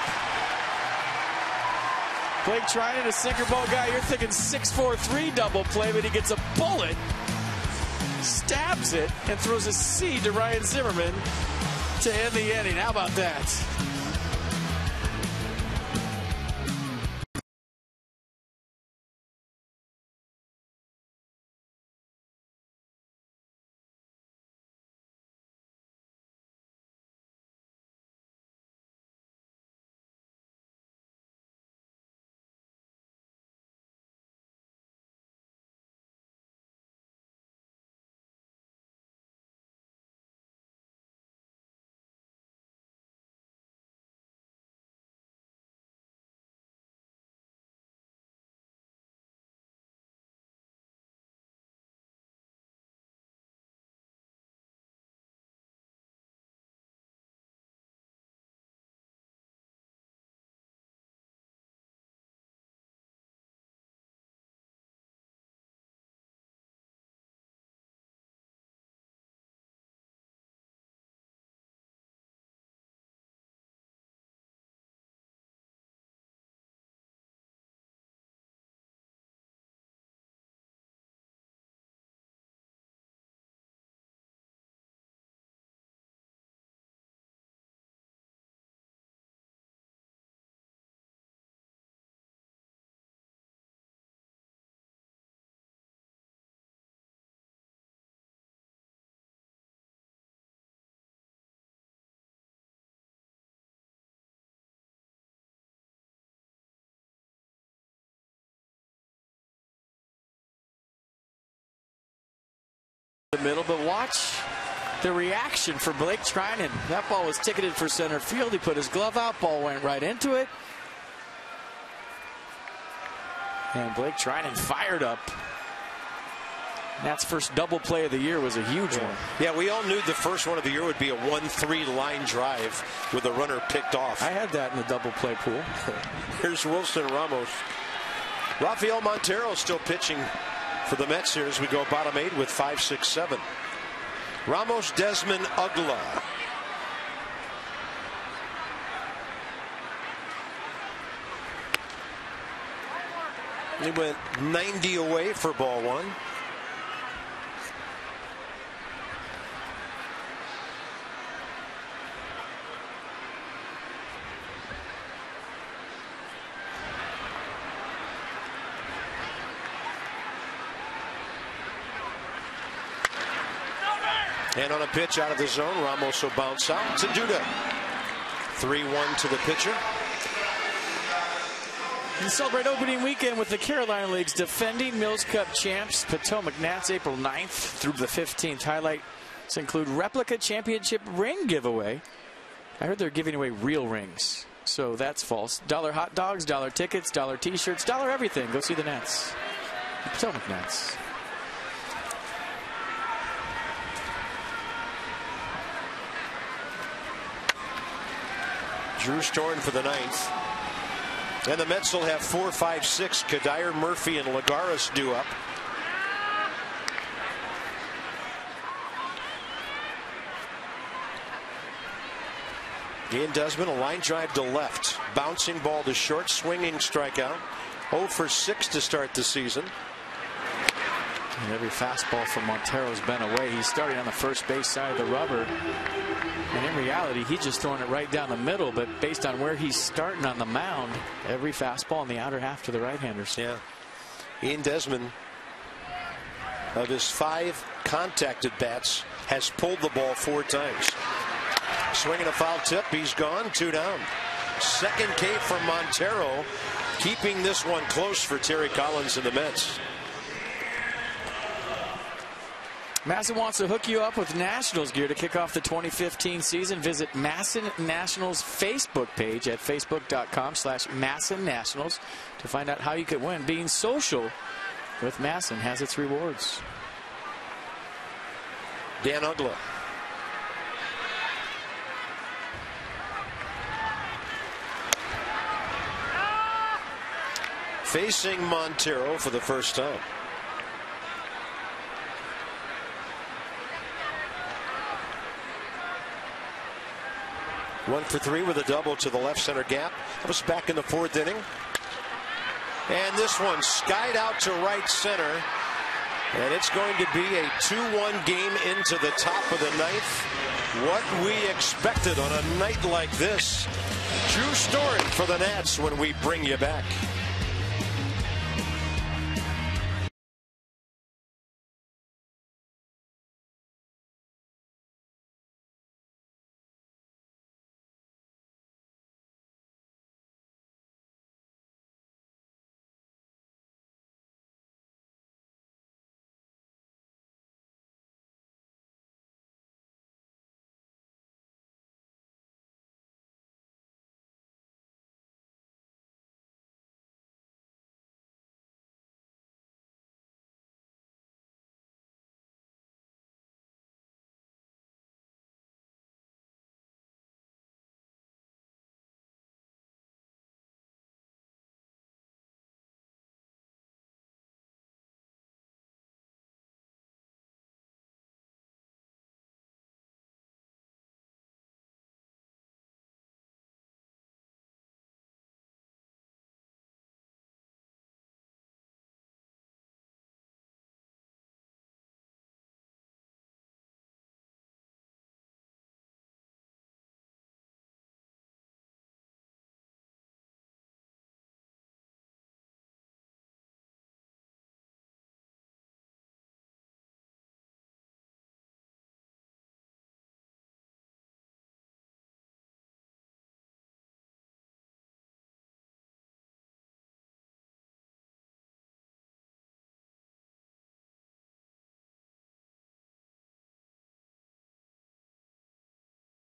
Blake Trinan, a sinker ball guy. You're thinking 6-4-3 double play, but he gets a bullet, stabs it, and throws a seed to Ryan Zimmerman to end the inning. How about that? The middle, but watch the reaction for Blake Trinan. That ball was ticketed for center field. He put his glove out. Ball went right into it. And Blake Trinan fired up. That's first double play of the year. Was a huge one. Yeah, we all knew the first one of the year would be a 1-3 line drive with the runner picked off. I had that in the double play pool. Here's Wilson Ramos. Rafael Montero still pitching for the Mets here as we go bottom 8 with 5, 6, 7. Ramos, Desmond, Ugla. He went 90 away for ball 1. And on a pitch out of the zone, Ramos will bounce out to Duda. 3-1 to the pitcher. You celebrate opening weekend with the Carolina League's defending Mills Cup champs, Potomac Nats, April 9th through the 15th. Highlights include replica championship ring giveaway. I heard they're giving away real rings, so that's false. $1 hot dogs, $1 tickets, $1 t-shirts, $1 everything. Go see the Nats. The Potomac Nats. Drew Storn for the 9th. And the Mets will have 4, 5, 6. Kadire, Murphy, and Lagares due up. Ian Desmond, a line drive to left. Bouncing ball to short, swinging strikeout. 0 for 6 to start the season. And every fastball from Montero's been away. He's starting on the first base side of the rubber. And in reality, he's just throwing it right down the middle. But based on where he's starting on the mound, every fastball in the outer half to the right-handers. Yeah. Ian Desmond, of his 5 contacted bats, has pulled the ball 4 times. Swinging a foul tip. He's gone. 2 down. Second K from Montero, keeping this one close for Terry Collins and the Mets. Masson wants to hook you up with Nationals gear to kick off the 2015 season. Visit Masson Nationals Facebook page at facebook.com/Masson Nationals to find out how you could win. Being social with Masson has its rewards. Dan Uggla. Facing Montero for the first time. One for 3 with a double to the left center gap. That was back in the 4th inning. And this one skied out to right center. And it's going to be a 2-1 game into the top of the 9th. What we expected on a night like this. Drew Storn for the Nats when we bring you back.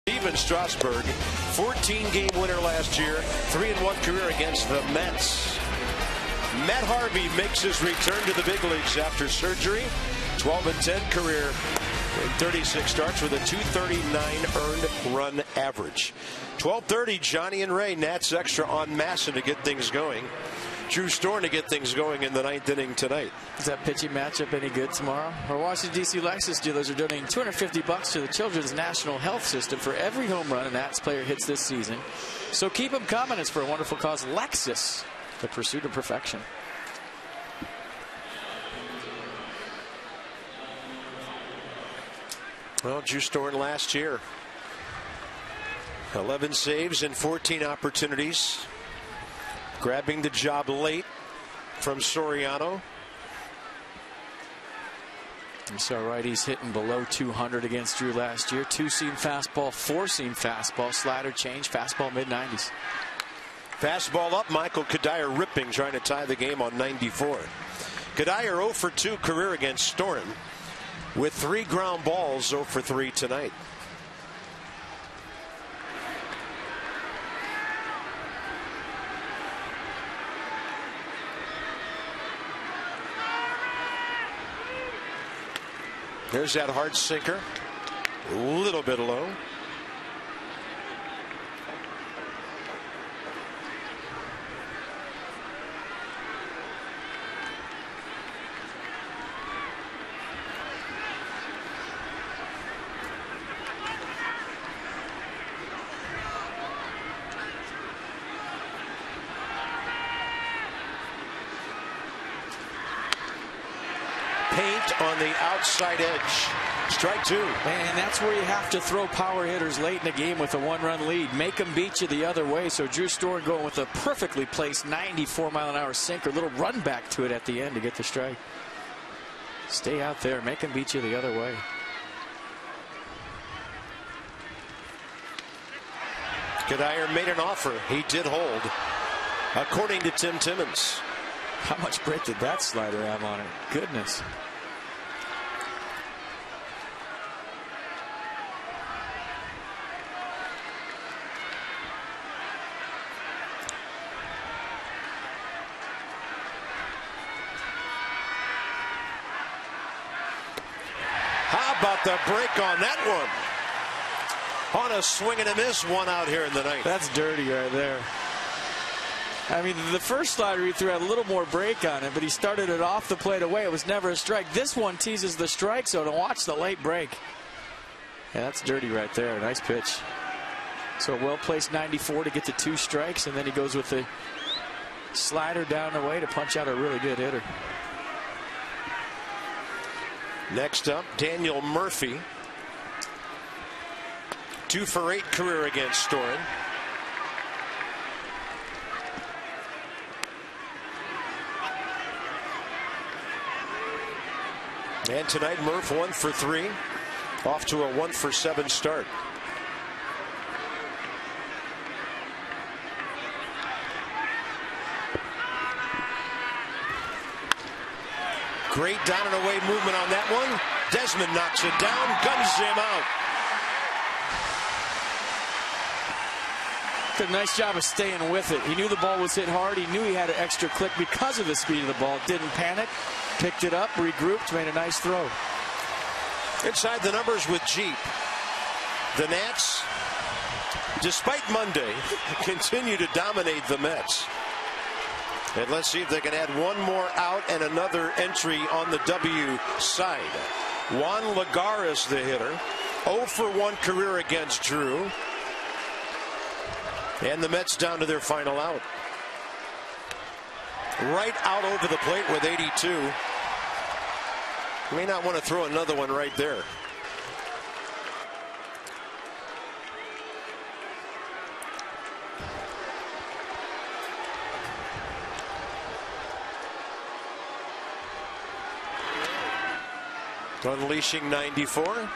Steven Strasburg, 14-game winner last year, 3-1 career against the Mets. Matt Harvey makes his return to the big leagues after surgery. 12-10 career in 36 starts with a .239 earned run average. 12:30, Johnny and Ray, Nats Extra on Masson to get things going. Drew Storn to get things going in the 9th inning tonight. Is that pitching matchup any good tomorrow? Our Washington, D.C. Lexus dealers are donating $250 to the Children's National Health System for every home run a Nats player hits this season. So keep them coming. It's for a wonderful cause. Lexus, the pursuit of perfection. Well, Drew Storn last year, 11 saves and 14 opportunities. Grabbing the job late from Soriano. So righties hitting below 200 against Drew last year. 2-seam fastball, 4-seam fastball, slider change, fastball mid-90s. Fastball up, Michael Kadire ripping, trying to tie the game on 94. Kadire 0 for 2 career against Storen with 3 ground balls, 0 for 3 tonight. There's that hard sinker. A little bit low. Paint on the outside edge. Strike 2. And that's where you have to throw power hitters late in the game with a 1-run lead. Make them beat you the other way. So Drew Storen going with a perfectly placed 94-mile-an-hour sinker. Little run back to it at the end to get the strike. Stay out there. Make them beat you the other way. Kadire made an offer. He did hold, according to Tim Timmons. How much break did that slider have on it? Goodness. How about the break on that one? On a swing and a miss, one out here in the ninth. That's dirty right there. I mean, the first slider he threw had a little more break on it, but he started it off the plate away. It was never a strike. This one teases the strike zone to watch the late break. Yeah, that's dirty right there. Nice pitch. So a well-placed 94 to get to 2 strikes, and then he goes with the slider down the way to punch out a really good hitter. Next up, Daniel Murphy. 2 for 8 career against Storen. And tonight, Murph 1 for 3, off to a 1 for 7 start. Great down and away movement on that one. Desmond knocks it down, guns him out. Did a nice job of staying with it. He knew the ball was hit hard. He knew he had an extra click because of the speed of the ball. Didn't panic. Picked it up, regrouped, made a nice throw. Inside the numbers with Jeep. The Nats, despite Monday, continue to dominate the Mets. And let's see if they can add one more out and another entry on the W side. Juan Lagares, the hitter. 0 for 1 career against Drew. And the Mets down to their final out. Right out over the plate with 82. May not want to throw another one right there. Unleashing 94.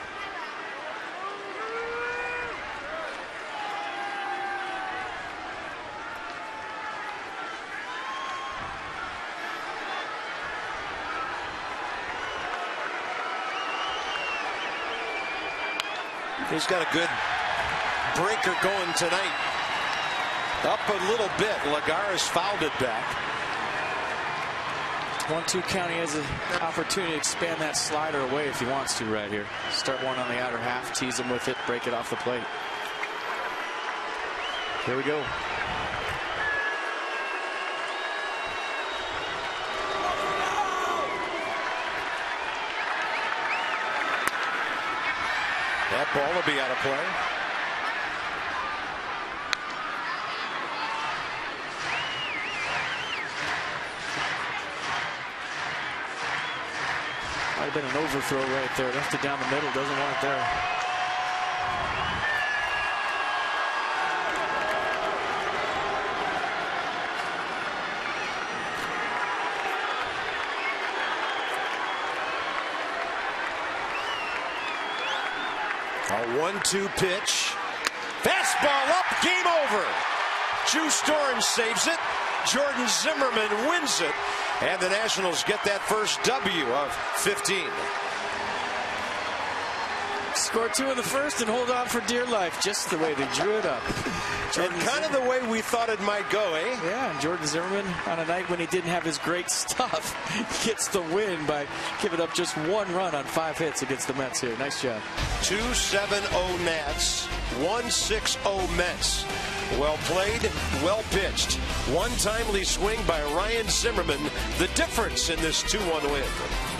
He's got a good breaker going tonight. Up a little bit. Lagares fouled it back. 1-2 count. He has an opportunity to expand that slider away if he wants to right here. Start one on the outer half, tease him with it, break it off the plate. Here we go. That ball will be out of play. Might have been an overthrow right there. Left it down the middle. Doesn't want it there. 1-2 pitch. Fastball up, game over. Juice Doran saves it. Jordan Zimmerman wins it. And the Nationals get that first W of 15. Score 2 in the first and hold on for dear life, just the way they drew it up. And kind of the way we thought it might go, eh? Yeah, and Jordan Zimmerman, on a night when he didn't have his great stuff, gets the win by giving up just 1 run on 5 hits against the Mets here. Nice job. 2-7-0 Nats, 1-6-0 Mets. Well played, well pitched. One timely swing by Ryan Zimmerman, the difference in this 2-1 win.